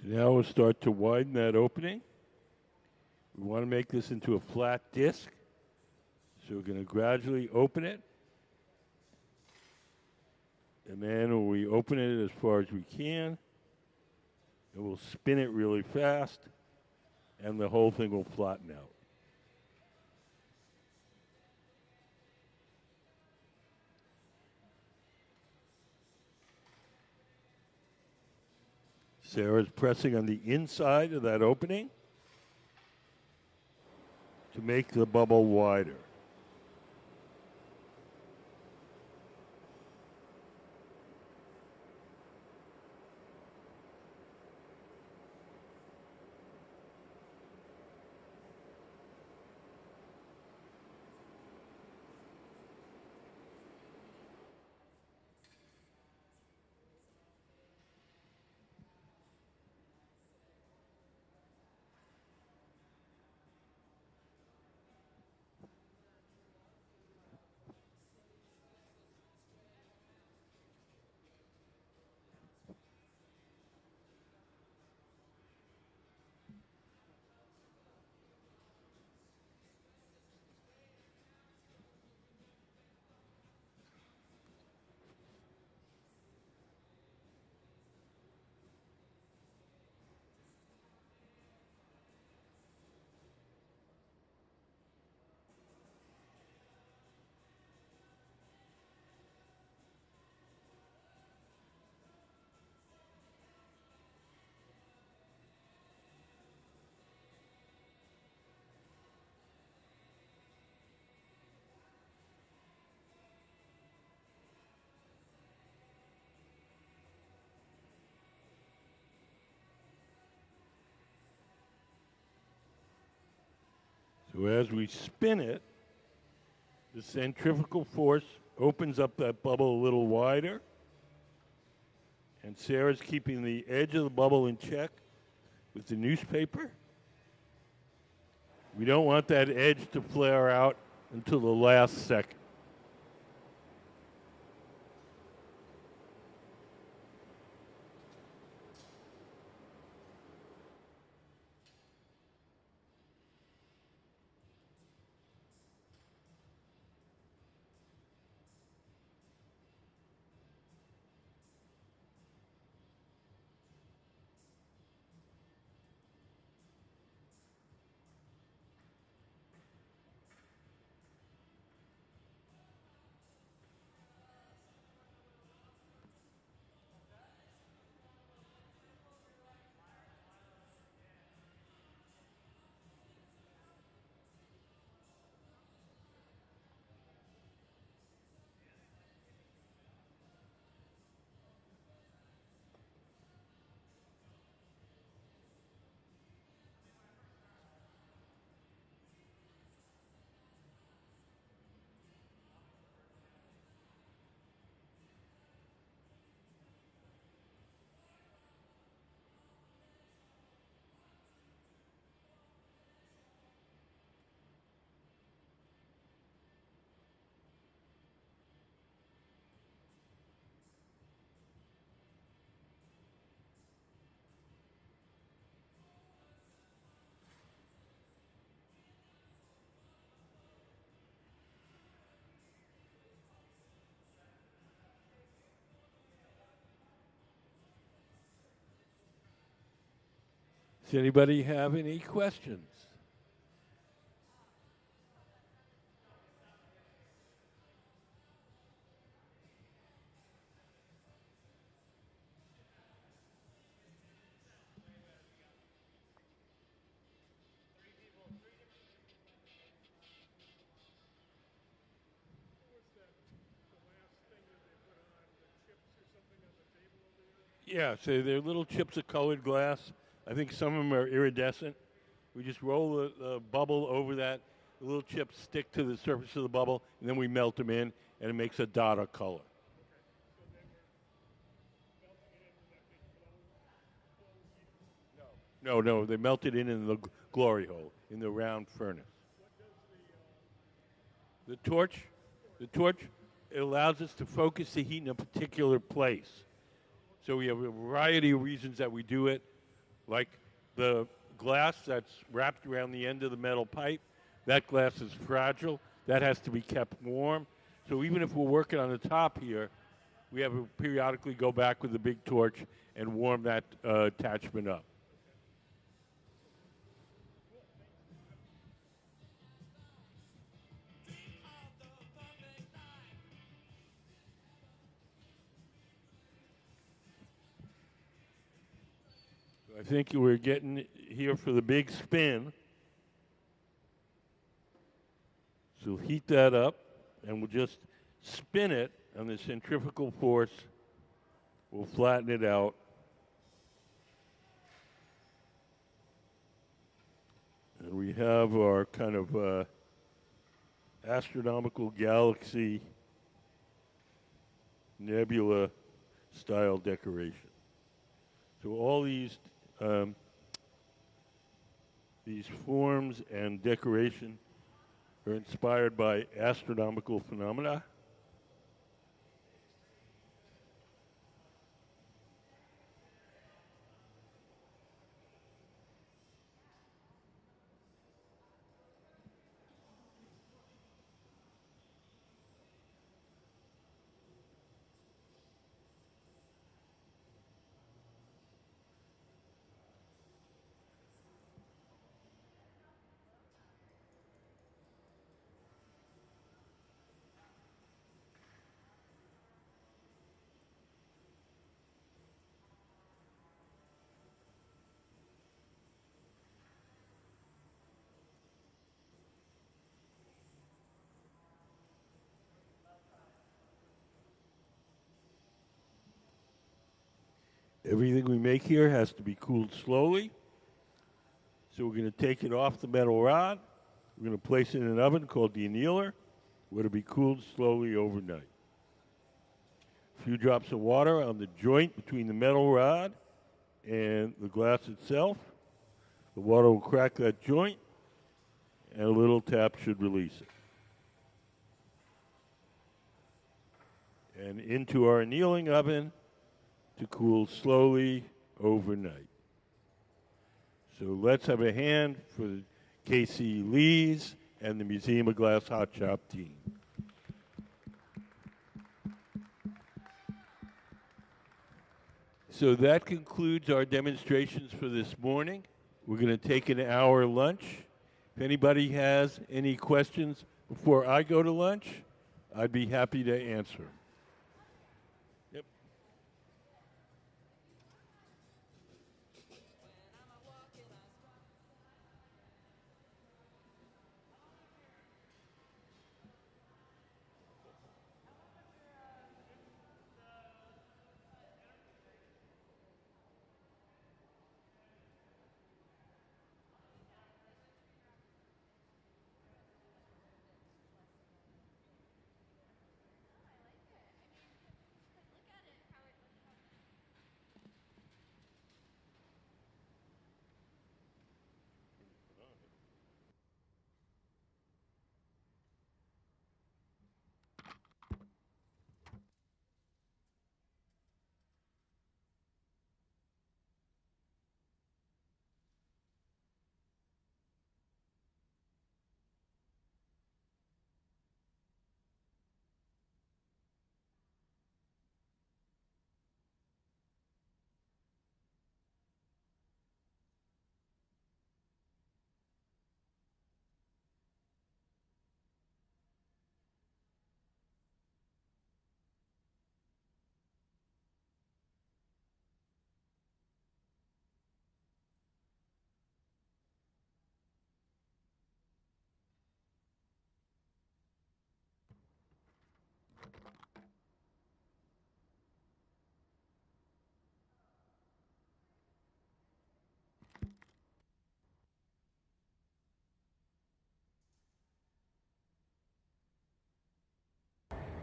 S1: So now we'll start to widen that opening. We want to make this into a flat disc. So we're going to gradually open it. And then when we open it as far as we can, and we'll spin it really fast, and the whole thing will flatten out. Sarah's pressing on the inside of that opening to make the bubble wider. So as we spin it, the centrifugal force opens up that bubble a little wider. And Sarah's keeping the edge of the bubble in check with the newspaper. We don't want that edge to flare out until the last second. Does anybody have any questions? Yeah, so they're little chips of colored glass. I think some of them are iridescent. We just roll the bubble over that. The little chips stick to the surface of the bubble, and then we melt them in, and it makes a dot of color. No, they melted in the glory hole, in the round furnace. The torch, it allows us to focus the heat in a particular place. So we have a variety of reasons that we do it, like the glass that's wrapped around the end of the metal pipe. That glass is fragile. That has to be kept warm. So even if we're working on the top here, we have to periodically go back with the big torch and warm that attachment up. I think we're getting here for the big spin. So heat that up, and we'll just spin it, and the centrifugal force will flatten it out. And we have our kind of astronomical galaxy nebula style decoration. So all these forms and decoration are inspired by astronomical phenomena. Everything we make here has to be cooled slowly. So we're going to take it off the metal rod, We're going to place it in an oven called the annealer, where it'll be cooled slowly overnight. A few drops of water on the joint between the metal rod and the glass itself. The water will crack that joint, and a little tap should release it. And into our annealing oven to cool slowly overnight. So let's have a hand for the Kacie Lees and the Museum of Glass Hot Shop team. So that concludes our demonstrations for this morning. We're going to take an hour lunch. If anybody has any questions before I go to lunch, I'd be happy to answer. Yep.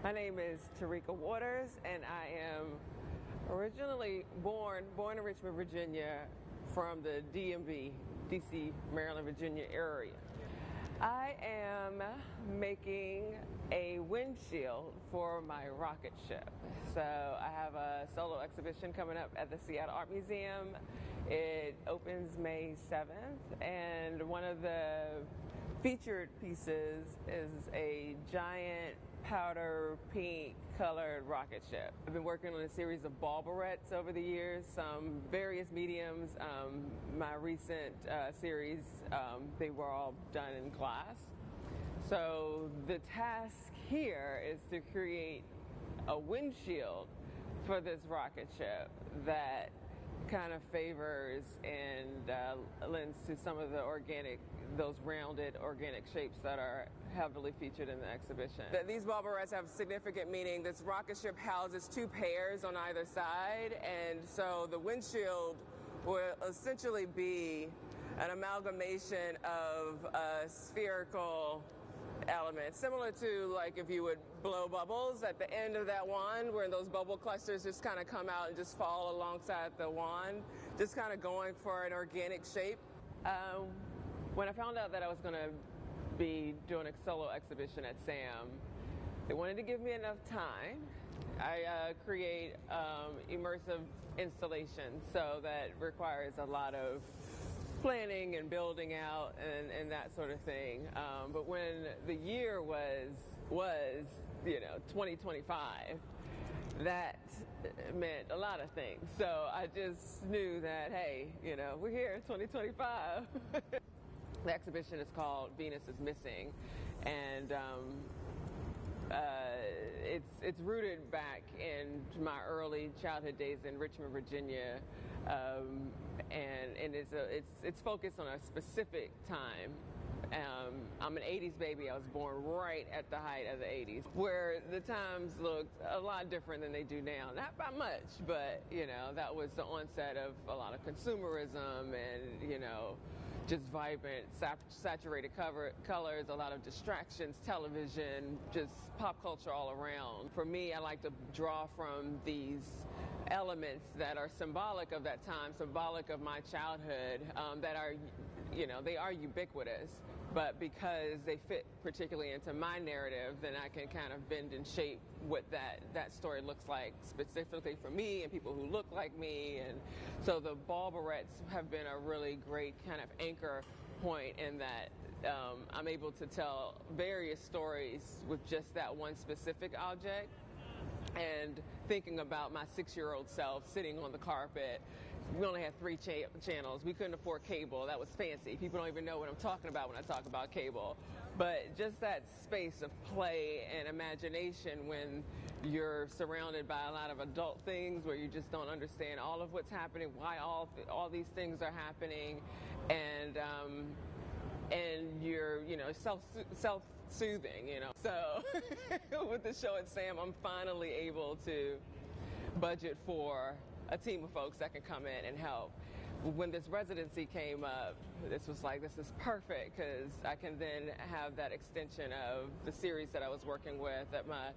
S7: My name is Tarika Waters, and I am originally born in Richmond, Virginia, from the DMV, DC, Maryland, Virginia area. I am making a windshield for my rocket ship. So I have a solo exhibition coming up at the Seattle Art Museum. It opens May 7th, and one of the featured pieces is a giant powder pink colored rocket ship. I've been working on a series of ball barrettes over the years, some various mediums. My recent series, they were all done in glass. So the task here is to create a windshield for this rocket ship that kind of favors and lends to some of the those rounded organic shapes that are heavily featured in the exhibition. These ball barrettes have significant meaning. This rocket ship houses two pairs on either side, and so the windshield will essentially be an amalgamation of a spherical element, similar to like if you would blow bubbles at the end of that wand, where those bubble clusters just kind of come out and just fall alongside the wand, just kind of going for an organic shape. When I found out that I was going to be doing a solo exhibition at SAM, they wanted to give me enough time. I create immersive installations, so that requires a lot of planning and building out and that sort of thing. But when the year was 2025, that meant a lot of things. So I just knew that, hey, we're here, 2025. The exhibition is called Venus is Missing, and it's rooted back in my early childhood days in Richmond, Virginia, and it's focused on a specific time. I'm an 80s baby. I was born right at the height of the 80s, where the times looked a lot different than they do now. Not by much, but that was the onset of a lot of consumerism and just vibrant, saturated colors, a lot of distractions, television, just pop culture all around. For me, I like to draw from these elements that are symbolic of that time, symbolic of my childhood, that are, they are ubiquitous. But because they fit particularly into my narrative, then I can kind of bend and shape what that story looks like specifically for me and people who look like me. And so the ball barrettes have been a really great kind of anchor point in that I'm able to tell various stories with just that one specific object. And thinking about my 6-year-old self sitting on the carpet. We only had 3 channels. We couldn't afford cable. That was fancy. People don't even know what I'm talking about when I talk about cable. But just that space of play and imagination when you're surrounded by a lot of adult things where you just don't understand all of what's happening, why all these things are happening, and you're self-soothing. So with the show at Sam, I'm finally able to budget for a team of folks that can come in and help. When this residency came up, this was like, this is perfect because I can then have that extension of the series that I was working with at my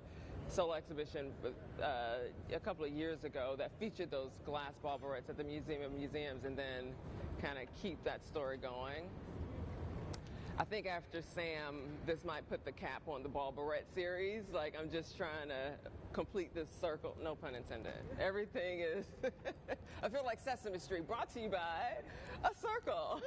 S7: solo exhibition a couple of years ago that featured those glass ball barrettes at the Museum of Museums, and then kind of keep that story going. I think after Sam, this might put the cap on the ball barrette series. Like, I'm just trying to complete this circle. No pun intended. Everything is, I feel like Sesame Street, brought to you by a circle.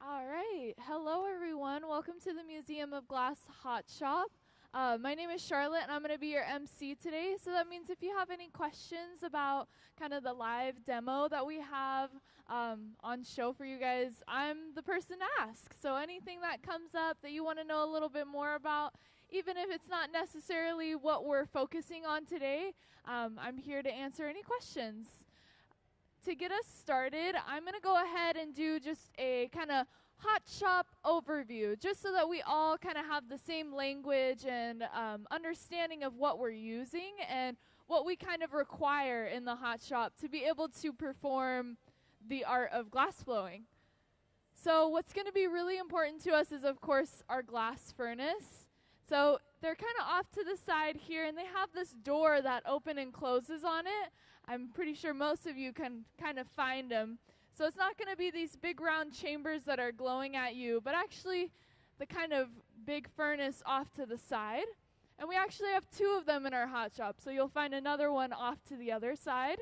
S3: All right. Hello, everyone. Welcome to the Museum of Glass Hot Shop. My name is Charlotte, and I'm going to be your MC today. So that means if you have any questions about kind of the live demo that we have on show for you guys, I'm the person to ask. So anything that comes up that you want to know a little bit more about, even if it's not necessarily what we're focusing on today, I'm here to answer any questions. To get us started, I'm going to go ahead and do just a kind of hot shop overview, just so that we all kind of have the same language and understanding of what we're using and what we kind of require in the hot shop to be able to perform the art of glass blowing. So what's going to be really important to us is, of course, our glass furnace. So they're kind of off to the side here, and they have this door that opens and closes on it. I'm pretty sure most of you can kind of find them. So it's not going to be these big round chambers that are glowing at you, but actually the kind of big furnace off to the side. And we actually have two of them in our hot shop, so you'll find another one off to the other side.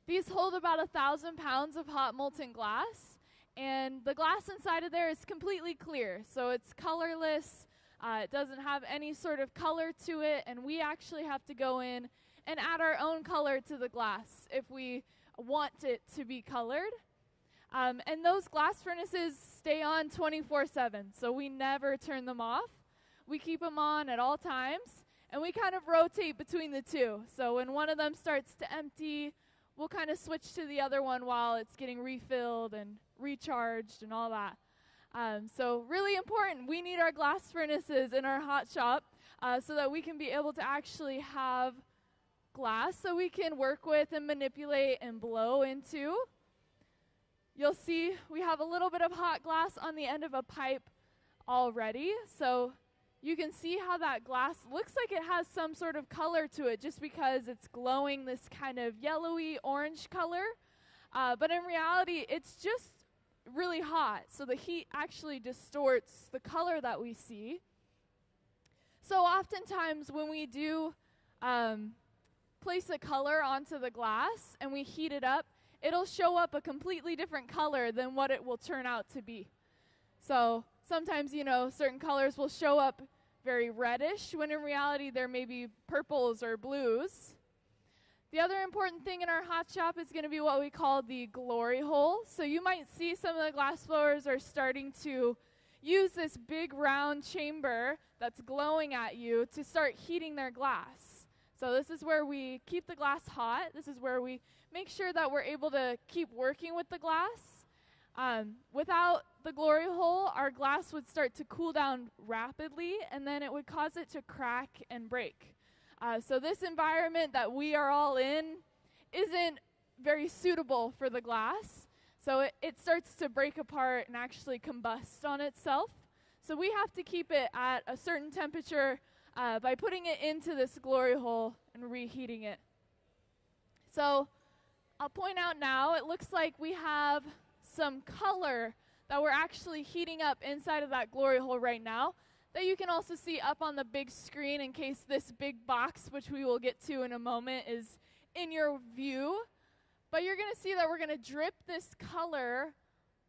S3: These hold about 1,000 pounds of hot molten glass, and the glass inside of there is completely clear, so it's colorless. It doesn't have any sort of color to it, and we actually have to go in and add our own color to the glass if we want it to be colored. And those glass furnaces stay on 24/7, so we never turn them off. We keep them on at all times, and we kind of rotate between the two. So when one of them starts to empty, we'll kind of switch to the other one while it's getting refilled and recharged and all that. So really important, we need our glass furnaces in our hot shop so that we can be able to actually have glass so we can work with and manipulate and blow into. You'll see we have a little bit of hot glass on the end of a pipe already, so you can see how that glass looks like it has some sort of color to it just because it's glowing this kind of yellowy orange color, but in reality it's just really hot, so the heat actually distorts the color that we see. So oftentimes when we do place a color onto the glass and we heat it up, it'll show up a completely different color than what it will turn out to be. So sometimes, you know, certain colors will show up very reddish when in reality there may be purples or blues. The other important thing in our hot shop is going to be what we call the glory hole. So you might see some of the glass blowers are starting to use this big round chamber that's glowing at you to start heating their glass. So this is where we keep the glass hot. This is where we make sure that we're able to keep working with the glass. Without the glory hole, our glass would start to cool down rapidly, and then it would cause it to crack and break. So this environment that we are all in isn't very suitable for the glass. So it starts to break apart and actually combust on itself. So we have to keep it at a certain temperature by putting it into this glory hole and reheating it. So I'll point out now, it looks like we have some color that we're actually heating up inside of that glory hole right now that you can also see up on the big screen in case this big box, which we will get to in a moment, is in your view. But you're going to see that we're going to drip this color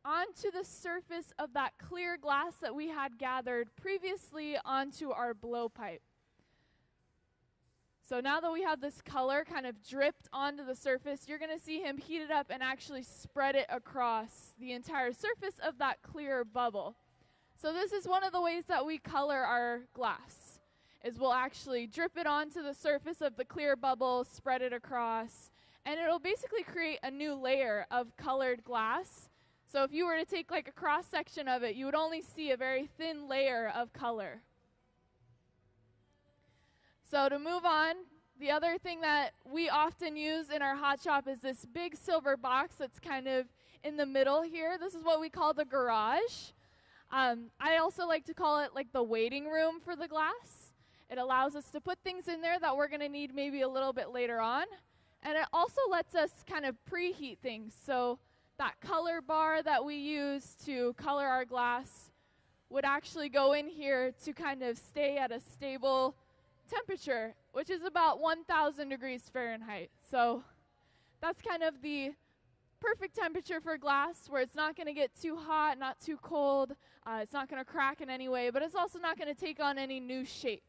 S3: onto the surface of that clear glass that we had gathered previously onto our blowpipe. So now that we have this color kind of dripped onto the surface, you're going to see him heat it up and actually spread it across the entire surface of that clear bubble. So this is one of the ways that we color our glass, is we'll actually drip it onto the surface of the clear bubble, spread it across, and it'll basically create a new layer of colored glass. So if you were to take like a cross section of it, you would only see a very thin layer of color. So to move on, the other thing that we often use in our hot shop is this big silver box that's kind of in the middle here. This is what we call the garage. I also like to call it like the waiting room for the glass. It allows us to put things in there that we're going to need maybe a little bit later on. And it also lets us kind of preheat things. So that color bar that we use to color our glass would actually go in here to kind of stay at a stable temperature, which is about 1,000 degrees Fahrenheit. So that's kind of the perfect temperature for glass where it's not going to get too hot, not too cold. It's not going to crack in any way, but it's also not going to take on any new shape.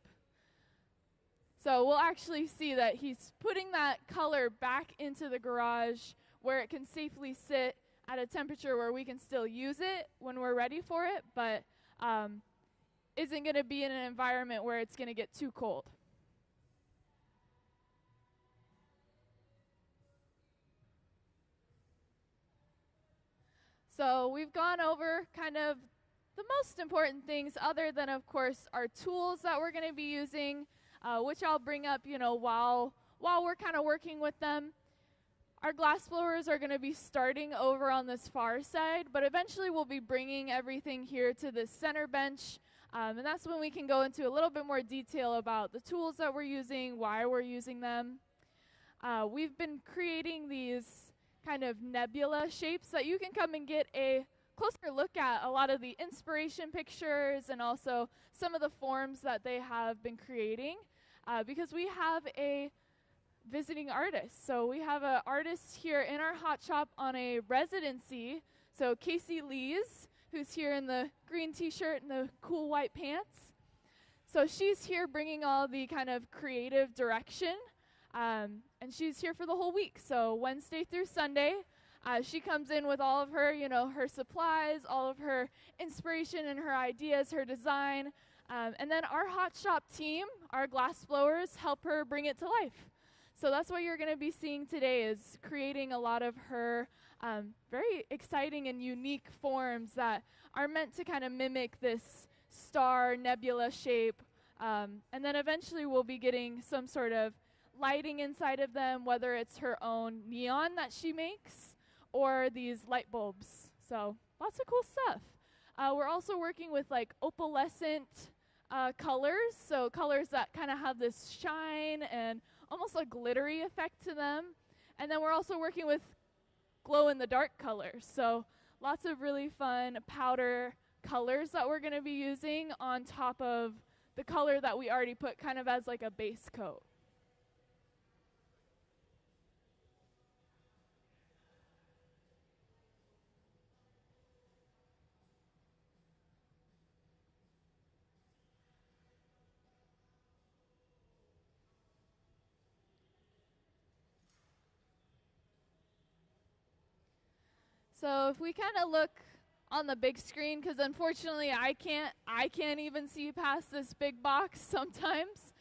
S3: So we'll actually see that he's putting that color back into the garage where it can safely sit at a temperature where we can still use it when we're ready for it, but isn't going to be in an environment where it's going to get too cold. So we've gone over kind of the most important things other than, of course, our tools that we're going to be using, which I'll bring up, while we're kind of working with them. Our glass blowers are going to be starting over on this far side, but eventually we'll be bringing everything here to the center bench, and that's when we can go into a little bit more detail about the tools that we're using, why we're using them. We've been creating these kind of nebula shapes that you can come and get a closer look at a lot of the inspiration pictures and also some of the forms that they have been creating, because we have a visiting artist. So we have an artist here in our hot shop on a residency. So Kacie Lees, who's here in the green t-shirt and the cool white pants. So she's here bringing all the kind of creative direction, and she's here for the whole week. So Wednesday through Sunday, she comes in with all of her, her supplies, all of her inspiration and her ideas, her design. And then our hot shop team, our glass blowers, help her bring it to life. So that's what you're going to be seeing today, is creating a lot of her very exciting and unique forms that are meant to kind of mimic this star nebula shape. And then eventually we'll be getting some sort of lighting inside of them, whether it's her own neon that she makes or these light bulbs. So lots of cool stuff. We're also working with like opalescent colors, so colors that kind of have this shine and almost a glittery effect to them. And then we're also working with glow-in-the-dark colors, so lots of really fun powder colors that we're going to be using on top of the color that we already put kind of as like a base coat. So if we kind of look on the big screen, because unfortunately I can't even see past this big box sometimes,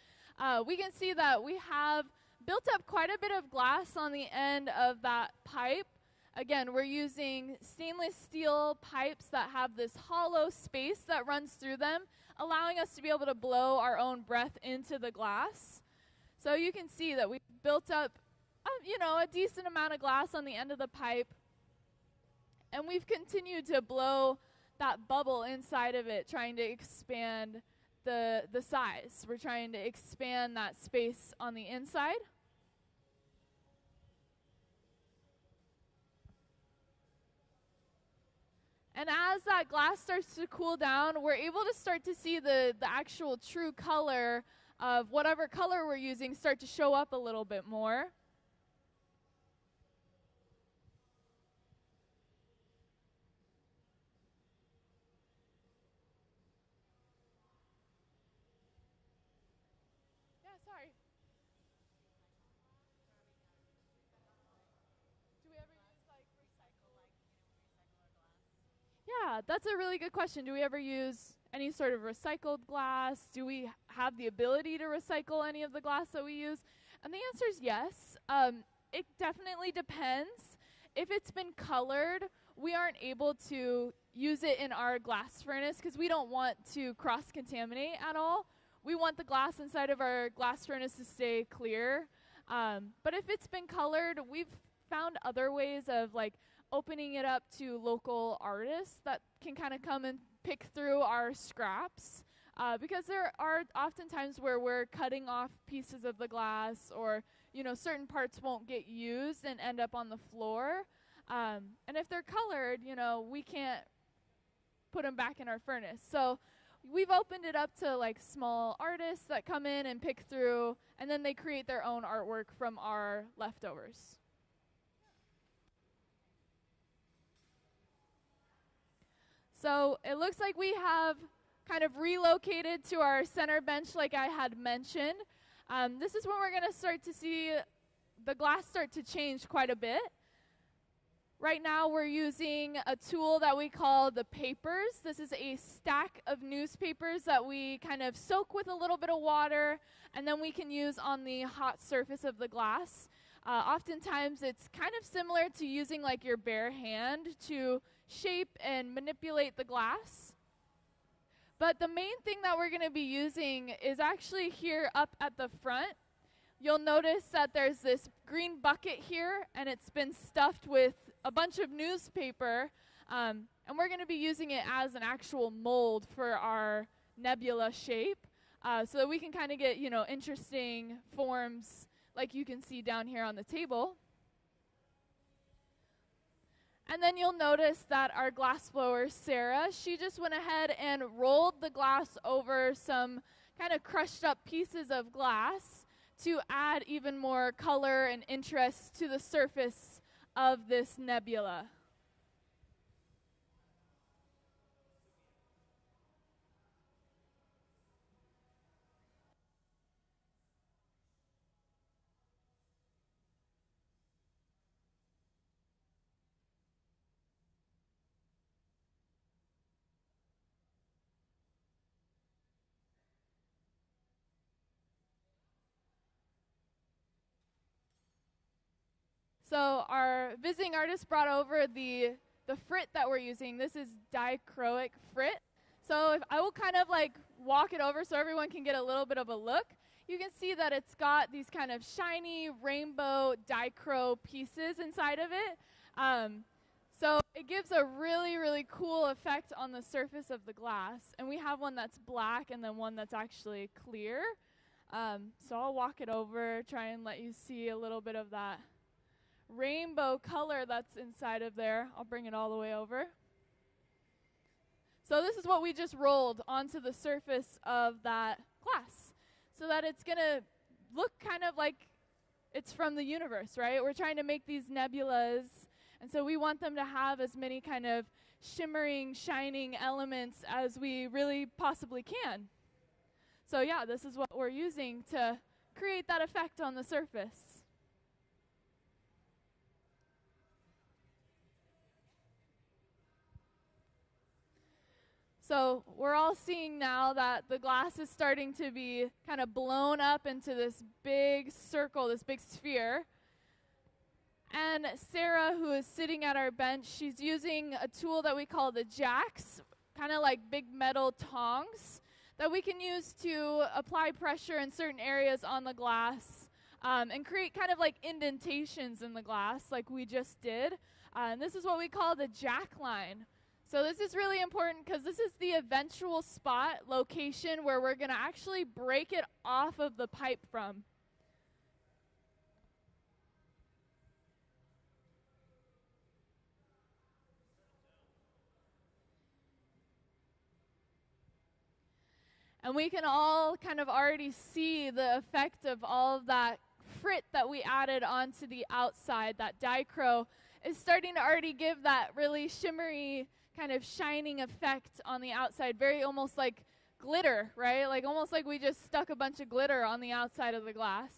S3: we can see that we have built up quite a bit of glass on the end of that pipe. Again, we're using stainless steel pipes that have this hollow space that runs through them, allowing us to be able to blow our own breath into the glass. So you can see that we've built up, a decent amount of glass on the end of the pipe. And we've continued to blow that bubble inside of it, trying to expand the size. We're trying to expand that space on the inside. And as that glass starts to cool down, we're able to start to see the actual true color of whatever color we're using start to show up a little bit more. Sorry. Do we ever use like recycle our glass? Yeah, that's a really good question. Do we ever use any sort of recycled glass? Do we have the ability to recycle any of the glass that we use? And the answer is yes. It definitely depends. If it's been colored, we aren't able to use it in our glass furnace because we don't want to cross-contaminate at all. We want the glass inside of our glass furnace to stay clear. But if it's been colored, we've found other ways of like opening it up to local artists that can kind of come and pick through our scraps. Because there are often times where we're cutting off pieces of the glass, or certain parts won't get used and end up on the floor. And if they're colored, we can't put them back in our furnace. So we've opened it up to like small artists that come in and pick through, and then they create their own artwork from our leftovers. So it looks like we have kind of relocated to our center bench like I had mentioned. This is when we're going to start to see the glass start to change quite a bit. Right now we're using a tool that we call the papers. This is a stack of newspapers that we kind of soak with a little bit of water, and then we can use on the hot surface of the glass. Oftentimes it's kind of similar to using like your bare hand to shape and manipulate the glass. But the main thing that we're going to be using is actually here up at the front. You'll notice that there's this green bucket here, and it's been stuffed with a bunch of newspaper, and we're going to be using it as an actual mold for our nebula shape, so that we can kind of get, you know, interesting forms like you can see down here on the table. And then you'll notice that our glass blower, Sarah, she just went ahead and rolled the glass over some kind of crushed up pieces of glass to add even more color and interest to the surface of this nebula. So our visiting artist brought over the frit that we're using. This is dichroic frit. So if I will kind of like walk it over so everyone can get a little bit of a look. You can see that it's got these kind of shiny rainbow dichro pieces inside of it. So it gives a really, really cool effect on the surface of the glass. And we have one that's black and then one that's actually clear. So I'll walk it over, try and let you see a little bit of that rainbow color that's inside of there. I'll bring it all the way over. So this is what we just rolled onto the surface of that glass, so that it's going to look kind of like it's from the universe, right? We're trying to make these nebulas, and so we want them to have as many kind of shimmering, shining elements as we really possibly can. So yeah, this is what we're using to create that effect on the surface. So we're all seeing now that the glass is starting to be kind of blown up into this big circle, this big sphere. And Sarah, who is sitting at our bench, she's using a tool that we call the jacks, kind of like big metal tongs, that we can use to apply pressure in certain areas on the glass and create kind of like indentations in the glass like we just did. And this is what we call the jack line. So this is really important because this is the eventual spot, location, where we're going to actually break it off of the pipe from. And we can all kind of already see the effect of all of that frit that we added onto the outside. That dichro is starting to already give that really shimmery kind of shining effect on the outside, very almost like glitter, right? Like almost like we just stuck a bunch of glitter on the outside of the glass.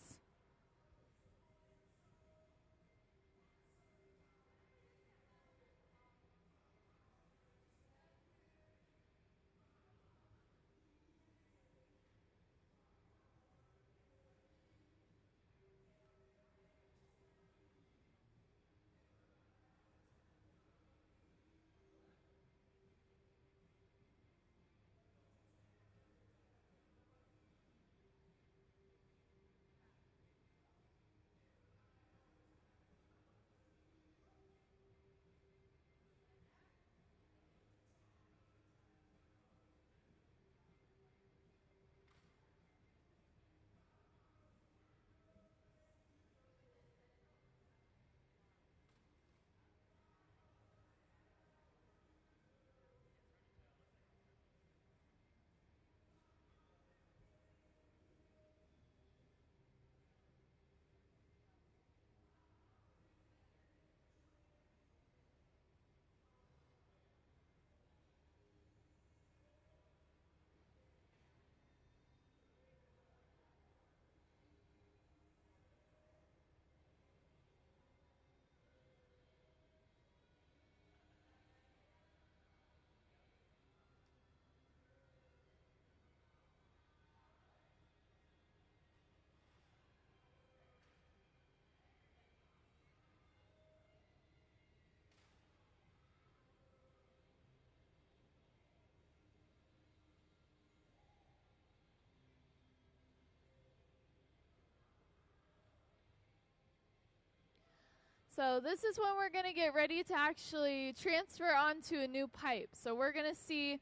S3: So this is when we're going to get ready to actually transfer onto a new pipe. So we're going to see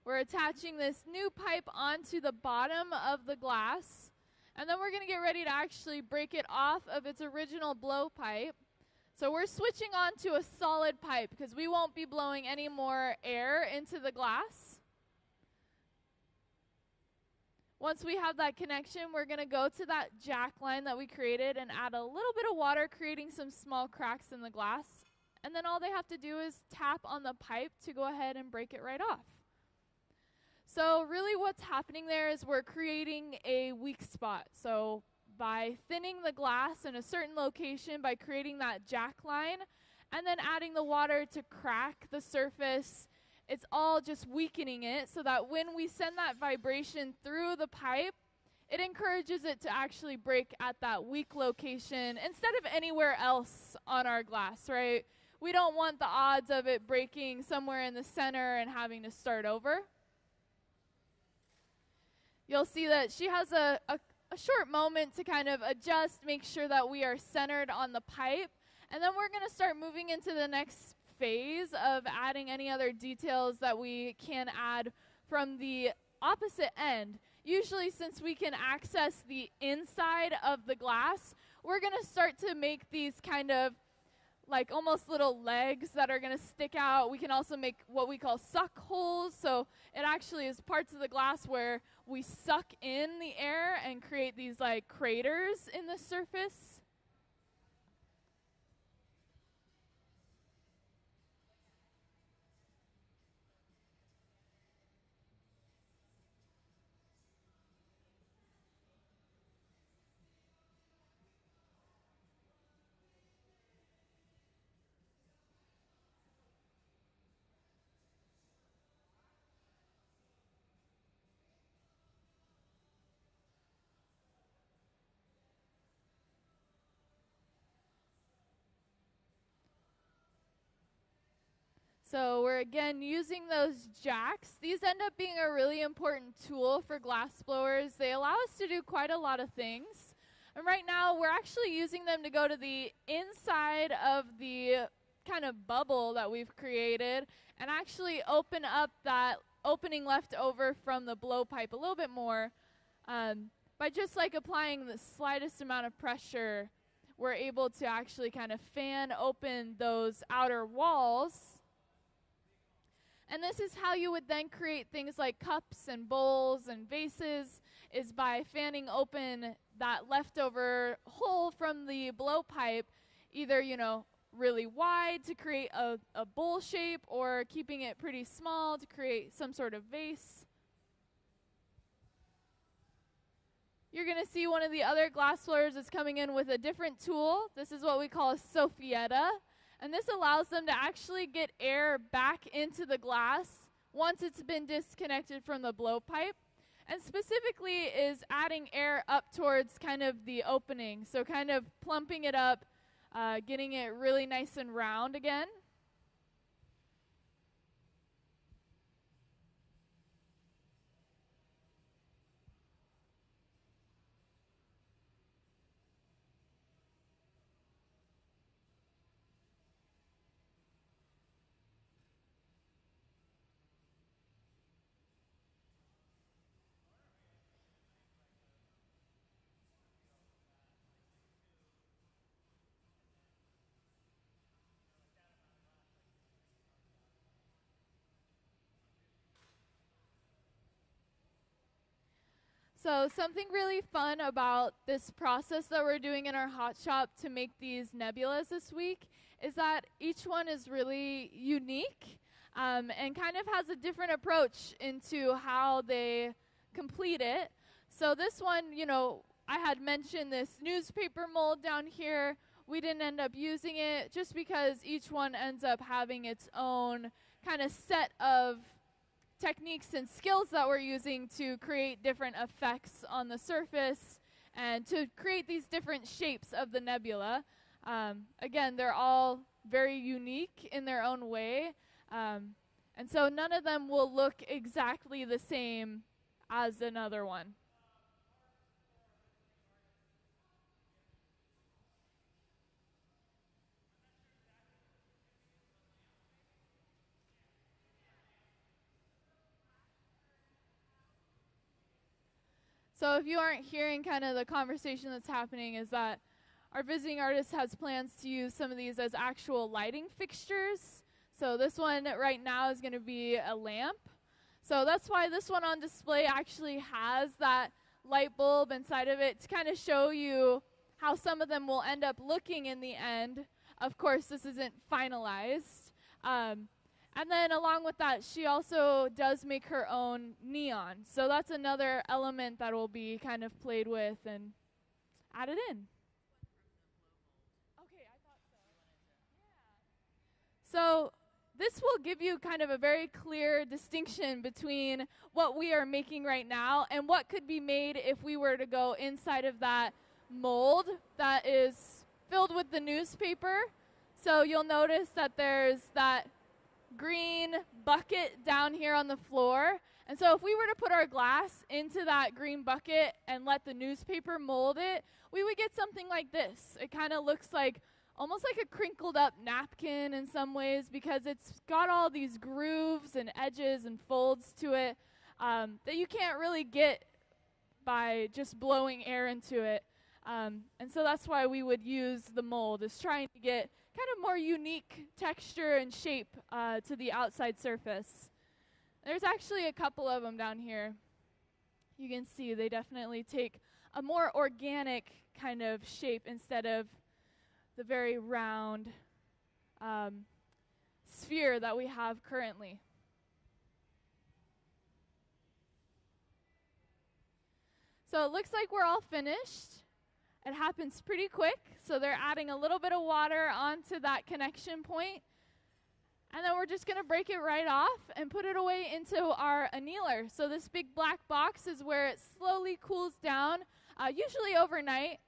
S3: we're attaching this new pipe onto the bottom of the glass, and then we're going to get ready to actually break it off of its original blowpipe. So we're switching on to a solid pipe because we won't be blowing any more air into the glass. Once we have that connection, we're going to go to that jack line that we created and add a little bit of water, creating some small cracks in the glass. And then all they have to do is tap on the pipe to go ahead and break it right off. So really what's happening there is we're creating a weak spot. So by thinning the glass in a certain location, by creating that jack line, and then adding the water to crack the surface, it's all just weakening it so that when we send that vibration through the pipe, it encourages it to actually break at that weak location instead of anywhere else on our glass, right? We don't want the odds of it breaking somewhere in the center and having to start over. You'll see that she has a short moment to kind of adjust, make sure that we are centered on the pipe, and then we're going to start moving into the next phase of adding any other details that we can add from the opposite end. Usually, since we can access the inside of the glass, we're going to start to make these kind of like almost little legs that are going to stick out. We can also make what we call suck holes. So it actually is parts of the glass where we suck in the air and create these like craters in the surface. So we're again using those jacks. These end up being a really important tool for glass blowers. They allow us to do quite a lot of things. And right now we're actually using them to go to the inside of the kind of bubble that we've created and actually open up that opening left over from the blowpipe a little bit more. By just like applying the slightest amount of pressure, we're able to actually kind of fan open those outer walls. And this is how you would then create things like cups and bowls and vases, is by fanning open that leftover hole from the blowpipe, either, really wide to create a bowl shape or keeping it pretty small to create some sort of vase. You're going to see one of the other glass blowers is coming in with a different tool. This is what we call a Sophietta. And this allows them to actually get air back into the glass once it's been disconnected from the blowpipe. And specifically is adding air up towards kind of the opening. So kind of plumping it up, getting it really nice and round again. So something really fun about this process that we're doing in our hot shop to make these nebulas this week is that each one is really unique and kind of has a different approach into how they complete it. So this one, I had mentioned this newspaper mold down here. We didn't end up using it just because each one ends up having its own kind of set of techniques and skills that we're using to create different effects on the surface and to create these different shapes of the nebula. Again, they're all very unique in their own way. And so none of them will look exactly the same as another one. So if you aren't hearing kind of the conversation that's happening, is that our visiting artist has plans to use some of these as actual lighting fixtures. So this one right now is going to be a lamp. So that's why this one on display actually has that light bulb inside of it to kind of show you how some of them will end up looking in the end. Of course, this isn't finalized. And then along with that, she also does make her own neon. So that's another element that will be kind of played with and added in. Okay, I thought so. Yeah. So this will give you kind of a very clear distinction between what we are making right now and what could be made if we were to go inside of that mold that is filled with the newspaper. So you'll notice that there's that green bucket down here on the floor. And so if we were to put our glass into that green bucket and let the newspaper mold it, we would get something like this. It kind of looks like almost like a crinkled up napkin in some ways because it's got all these grooves and edges and folds to it that you can't really get by just blowing air into it. And so that's why we would use the mold, is trying to get kind of more unique texture and shape to the outside surface. There's actually a couple of them down here. You can see they definitely take a more organic kind of shape instead of the very round sphere that we have currently. So it looks like we're all finished. It happens pretty quick, so they're adding a little bit of water onto that connection point. And then we're just going to break it right off and put it away into our annealer. So this big black box is where it slowly cools down, usually overnight,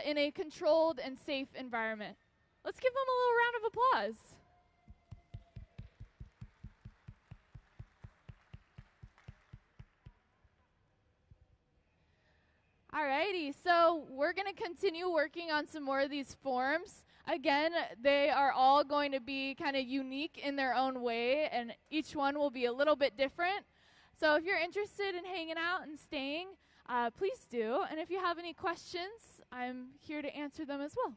S3: in a controlled and safe environment. Let's give them a little round of applause. Alrighty, so we're going to continue working on some more of these forms. Again, they are all going to be kind of unique in their own way, and each one will be a little bit different. So if you're interested in hanging out and staying, please do. And if you have any questions, I'm here to answer them as well.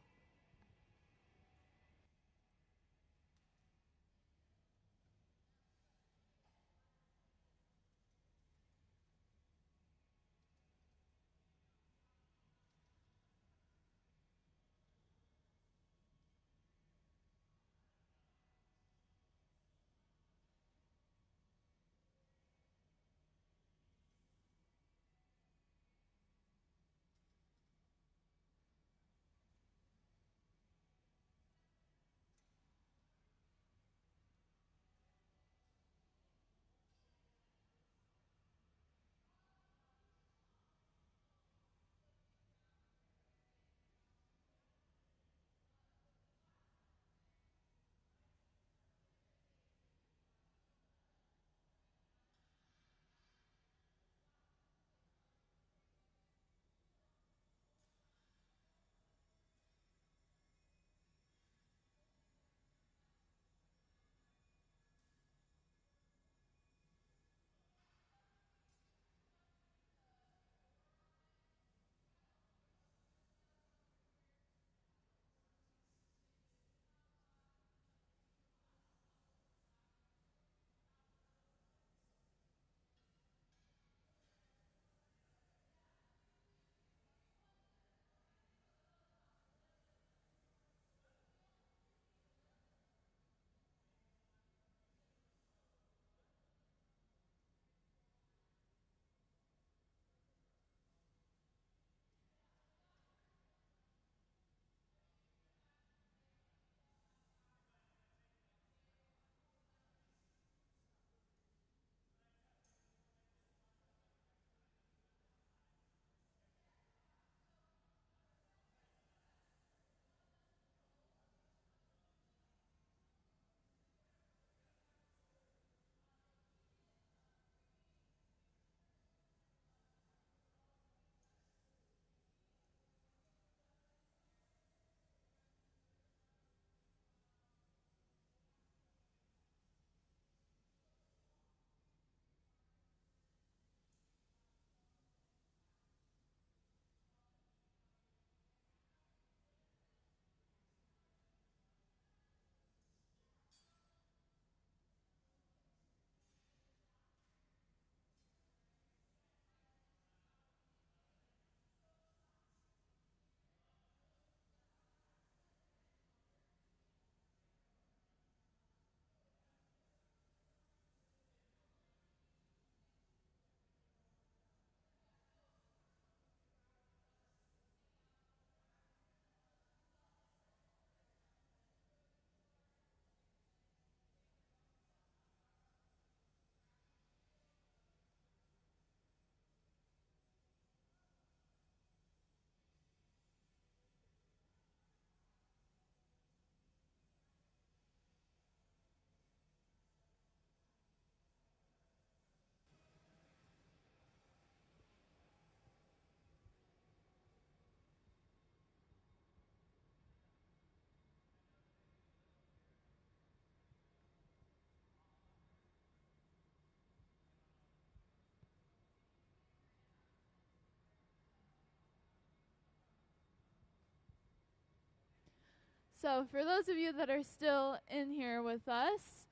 S3: So for those of you that are still in here with us,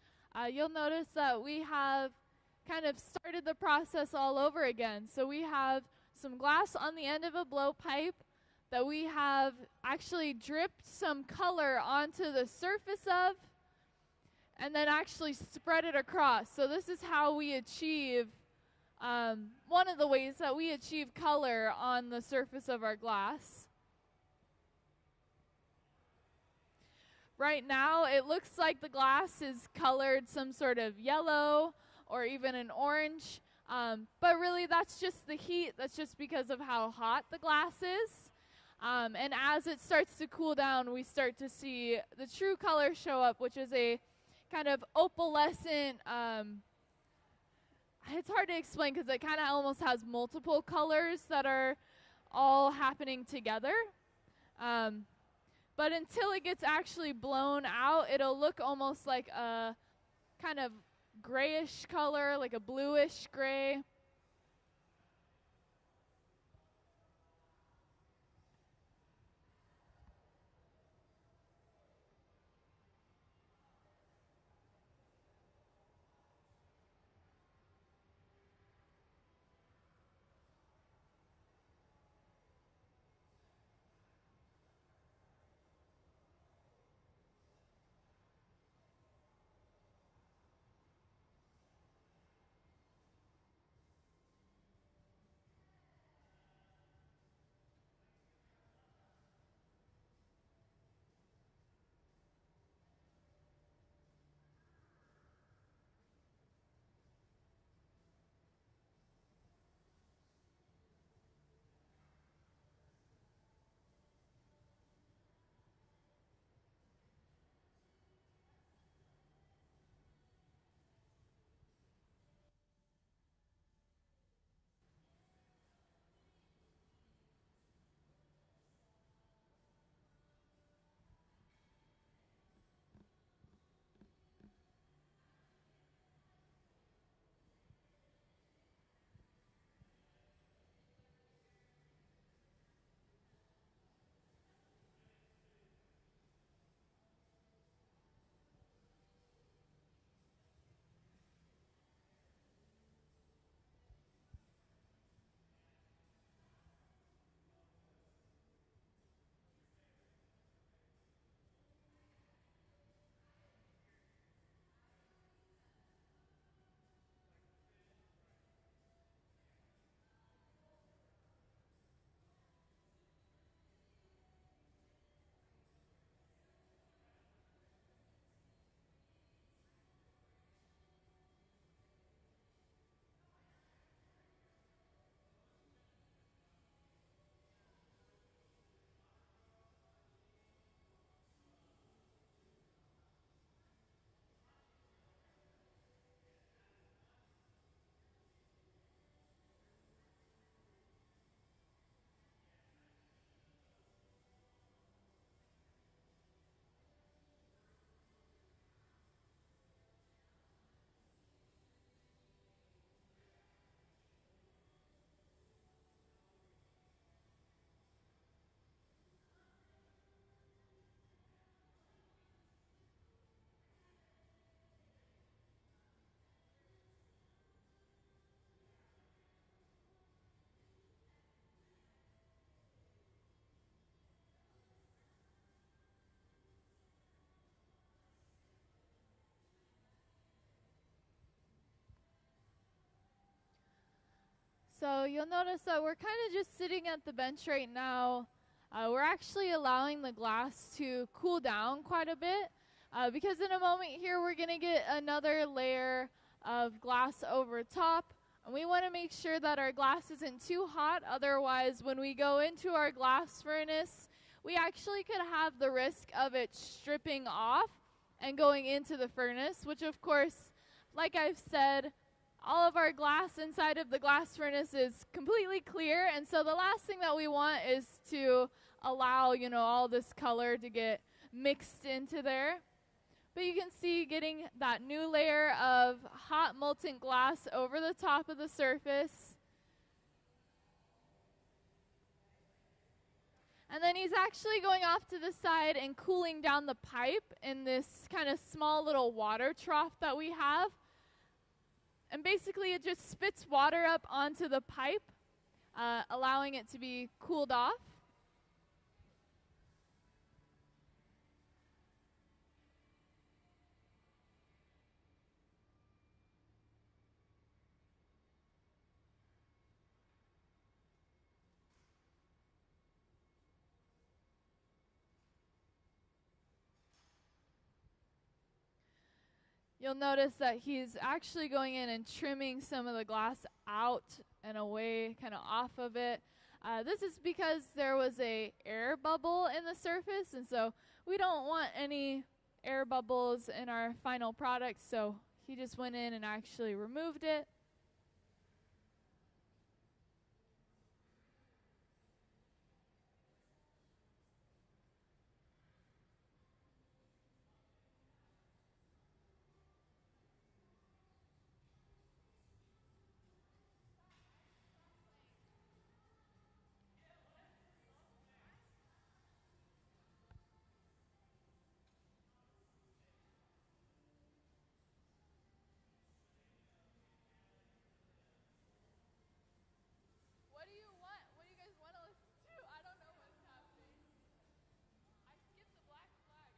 S3: you'll notice that we have kind of started the process all over again. So we have some glass on the end of a blowpipe that we have actually dripped some color onto the surface of and then actually spread it across. So this is how we achieve, one of the ways that we achieve color on the surface of our glass. Right now, it looks like the glass is colored some sort of yellow or even an orange, but really that's just the heat. That's just because of how hot the glass is. And as it starts to cool down, we start to see the true color show up, which is a kind of opalescent, it's hard to explain because it kind of almost has multiple colors that are all happening together. But until it gets actually blown out, it'll look almost like a kind of grayish color, like a bluish gray. So you'll notice that we're kind of just sitting at the bench right now. We're actually allowing the glass to cool down quite a bit because in a moment here we're going to get another layer of glass over top. And we want to make sure that our glass isn't too hot. Otherwise, when we go into our glass furnace, we actually could have the risk of it stripping off and going into the furnace, which of course, like I've said, all of our glass inside of the glass furnace is completely clear, and so the last thing that we want is to allow, all this color to get mixed into there. But you can see getting that new layer of hot molten glass over the top of the surface. And then he's actually going off to the side and cooling down the pipe in this kind of small little water trough that we have. And basically it just spits water up onto the pipe, allowing it to be cooled off. You'll notice that he's actually going in and trimming some of the glass out and away, kind of off of it. This is because there was a air bubble in the surface, and so we don't want any air bubbles in our final product, so he just went in and actually removed it. What do you want? What do you guys want to listen to? I don't know what's happening. I skipped the black flag.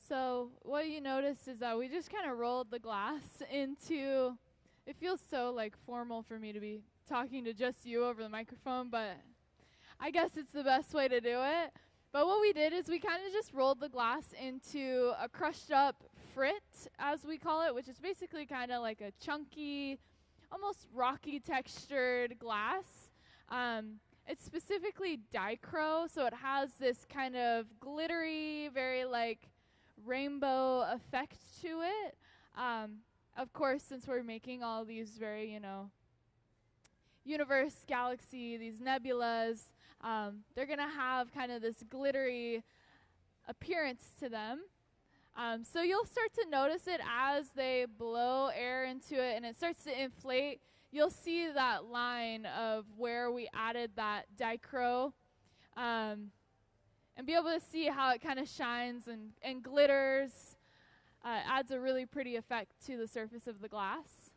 S3: So what you notice is that we just kind of rolled the glass into, it feels so like formal for me to be talking to just you over the microphone, but I guess it's the best way to do it. But what we did is we kind of just rolled the glass into a crushed up frit, as we call it, which is basically kind of like a chunky, almost rocky textured glass. It's specifically dichro, so it has this kind of glittery, very like rainbow effect to it. Of course, since we're making all these very, universe, galaxy, these nebulas, they're going to have kind of this glittery appearance to them. So you'll start to notice it as they blow air into it and it starts to inflate. You'll see that line of where we added that dichro, and be able to see how it kind of shines and glitters. Adds a really pretty effect to the surface of the glass.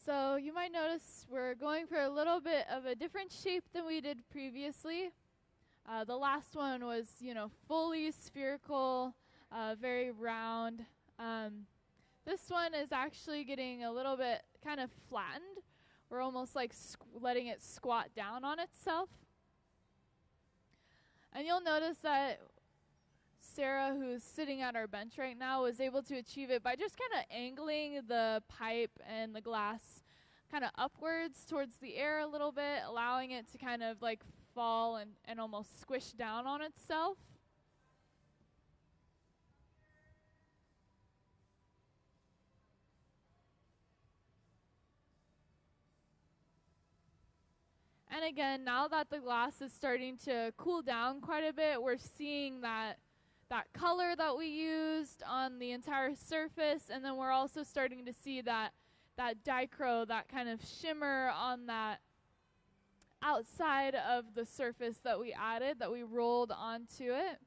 S3: So you might notice we're going for a little bit of a different shape than we did previously. The last one was, fully spherical, very round. This one is actually getting a little bit kind of flattened. We're almost like letting it squat down on itself. And you'll notice that Sarah, who's sitting at our bench right now, was able to achieve it by just kind of angling the pipe and the glass kind of upwards towards the air a little bit, allowing it to kind of like fall and almost squish down on itself. And again, now that the glass is starting to cool down quite a bit, we're seeing that color that we used on the entire surface, and then we're also starting to see that dichro, that kind of shimmer on that outside of the surface that we added, that we rolled onto it.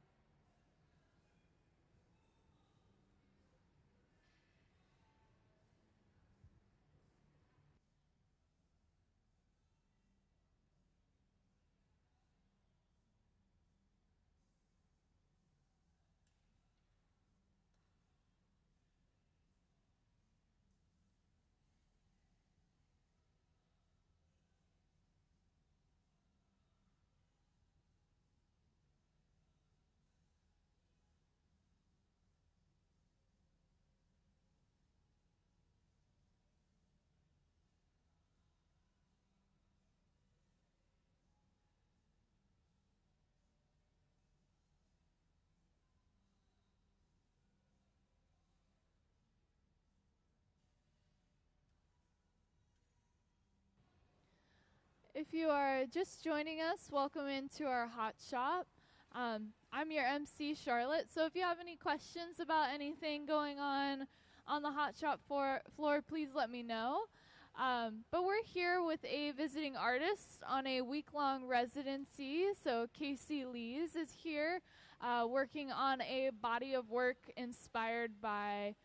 S3: If you are just joining us, welcome into our hot shop. I'm your MC, Charlotte, so if you have any questions about anything going on the hot shop floor, please let me know. But we're here with a visiting artist on a week-long residency, so Kacie Lees is here working on a body of work inspired by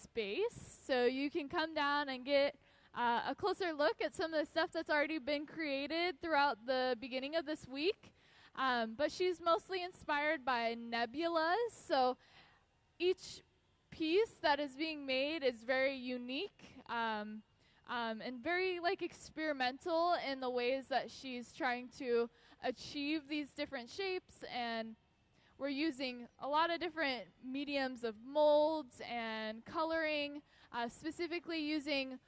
S3: space. So you can come down and get a closer look at some of the stuff that's already been created throughout the beginning of this week. But she's mostly inspired by nebulas, so each piece that is being made is very unique and very experimental in the ways that she's trying to achieve these different shapes. And we're using a lot of different mediums of molds and coloring, specifically using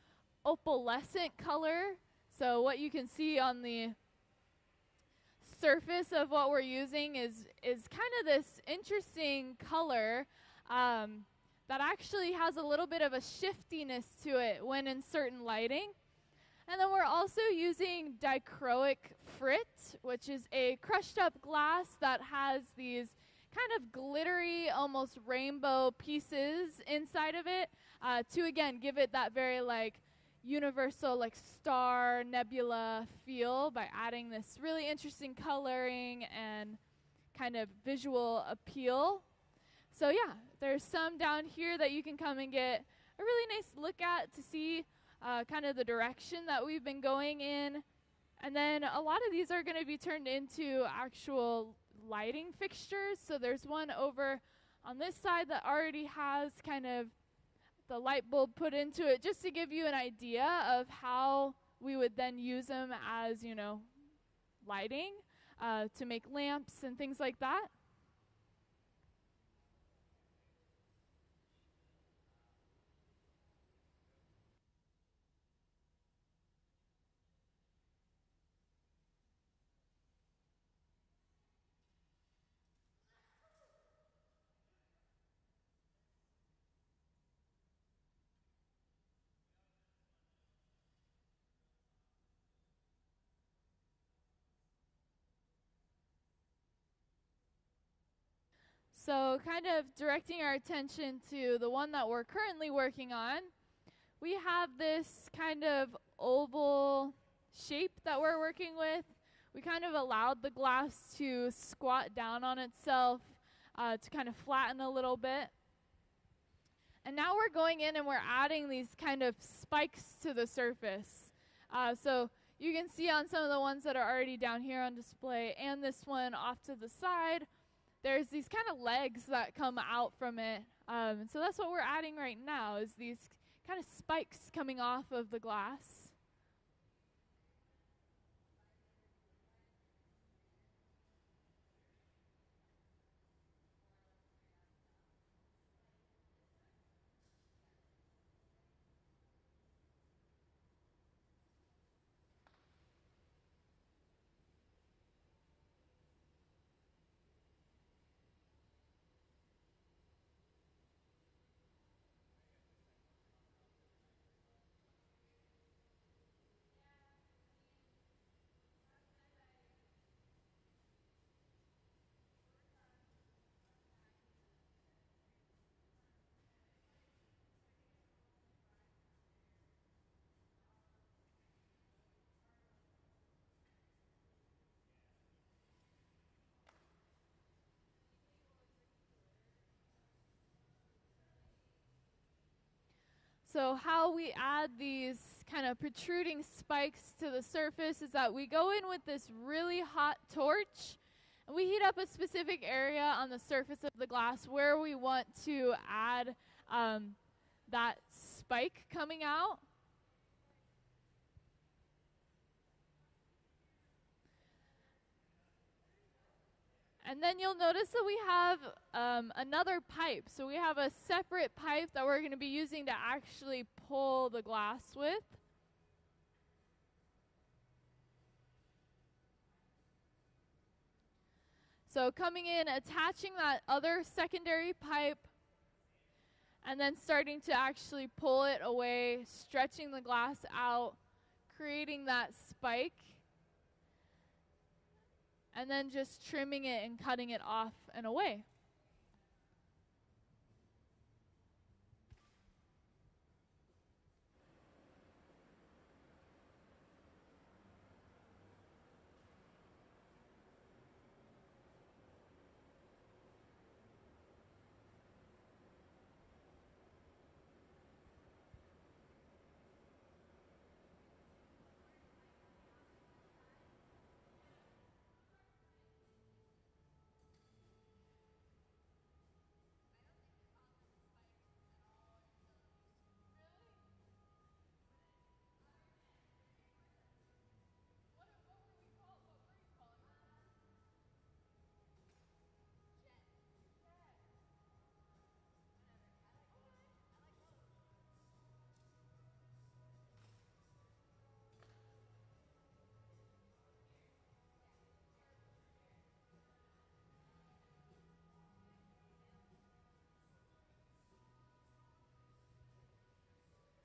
S3: opalescent color. So what you can see on the surface of what we're using is kind of this interesting color that actually has a little bit of a shiftiness to it when in certain lighting. And then we're also using dichroic frit, which is a crushed up glass that has these kind of glittery, almost rainbow pieces inside of it to, again, give it that very universal star nebula feel by adding this really interesting coloring and kind of visual appeal. So yeah, there's some down here that you can come and get a really nice look at to see kind of the direction that we've been going in. And then a lot of these are going to be turned into actual lighting fixtures. So there's one over on this side that already has kind of the light bulb put into it, just to give you an idea of how we would then use them as, lighting to make lamps and things like that. So kind of directing our attention to the one that we're currently working on, we have this kind of oval shape that we're working with. We kind of allowed the glass to squat down on itself to kind of flatten a little bit. And now we're going in and we're adding these kind of spikes to the surface. So you can see on some of the ones that are already down here on display and this one off to the side, there's these kind of legs that come out from it. And so that's what we're adding right now, is these kind of spikes coming off of the glass. So how we add these kind of protruding spikes to the surface is that we go in with this really hot torch, and we heat up a specific area on the surface of the glass where we want to add that spike coming out. And then you'll notice that we have another pipe. So we have a separate pipe that we're going to be using to actually pull the glass with. So coming in, attaching that other secondary pipe, and then starting to actually pull it away, stretching the glass out, creating that spike, and then just trimming it and cutting it off and away.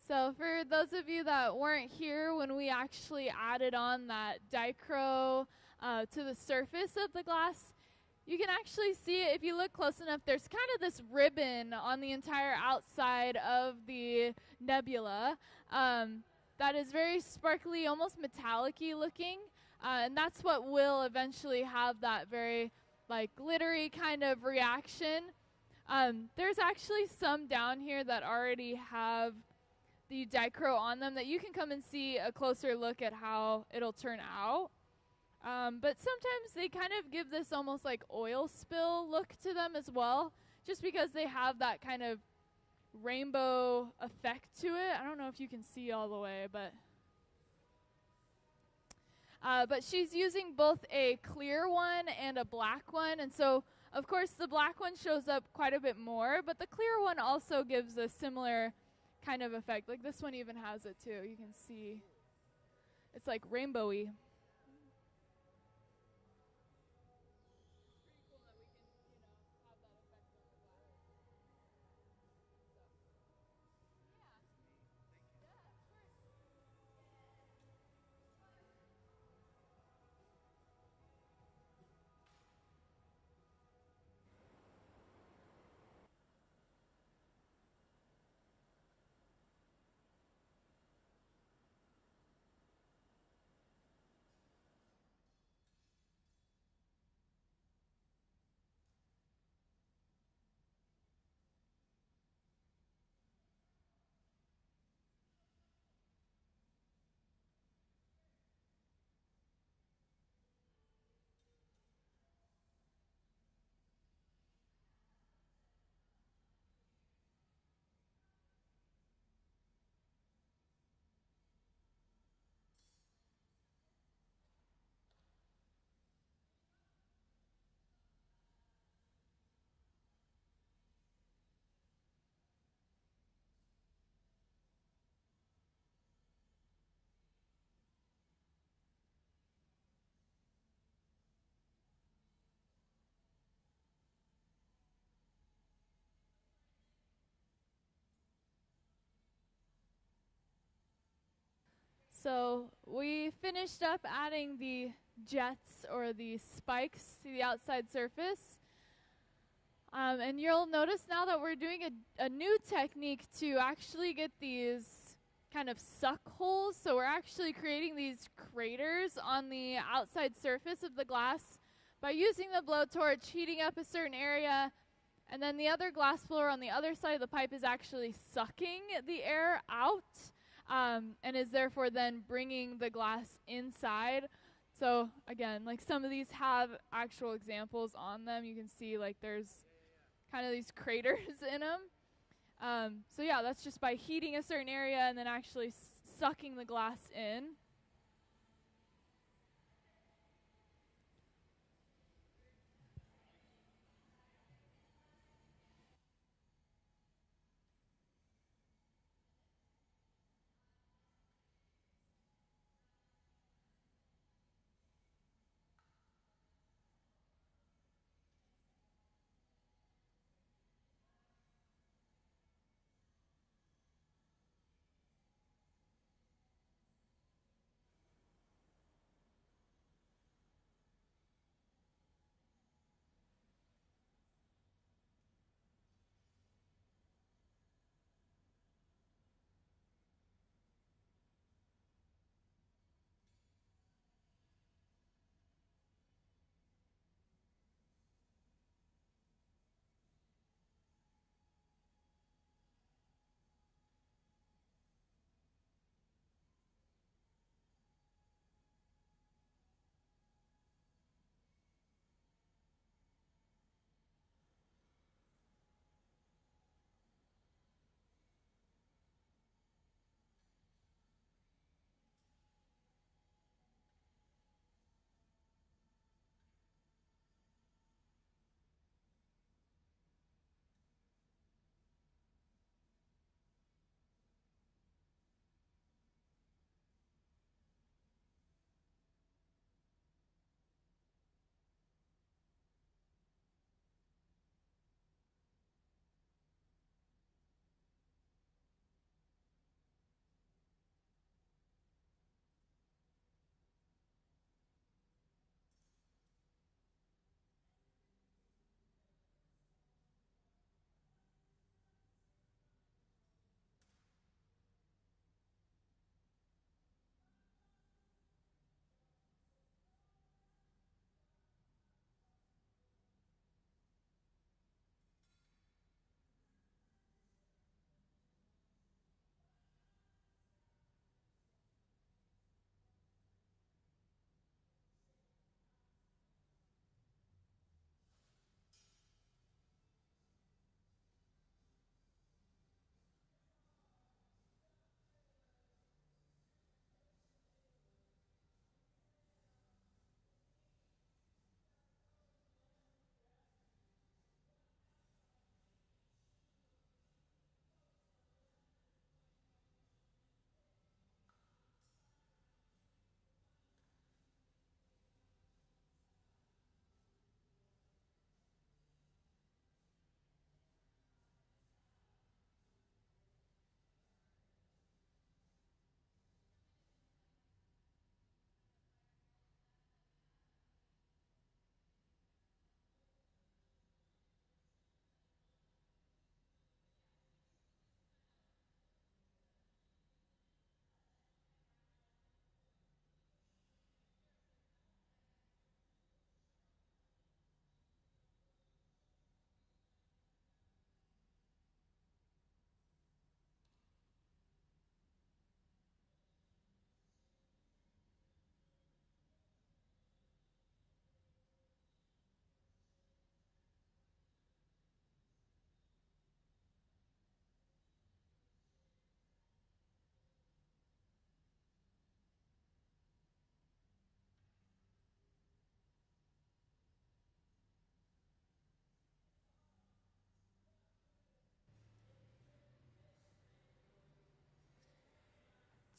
S3: So for those of you that weren't here when we actually added on that dichro to the surface of the glass, you can actually see it if you look close enough. There's kind of this ribbon on the entire outside of the nebula that is very sparkly, almost metallic-y looking, and that's what will eventually have that very like glittery kind of reaction. There's actually some down here that already have the dichro on them that you can come and see a closer look at how it'll turn out. But sometimes they kind of give this almost like oil spill look to them as well, just because they have that kind of rainbow effect to it. I don't know if you can see all the way, but she's using both a clear one and a black one, and so of course the black one shows up quite a bit more, but the clear one also gives a similar kind of effect. Like this one even has it too. You can see it's like rainbowy. So we finished up adding the jets or the spikes to the outside surface. And you'll notice now that we're doing a new technique to actually get these kind of suck holes. So we're actually creating these craters on the outside surface of the glass by using the blowtorch, heating up a certain area, and then the other glass blower on the other side of the pipe is actually sucking the air out, and is therefore then bringing the glass inside. So again, like some of these have actual examples on them. You can see like there's kind of these craters in them. So yeah, that's just by heating a certain area and then actually sucking the glass in.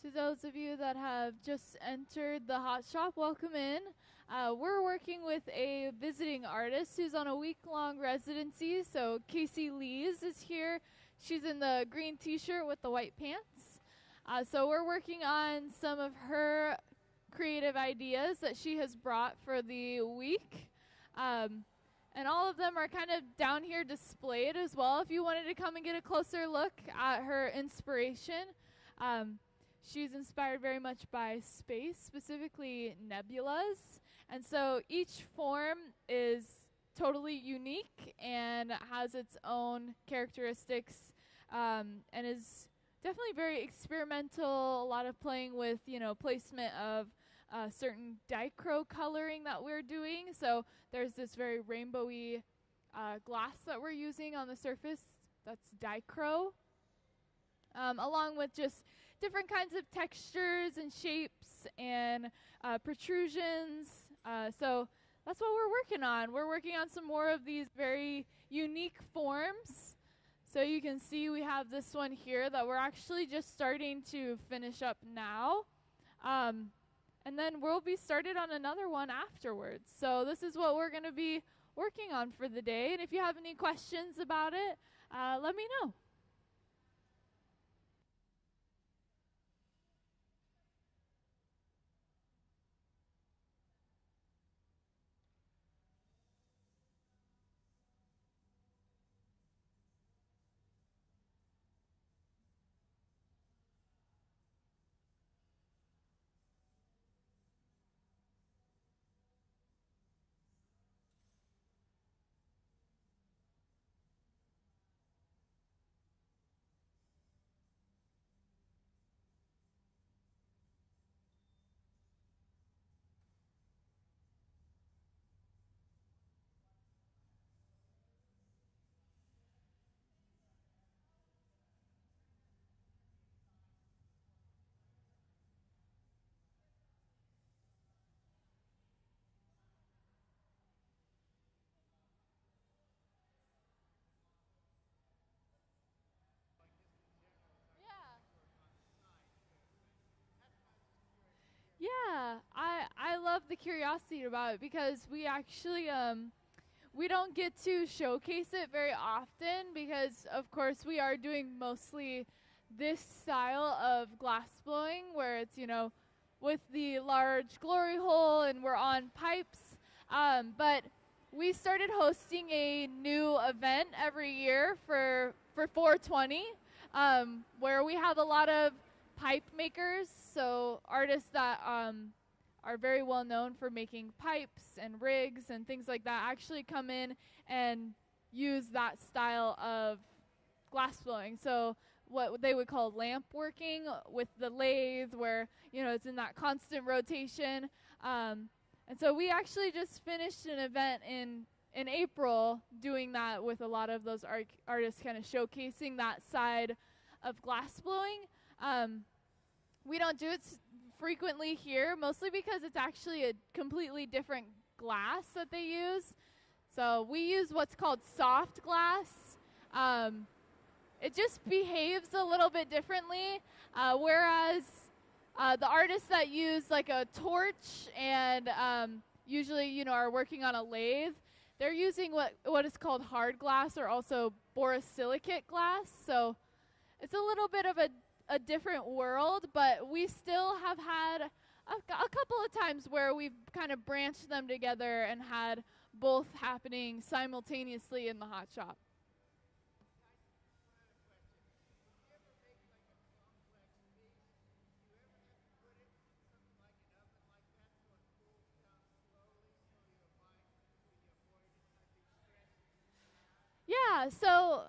S3: To those of you that have just entered the hot shop, welcome in. We're working with a visiting artist who's on a week-long residency. So Kacie Lees is here. She's in the green t-shirt with the white pants. So we're working on some of her creative ideas that she has brought for the week. And all of them are kind of down here displayed as well if you wanted to come and get a closer look at her inspiration. She's inspired very much by space, specifically nebulas. And so each form is totally unique and has its own characteristics, and is definitely very experimental, a lot of playing with, placement of certain dichro coloring that we're doing. So there's this very rainbowy glass that we're using on the surface that's dichro, along with just different kinds of textures and shapes and protrusions. So that's what we're working on. We're working on some more of these very unique forms. So you can see we have this one here that we're actually just starting to finish up now. And then we'll be started on another one afterwards. So this is what we're going to be working on for the day. And if you have any questions about it, let me know. Yeah, I love the curiosity about it because we actually we don't get to showcase it very often because of course we are doing mostly this style of glass blowing where it's with the large glory hole and we're on pipes, but we started hosting a new event every year for 420, where we have a lot of pipe makers, so artists that are very well known for making pipes and rigs and things like that actually come in and use that style of glass blowing. So what they would call lamp working with the lathe where, it's in that constant rotation. And so we actually just finished an event in April doing that with a lot of those artists kind of showcasing that side of glass blowing. We don't do it frequently here, mostly because it's actually a completely different glass that they use. So we use what's called soft glass. It just behaves a little bit differently, whereas the artists that use like a torch and usually, are working on a lathe, they're using what is called hard glass or also borosilicate glass. So it's a little bit of a different world, but we still have had a couple of times where we've kind of branched them together and had both happening simultaneously in the hot shop. Yeah, so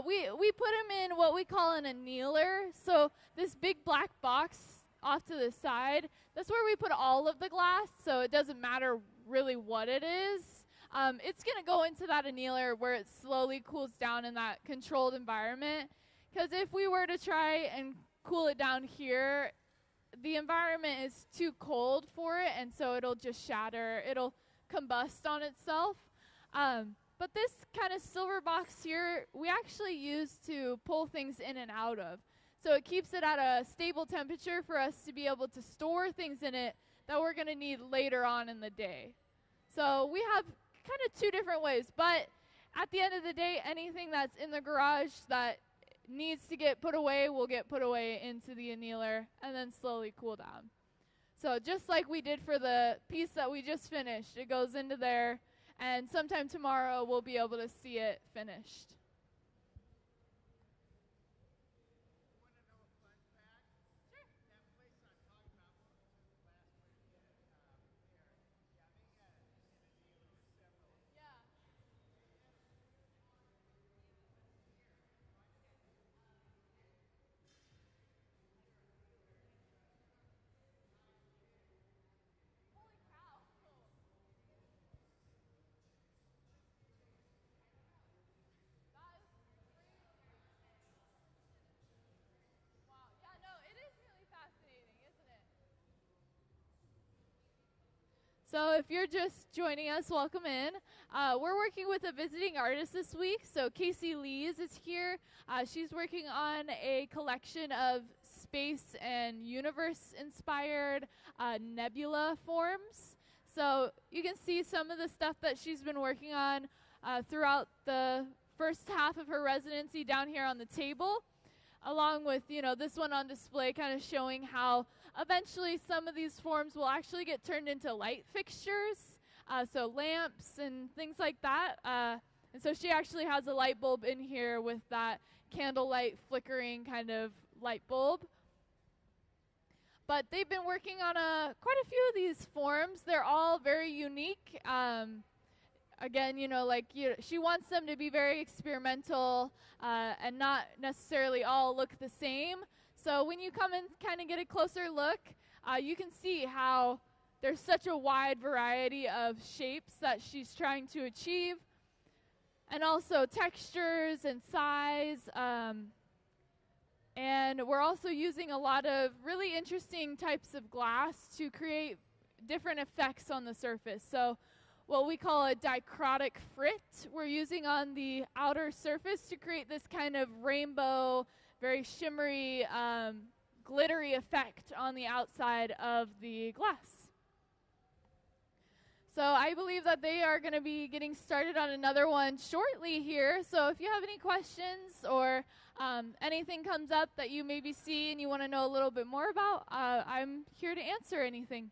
S3: we put them in what we call an annealer. So this big black box off to the side, that's where we put all of the glass, so it doesn't matter really what it is. It's going to go into that annealer where it slowly cools down in that controlled environment. Because if we were to try and cool it down here, the environment is too cold for it, and so it'll just shatter. It'll combust on itself. But this kind of silver box here, we actually use to pull things in and out of. So it keeps it at a stable temperature for us to be able to store things in it that we're going to need later on in the day. So we have kind of two different ways. But at the end of the day, anything that's in the garage that needs to get put away will get put away into the annealer and then slowly cool down. So just like we did for the piece that we just finished, it goes into there, and sometime tomorrow we'll be able to see it finished. So if you're just joining us, welcome in. We're working with a visiting artist this week. So Kacie Lees is here. She's working on a collection of space and universe-inspired nebula forms. So you can see some of the stuff that she's been working on throughout the first half of her residency down here on the table, along with, this one on display kind of showing how eventually some of these forms will actually get turned into light fixtures, so lamps and things like that. And so she actually has a light bulb in here with that candlelight flickering kind of light bulb. But they've been working on quite a few of these forms. They're all very unique. Again, she wants them to be very experimental and not necessarily all look the same. So when you come and kind of get a closer look, you can see how there's such a wide variety of shapes that she's trying to achieve, and also textures and size. And we're also using a lot of really interesting types of glass to create different effects on the surface. So what we call a dichrotic frit we're using on the outer surface to create this kind of rainbow, very shimmery, glittery effect on the outside of the glass. So I believe that they are going to be getting started on another one shortly here. So if you have any questions or anything comes up that you maybe see and you want to know a little bit more about, I'm here to answer anything.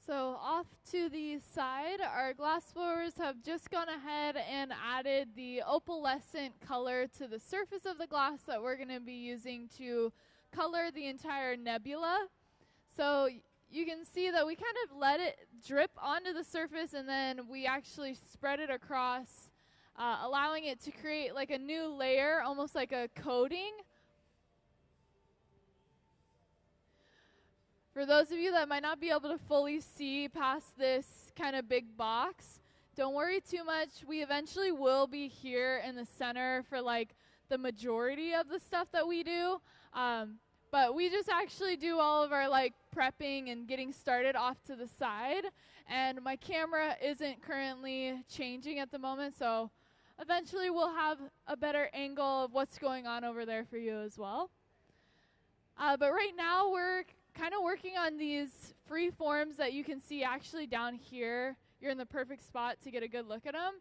S3: So off to the side, our glass blowers have just gone ahead and added the opalescent color to the surface of the glass that we're going to be using to color the entire nebula. So you can see that we kind of let it drip onto the surface, and then we actually spread it across, allowing it to create like a new layer, almost like a coating. For those of you that might not be able to fully see past this kind of big box, don't worry too much. We eventually will be here in the center for like the majority of the stuff that we do. But we just actually do all of our like prepping and getting started off to the side. And my camera isn't currently changing at the moment, so eventually we'll have a better angle of what's going on over there for you as well. But right now we're kind of working on these free forms that you can see actually down here. You're in the perfect spot to get a good look at them.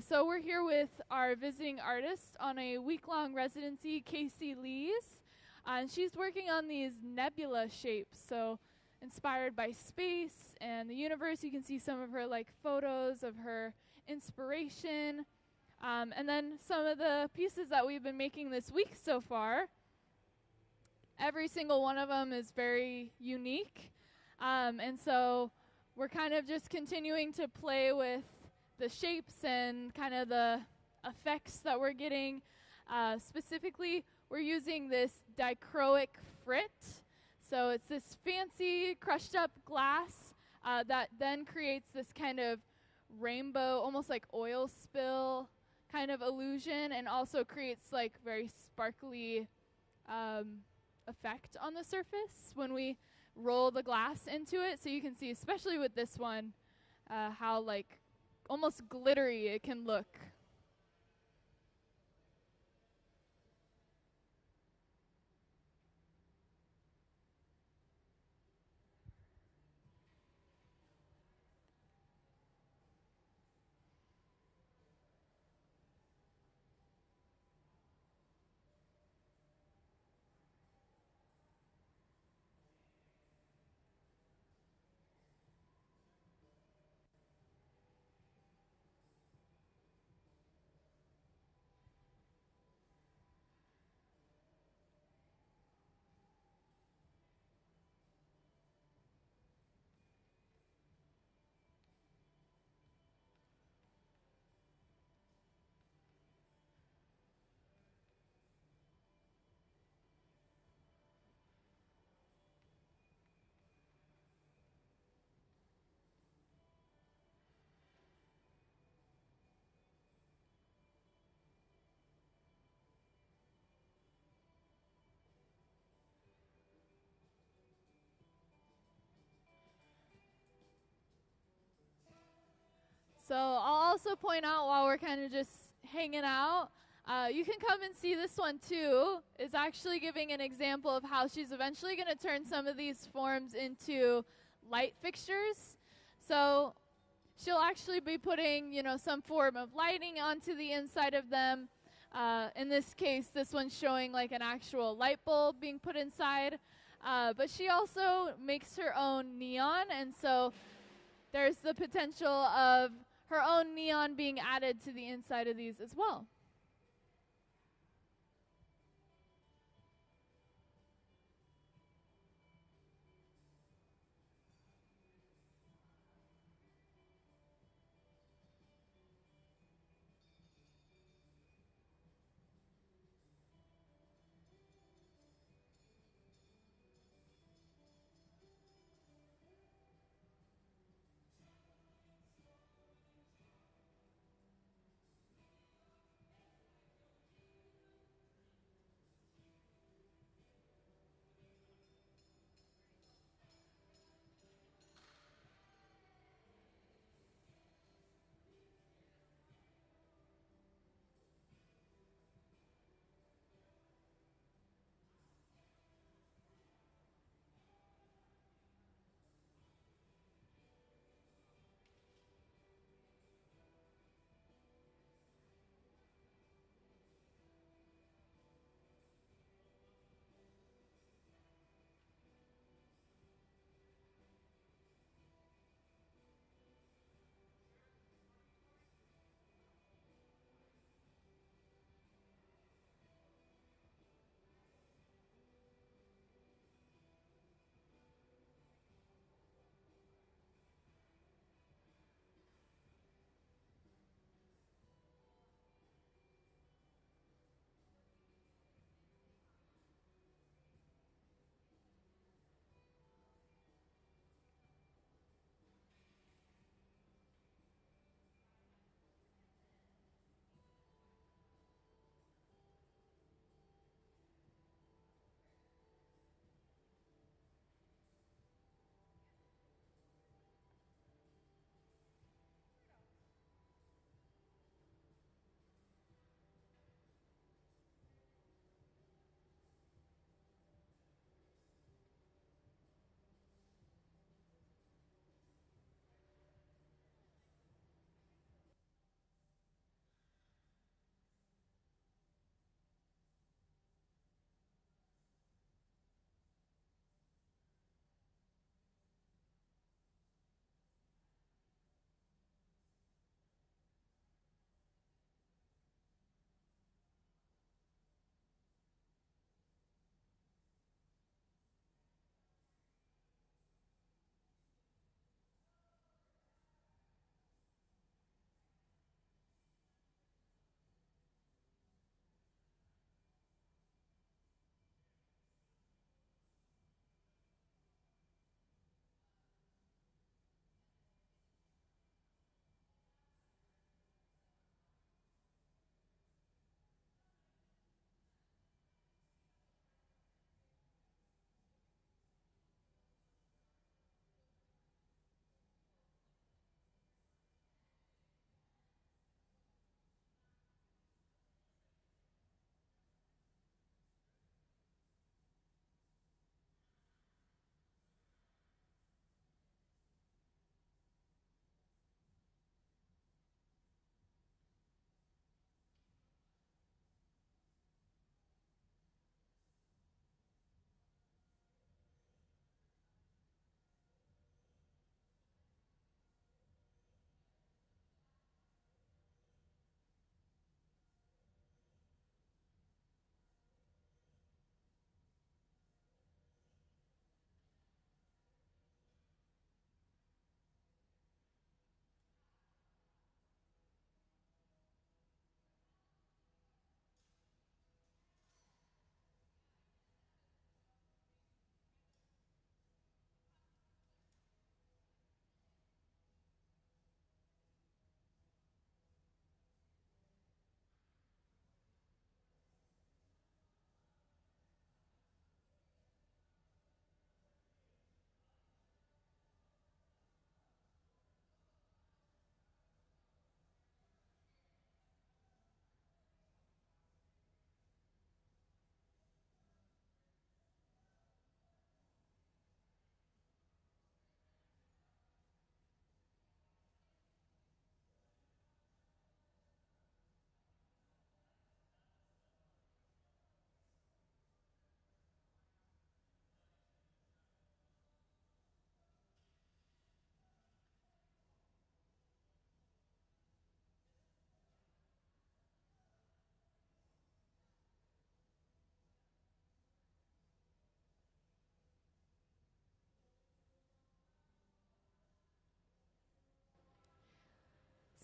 S3: So we're here with our visiting artist on a week-long residency, Kacie Lees. And she's working on these nebula shapes, so inspired by space and the universe. You can see some of her like photos of her inspiration. And then some of the pieces that we've been making this week so far. Every single one of them is very unique. And so we're kind of just continuing to play with the shapes and kind of the effects that we're getting. Specifically, we're using this dichroic frit. So it's this fancy crushed up glass that then creates this kind of rainbow, almost like oil spill kind of illusion, and also creates like very sparkly effect on the surface when we roll the glass into it. So you can see, especially with this one, how like almost glittery it can look. So I'll also point out while we're kind of just hanging out, you can come and see this one too. It's actually giving an example of how she's eventually going to turn some of these forms into light fixtures. So she'll actually be putting, some form of lighting onto the inside of them. In this case, this one's showing like an actual light bulb being put inside. But she also makes her own neon, and so there's the potential of her own neon being added to the inside of these as well.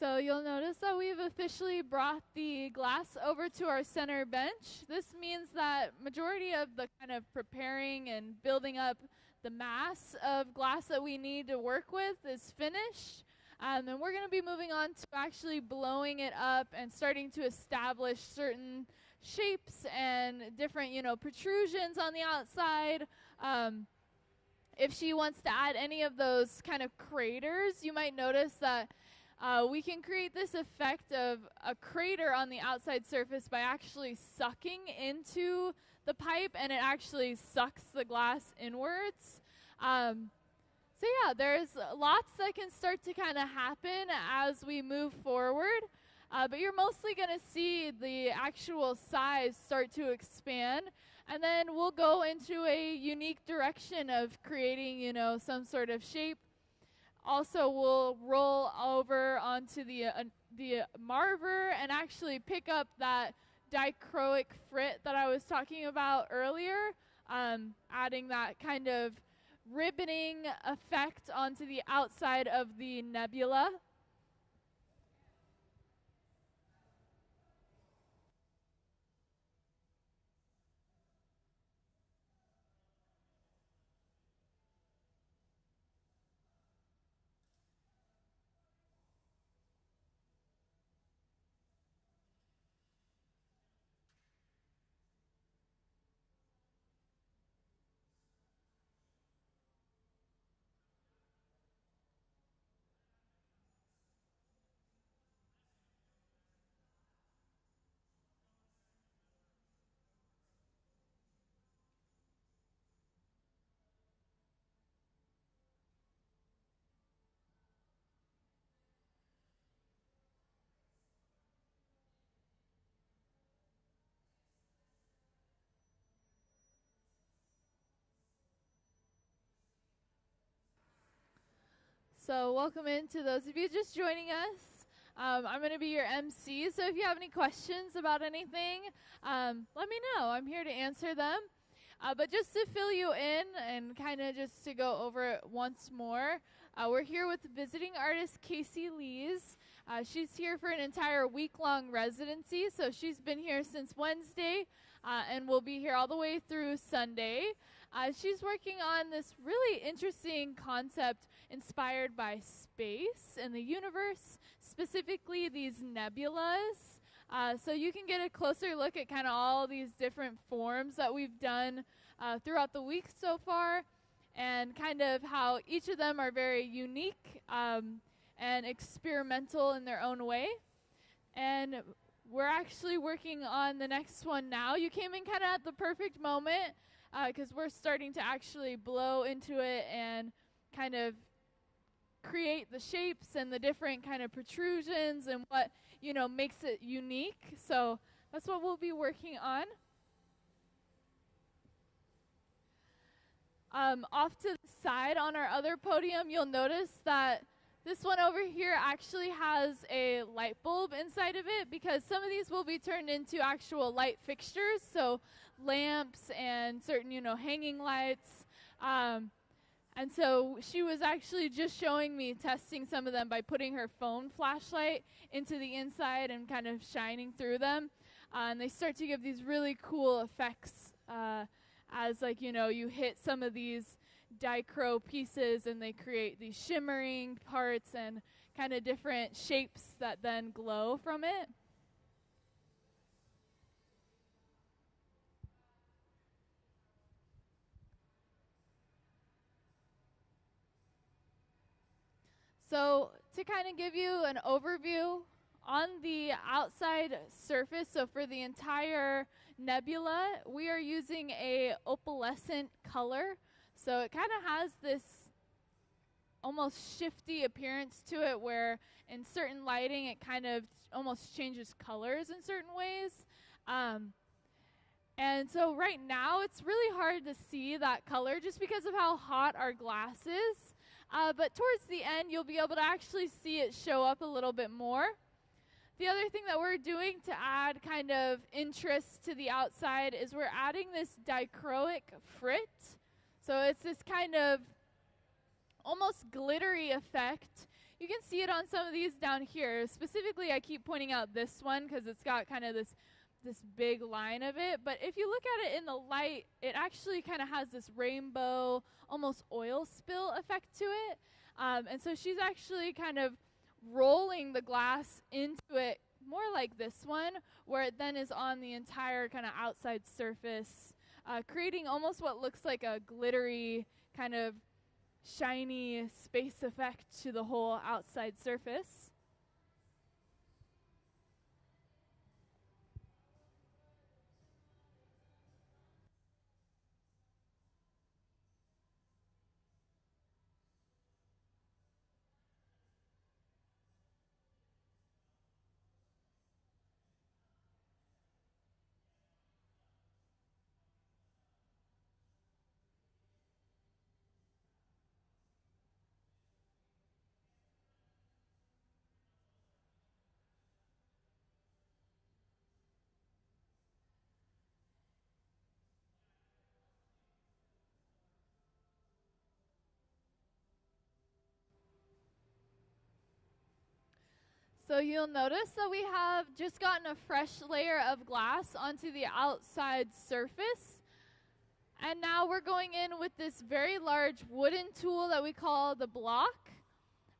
S3: So you'll notice that we've officially brought the glass over to our center bench. This means that majority of the kind of preparing and building up the mass of glass that we need to work with is finished. And we're going to be moving on to actually blowing it up and starting to establish certain shapes and different, protrusions on the outside. If she wants to add any of those kind of craters, you might notice that we can create this effect of a crater on the outside surface by actually sucking into the pipe, and it actually sucks the glass inwards. So yeah, there's lots that can start to kind of happen as we move forward, but you're mostly going to see the actual size start to expand, and then we'll go into a unique direction of creating, some sort of shape. Also, we'll roll over onto the marver and actually pick up that dichroic frit that I was talking about earlier, adding that kind of ribboning effect onto the outside of the nebula. So welcome in to those of you just joining us. I'm going to be your MC, so if you have any questions about anything, let me know. I'm here to answer them. But just to fill you in and kind of just to go over it once more, we're here with visiting artist Kacie Lees. She's here for an entire week-long residency, so she's been here since Wednesday and will be here all the way through Sunday. She's working on this really interesting concept inspired by space and the universe, specifically these nebulas. So you can get a closer look at kind of all these different forms that we've done throughout the week so far, and kind of how each of them are very unique and experimental in their own way. And we're actually working on the next one now. You came in kind of at the perfect moment because we're starting to actually blow into it and kind of create the shapes and the different kind of protrusions and what, makes it unique. So that's what we'll be working on. Off to the side on our other podium, you'll notice that this one over here actually has a light bulb inside of it, because some of these will be turned into actual light fixtures, so lamps and certain, hanging lights. And so she was actually just showing me testing some of them by putting her phone flashlight into the inside and kind of shining through them. And they start to give these really cool effects as, you hit some of these dichro pieces and they create these shimmering parts and kind of different shapes that then glow from it. So to kind of give you an overview, on the outside surface, so for the entire nebula, we are using a opalescent color. So it kind of has this almost shifty appearance to it, where in certain lighting it kind of almost changes colors in certain ways. And so right now it's really hard to see that color just because of how hot our glass is. But towards the end, you'll be able to actually see it show up a little bit more. The other thing that we're doing to add kind of interest to the outside is we're adding this dichroic frit. So it's this kind of almost glittery effect. You can see it on some of these down here. Specifically, I keep pointing out this one because it's got kind of this big line of it. But if you look at it in the light, it actually kind of has this rainbow, almost oil spill effect to it. And so she's actually kind of rolling the glass into it more like this one, where it then is on the entire kind of outside surface, creating almost what looks like a glittery kind of shiny space effect to the whole outside surface. So you'll notice that we have just gotten a fresh layer of glass onto the outside surface. And now we're going in with this very large wooden tool that we call the block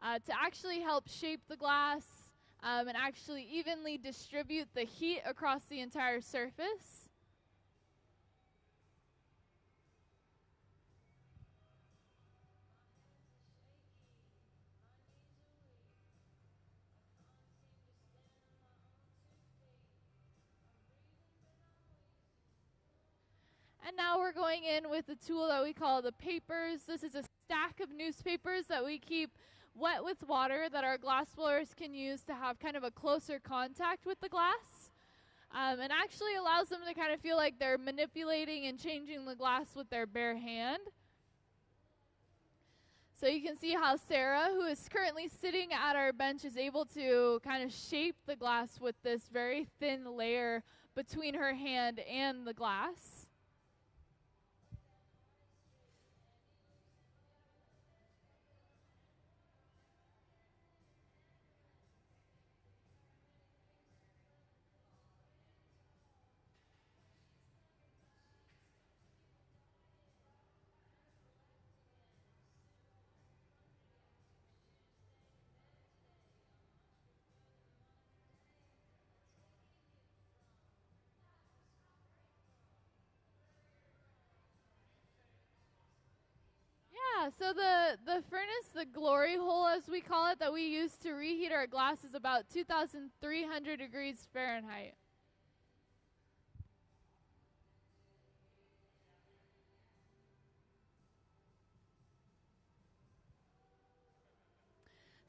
S3: to actually help shape the glass and actually evenly distribute the heat across the entire surface. And now we're going in with the tool that we call the papers. This is a stack of newspapers that we keep wet with water that our glass blowers can use to have kind of a closer contact with the glass. And actually allows them to kind of feel like they're manipulating and changing the glass with their bare hand. So you can see how Sarah, who is currently sitting at our bench, is able to kind of shape the glass with this very thin layer between her hand and the glass. Yeah, so the furnace, the glory hole as we call it, that we use to reheat our glass is about 2,300 degrees Fahrenheit.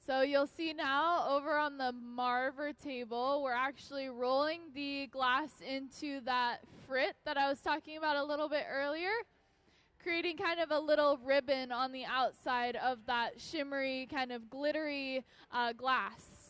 S3: So you'll see now over on the marver table, we're actually rolling the glass into that frit that I was talking about a little bit earlier, creating kind of a little ribbon on the outside of that shimmery, kind of glittery glass.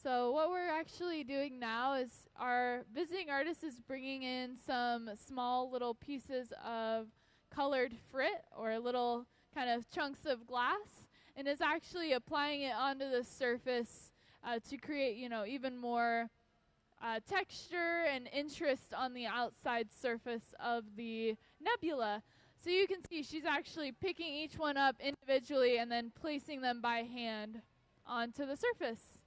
S3: So what we're actually doing now is our visiting artist is bringing in some small little pieces of colored frit, or little kind of chunks of glass, and is actually applying it onto the surface to create, even more texture and interest on the outside surface of the nebula. So you can see she's actually picking each one up individually and then placing them by hand onto the surface.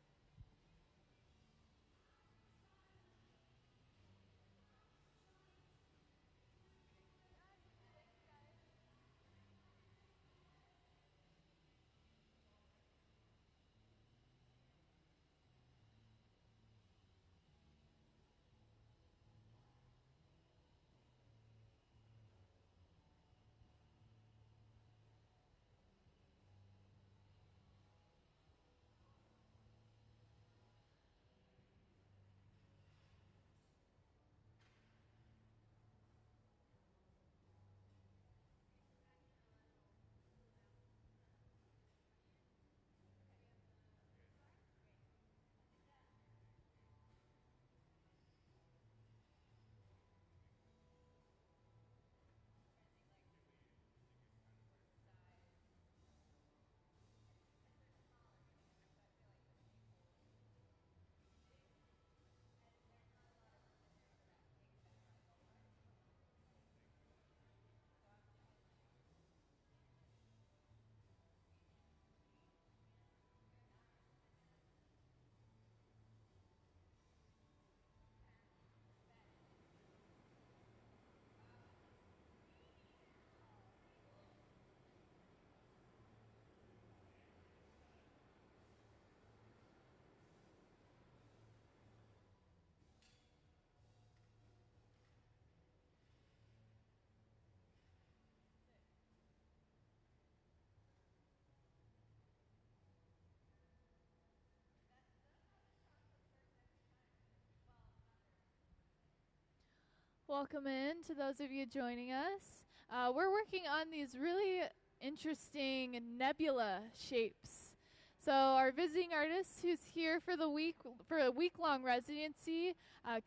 S3: Welcome in to those of you joining us. We're working on these really interesting nebula shapes. So our visiting artist who's here for the week, for a week-long residency,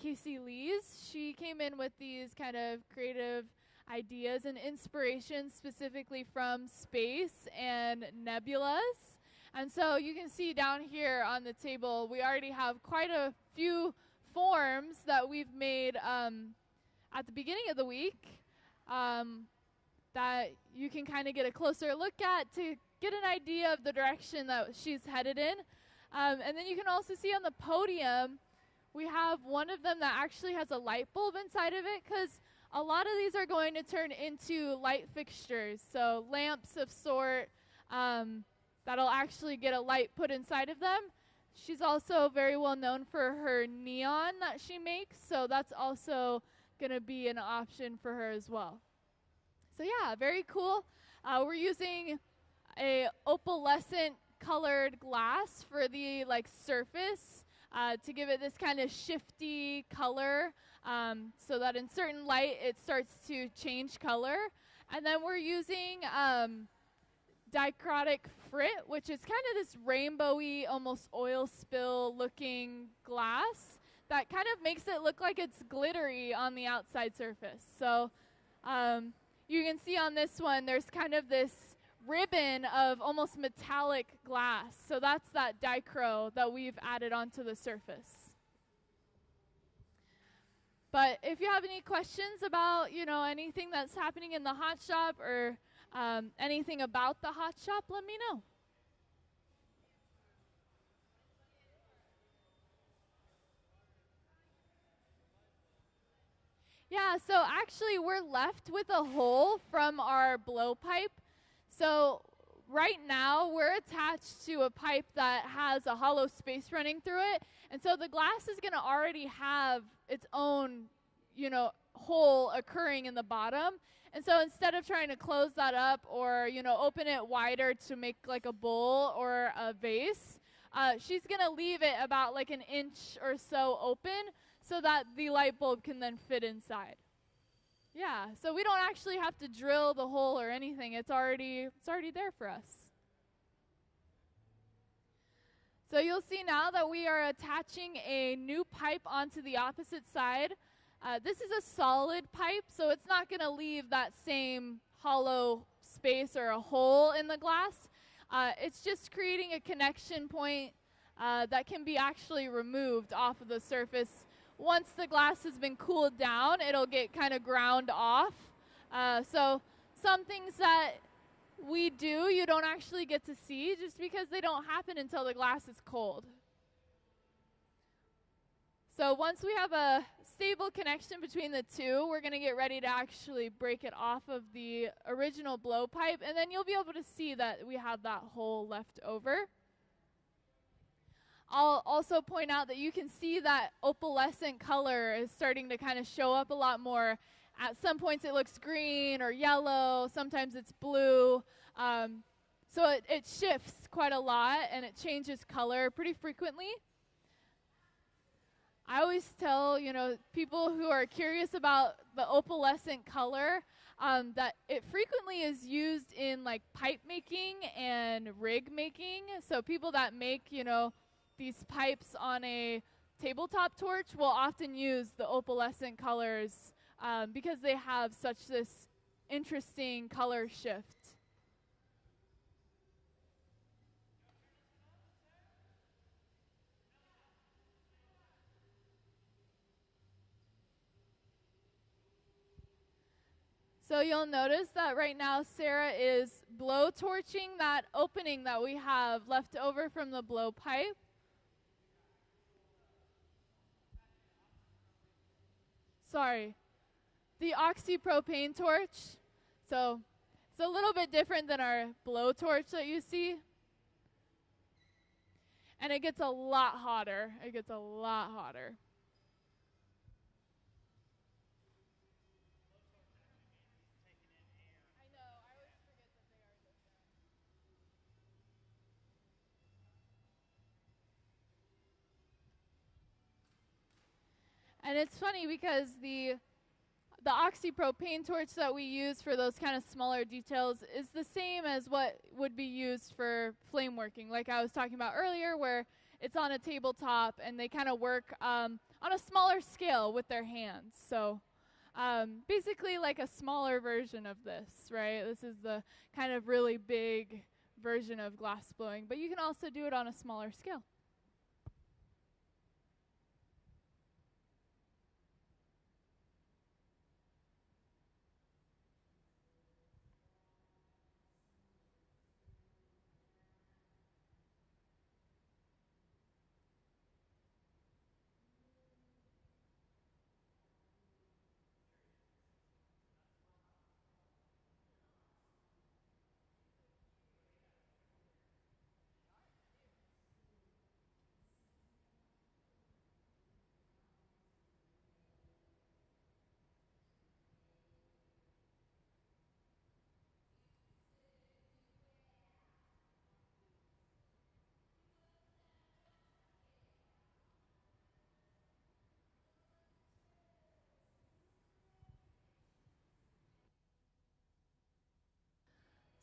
S3: Kacie Lees, she came in with these kind of creative ideas and inspirations specifically from space and nebulas. And so you can see down here on the table, we already have quite a few forms that we've made at the beginning of the week that you can kind of get a closer look at to get an idea of the direction that she's headed in. And then you can also see on the podium, we have one of them that actually has a light bulb inside of it, because a lot of these are going to turn into light fixtures, so lamps of sort that'll actually get a light put inside of them. She's also very well known for her neon that she makes, so that's also going to be an option for her as well. So yeah, very cool. We're using a opalescent colored glass for the surface to give it this kind of shifty color, so that in certain light it starts to change color. And then we're using dichrotic frit, which is kind of this rainbowy, almost oil spill looking glass that kind of makes it look like it's glittery on the outside surface. So you can see on this one, there's kind of this ribbon of almost metallic glass. So that's that dichro that we've added onto the surface. But if you have any questions about, anything that's happening in the hot shop, or anything about the hot shop, let me know. Yeah, so actually we're left with a hole from our blowpipe. So right now we're attached to a pipe that has a hollow space running through it. And so the glass is going to already have its own, hole occurring in the bottom. And so instead of trying to close that up or, open it wider to make like a bowl or a vase, she's going to leave it about like an inch or so open, so that the light bulb can then fit inside. Yeah, so we don't actually have to drill the hole or anything. It's already there for us. So you'll see now that we are attaching a new pipe onto the opposite side. This is a solid pipe, so it's not going to leave that same hollow space or a hole in the glass. It's just creating a connection point that can be actually removed off of the surface. Once the glass has been cooled down, it'll get kind of ground off. So some things that we do, you don't actually get to see just because they don't happen until the glass is cold. So once we have a stable connection between the two, we're going to get ready to actually break it off of the original blowpipe, and then you'll be able to see that we have that hole left over. I'll also point out that you can see that opalescent color is starting to kind of show up a lot more. At some points it looks green or yellow, sometimes it's blue. So it shifts quite a lot and it changes color pretty frequently. I always tell, people who are curious about the opalescent color that it frequently is used in like pipe making and rig making. So people that make, these pipes on a tabletop torch will often use the opalescent colors because they have such this interesting color shift. So you'll notice that right now Sarah is blow torching that opening that we have left over from the blowpipe. Sorry, the oxypropane torch. So it's a little bit different than our blow torch that you see. And it gets a lot hotter. It gets a lot hotter. And it's funny because the oxypropane torch that we use for those kind of smaller details is the same as what would be used for flame working, like I was talking about earlier, where it's on a tabletop and they kind of work on a smaller scale with their hands. So basically like a smaller version of this, right? This is the kind of really big version of glass blowing, but you can also do it on a smaller scale.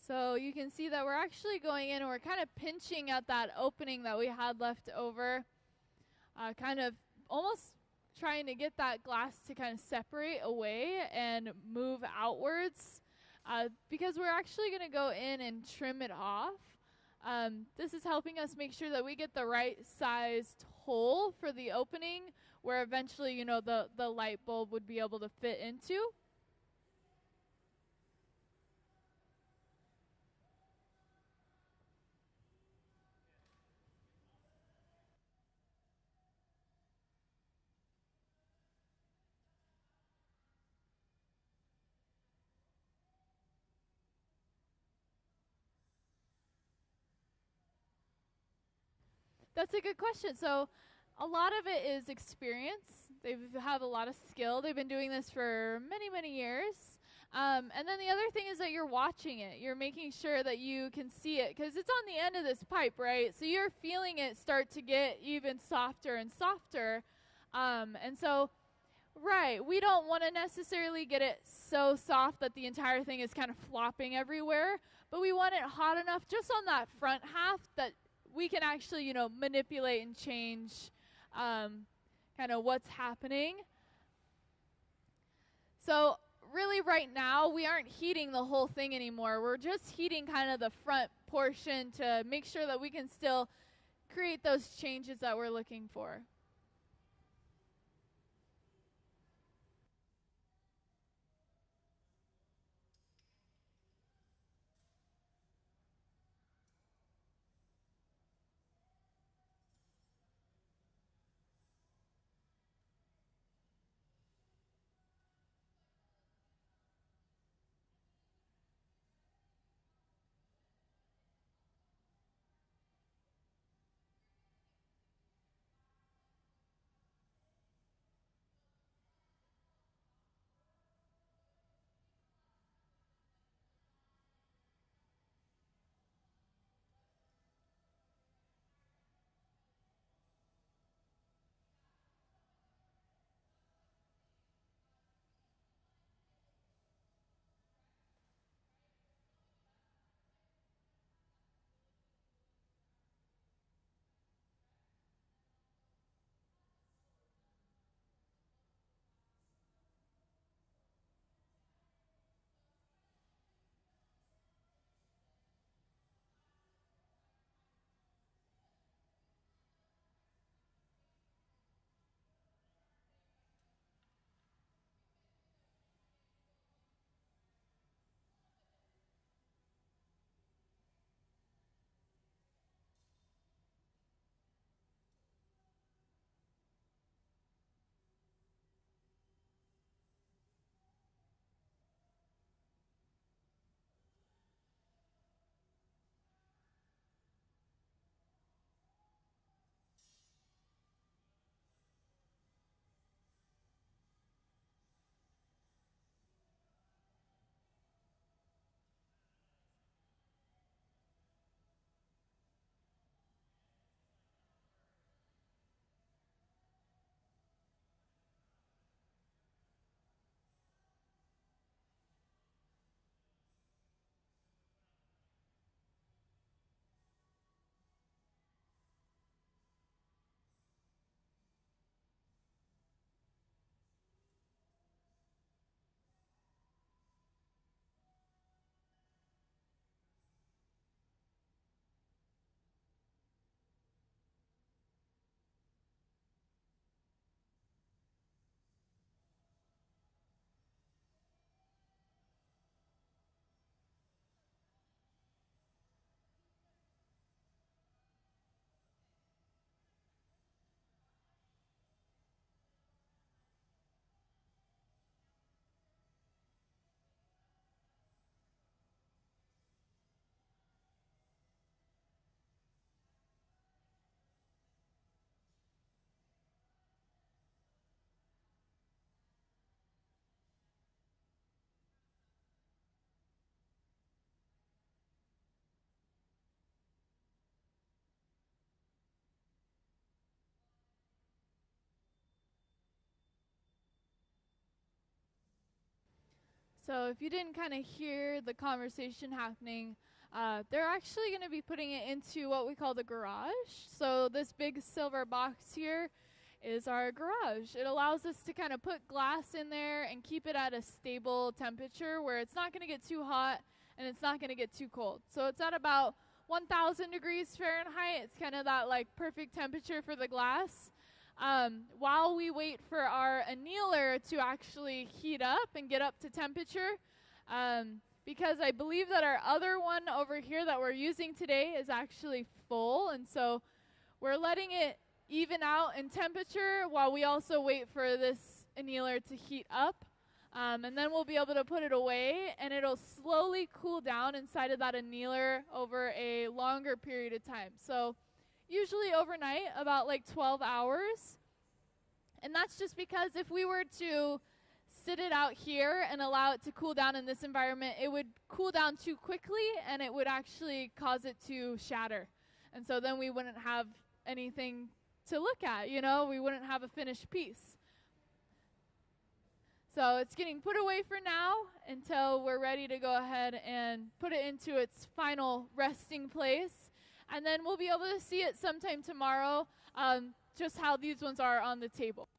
S3: So you can see that we're actually going in and we're kind of pinching at that opening that we had left over, kind of almost trying to get that glass to kind of separate away and move outwards because we're actually going to go in and trim it off. This is helping us make sure that we get the right sized hole for the opening where eventually, the light bulb would be able to fit into. That's a good question. So a lot of it is experience. They have a lot of skill. They've been doing this for many, many years. And then the other thing is that you're watching it. You're making sure that you can see it because it's on the end of this pipe, right? So you're feeling it start to get even softer and softer. And so, right, we don't want to necessarily get it so soft that the entire thing is kind of flopping everywhere, but we want it hot enough just on that front half that we can actually, you know, manipulate and change kind of what's happening. So really right now, we aren't heating the whole thing anymore. We're just heating kind of the front portion to make sure that we can still create those changes that we're looking for. So if you didn't kind of hear the conversation happening, they're actually going to be putting it into what we call the garage. So this big silver box here is our garage. It allows us to kind of put glass in there and keep it at a stable temperature where it's not going to get too hot and it's not going to get too cold. So it's at about 1,000 degrees Fahrenheit. It's kind of that like perfect temperature for the glass. While we wait for our annealer to actually heat up and get up to temperature, because I believe that our other one over here that we're using today is actually full, and so we're letting it even out in temperature while we also wait for this annealer to heat up, and then we'll be able to put it away, and it'll slowly cool down inside of that annealer over a longer period of time. So usually overnight, about like 12 hours. And that's just because if we were to sit it out here and allow it to cool down in this environment, it would cool down too quickly and it would actually cause it to shatter. And so then we wouldn't have anything to look at, you know, we wouldn't have a finished piece. So it's getting put away for now until we're ready to go ahead and put it into its final resting place. And then we'll be able to see it sometime tomorrow, just how these ones are on the table.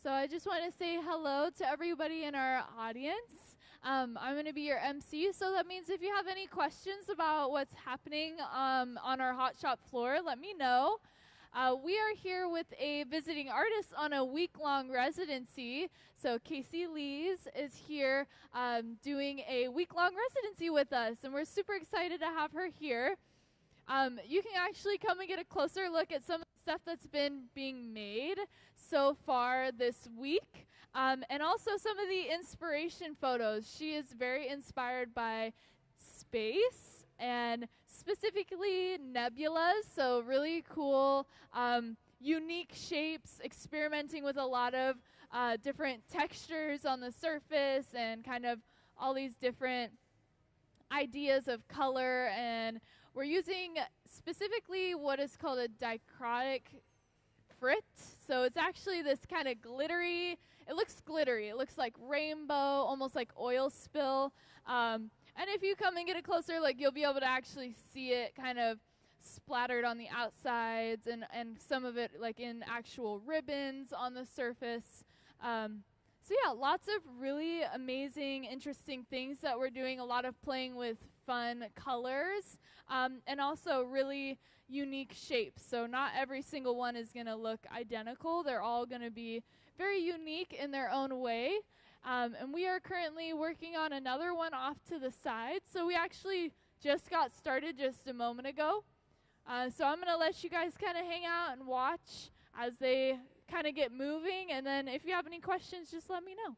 S3: So I just want to say hello to everybody in our audience. I'm going to be your MC, so that means if you have any questions about what's happening on our hot shop floor, let me know. We are here with a visiting artist on a week-long residency. So Kacie Lees is here doing a week-long residency with us, and we're super excited to have her here. You can actually come and get a closer look at some of the stuff that's been being made so far this week, and also some of the inspiration photos. She is very inspired by space and specifically nebulas, so really cool, unique shapes, experimenting with a lot of different textures on the surface and kind of all these different ideas of color. And we're using specifically what is called a dichrotic frit. So it's actually this kind of glittery, it looks glittery. It looks like rainbow, almost like oil spill. And if you come and get a closer look, you'll be able to actually see it kind of splattered on the outsides and some of it like in actual ribbons on the surface. So yeah, lots of really amazing, interesting things that we're doing. A lot of playing with fun colors, and also really unique shapes. So not every single one is going to look identical. They're all going to be very unique in their own way. And we are currently working on another one off to the side. So we actually just got started just a moment ago. So I'm going to let you guys kind of hang out and watch as they kind of get moving, and then if you have any questions, just let me know.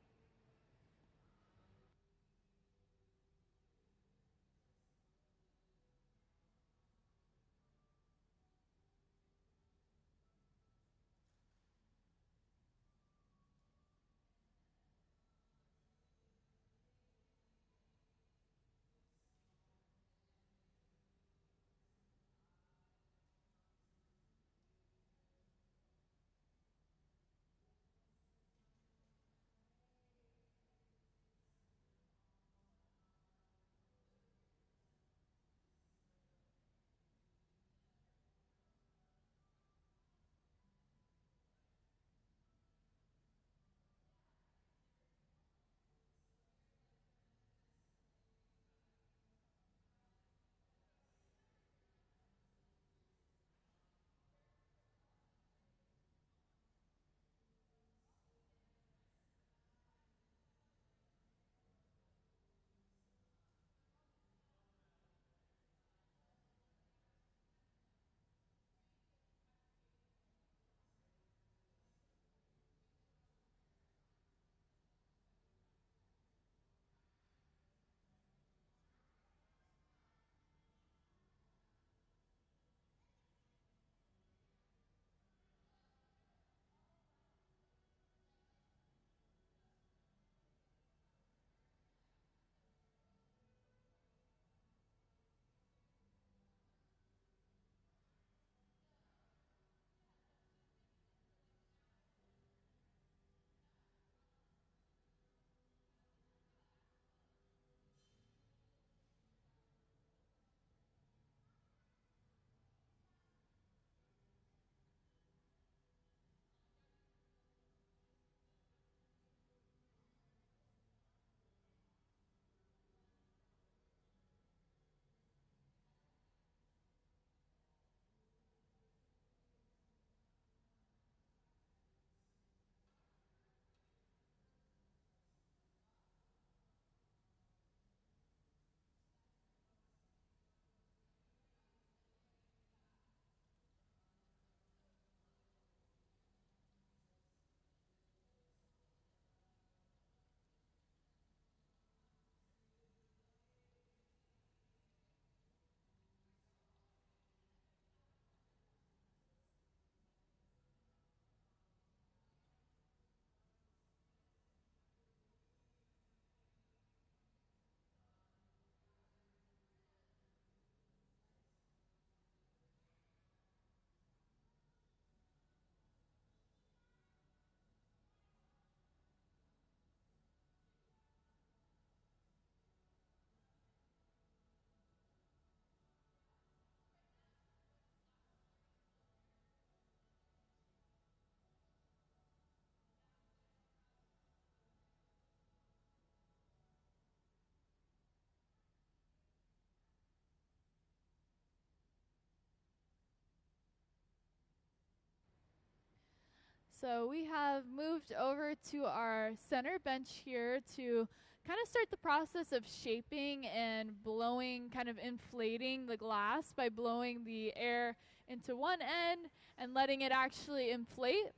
S3: So we have moved over to our center bench here to kind of start the process of shaping and blowing, kind of inflating the glass by blowing the air into one end and letting it actually inflate.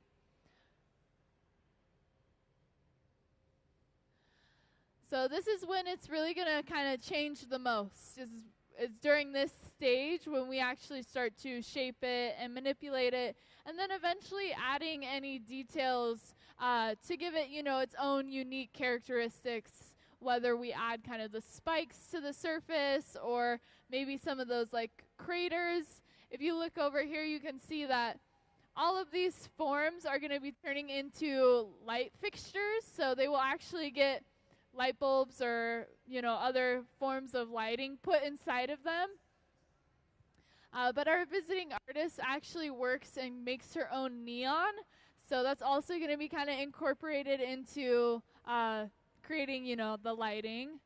S3: So this is when it's really going to kind of change the most. It's during this stage when we actually start to shape it and manipulate it, and then eventually adding any details to give it, its own unique characteristics, whether we add kind of the spikes to the surface or maybe some of those like craters. If you look over here, you can see that all of these forms are going to be turning into light fixtures, so they will actually get light bulbs or, other forms of lighting put inside of them. But our visiting artist actually works and makes her own neon, so that's also going to be kind of incorporated into creating, the lighting.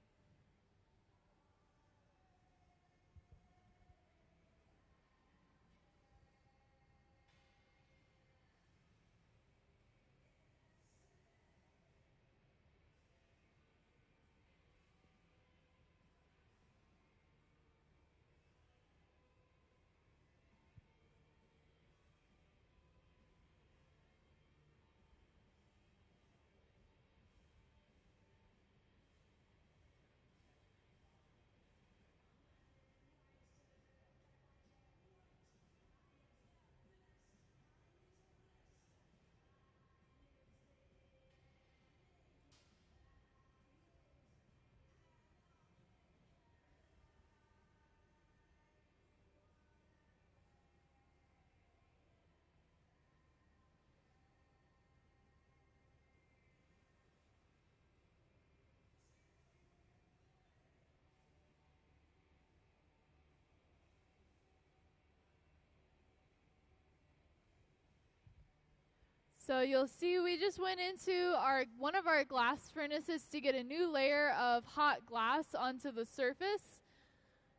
S3: So you'll see we just went into one of our glass furnaces to get a new layer of hot glass onto the surface.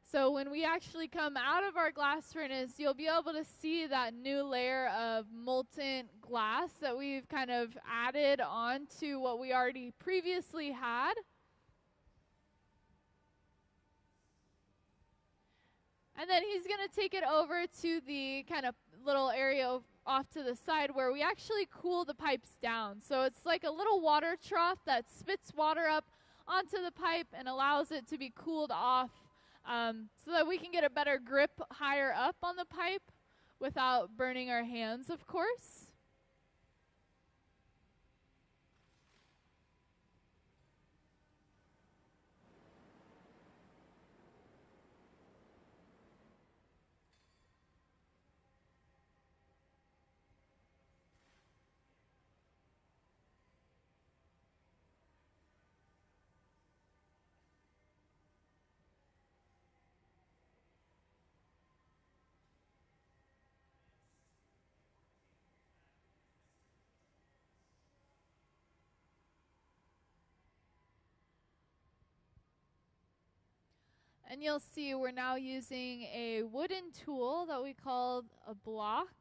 S3: So when we actually come out of our glass furnace, you'll be able to see that new layer of molten glass that we've kind of added onto what we already previously had. And then he's going to take it over to the kind of little area off to the side where we actually cool the pipes down. So it's like a little water trough that spits water up onto the pipe and allows it to be cooled off so that we can get a better grip higher up on the pipe without burning our hands, of course. And you'll see we're now using a wooden tool that we call a block.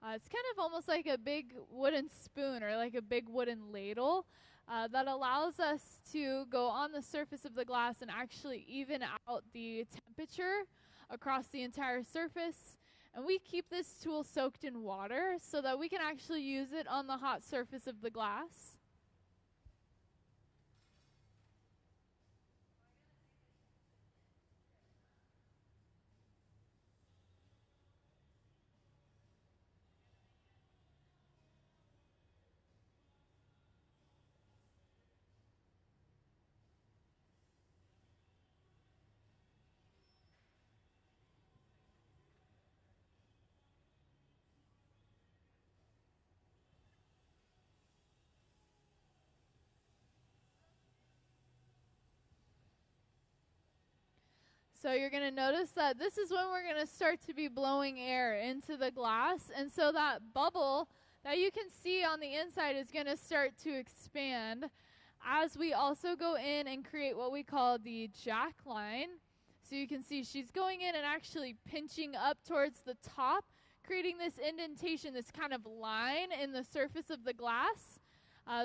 S3: It's kind of almost like a big wooden spoon or like a big wooden ladle that allows us to go on the surface of the glass and actually even out the temperature across the entire surface. And we keep this tool soaked in water so that we can actually use it on the hot surface of the glass. So you're going to notice that this is when we're going to start to be blowing air into the glass. And so that bubble that you can see on the inside is going to start to expand as we also go in and create what we call the jack line. So you can see she's going in and actually pinching up towards the top, creating this indentation, this kind of line in the surface of the glass.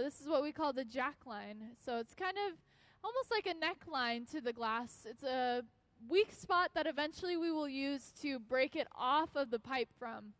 S3: This is what we call the jack line. So it's kind of almost like a neckline to the glass. It's a weak spot that eventually we will use to break it off of the pipe from.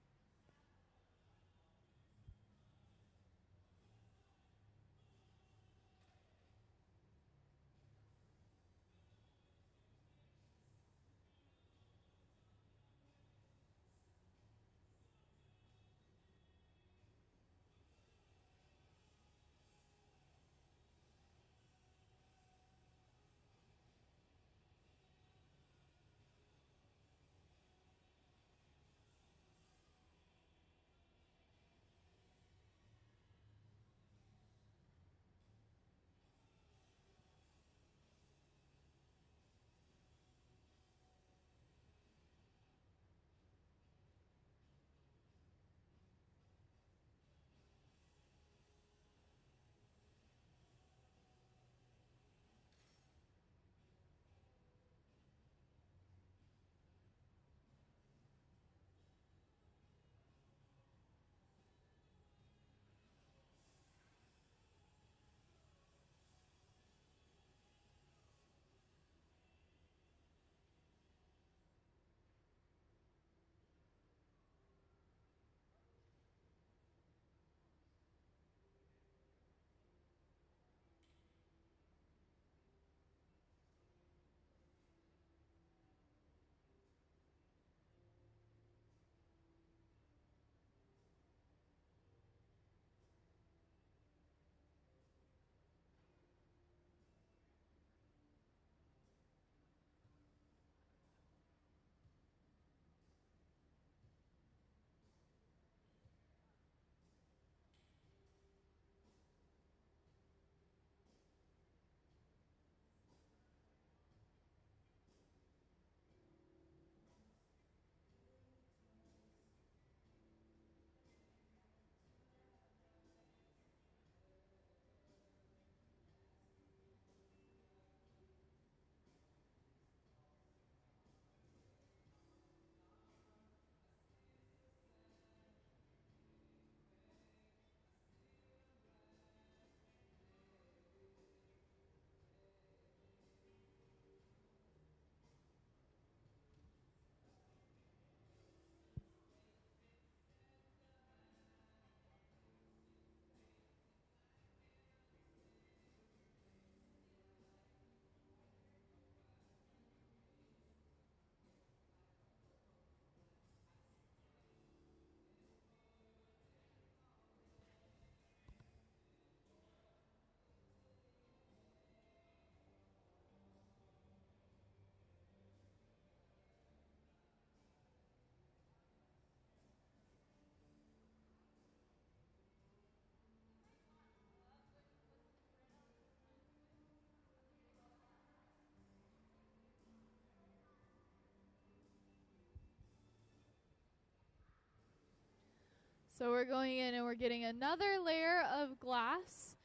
S3: So we're going in and we're getting another layer of glass.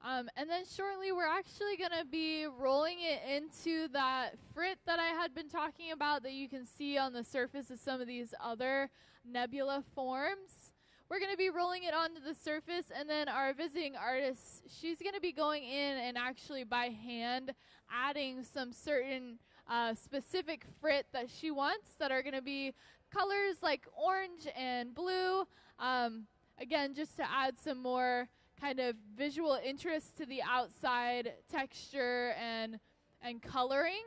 S3: And then shortly we're actually going to be rolling it into that frit that I had been talking about that you can see on the surface of some of these other nebula forms. We're going to be rolling it onto the surface, and then our visiting artist, she's going to be going in and actually by hand adding some certain specific frit that she wants that are going to be colors like orange and blue. Again, just to add some more kind of visual interest to the outside texture and coloring.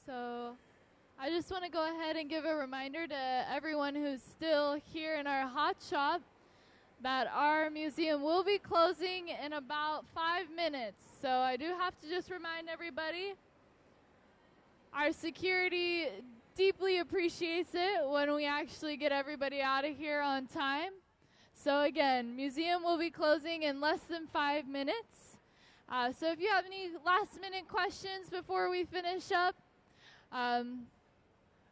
S3: So I just want to go ahead and give a reminder to everyone who's still here in our hot shop that our museum will be closing in about 5 minutes. So I do have to just remind everybody, our security deeply appreciates it when we actually get everybody out of here on time. So again, museum will be closing in less than 5 minutes. So if you have any last minute questions before we finish up,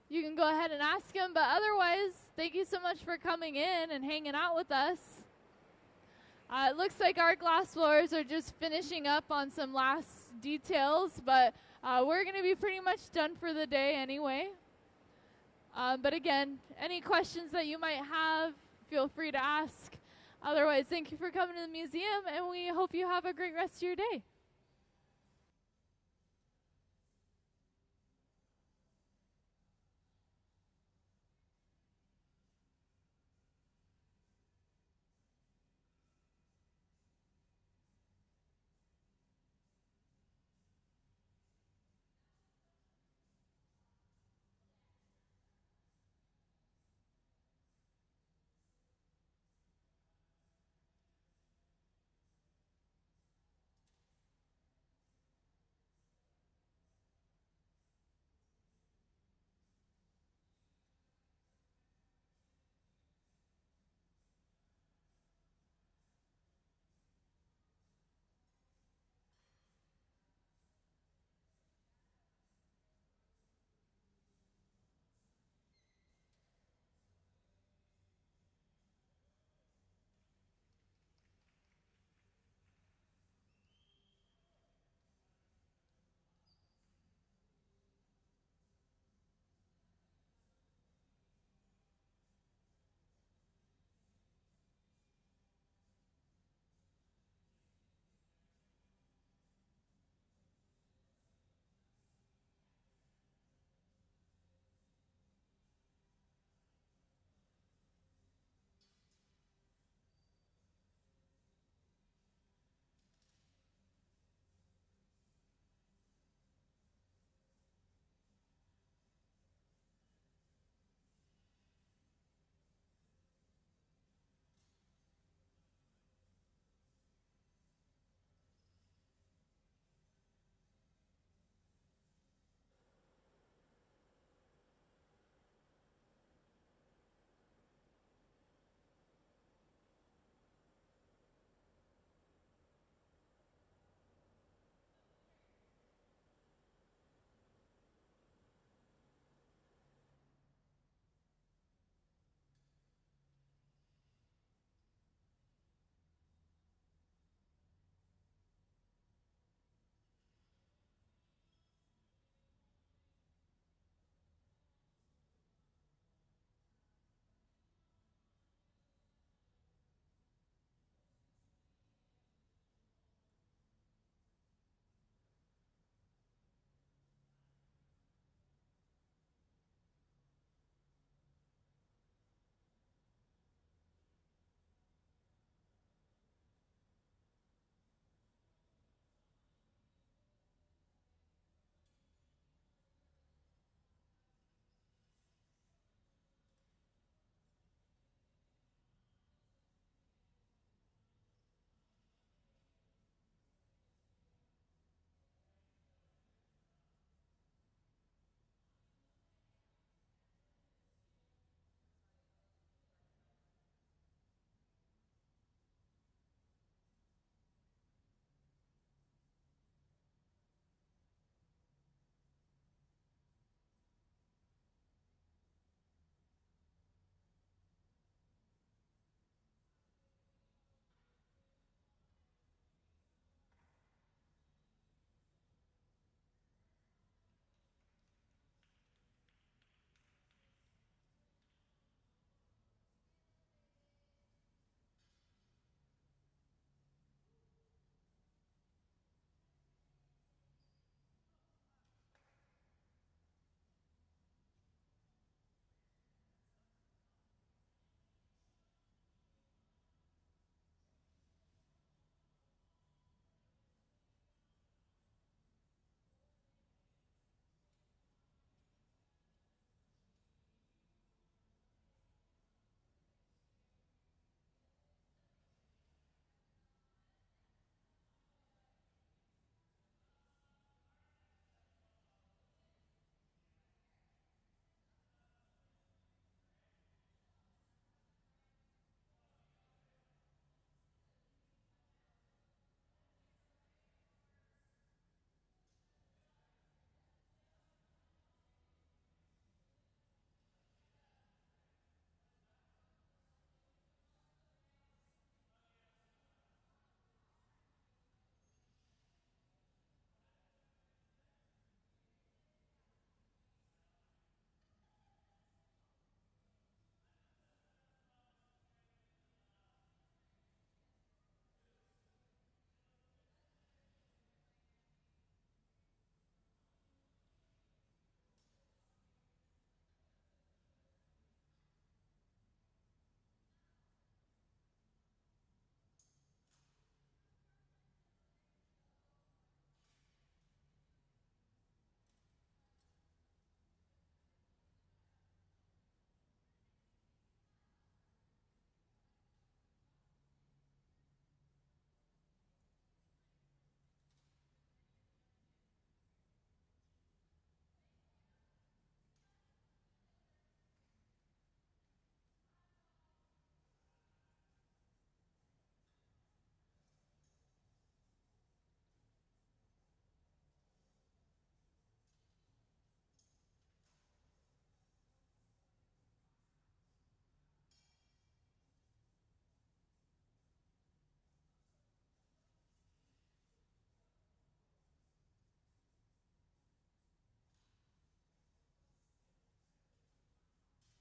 S3: you can go ahead and ask them. But otherwise, thank you so much for coming in and hanging out with us. It looks like our glass floors are just finishing up on some last details, but we're going to be pretty much done for the day anyway. But again, any questions that you might have, feel free to ask. Otherwise, thank you for coming to the museum, and we hope you have a great rest of your day.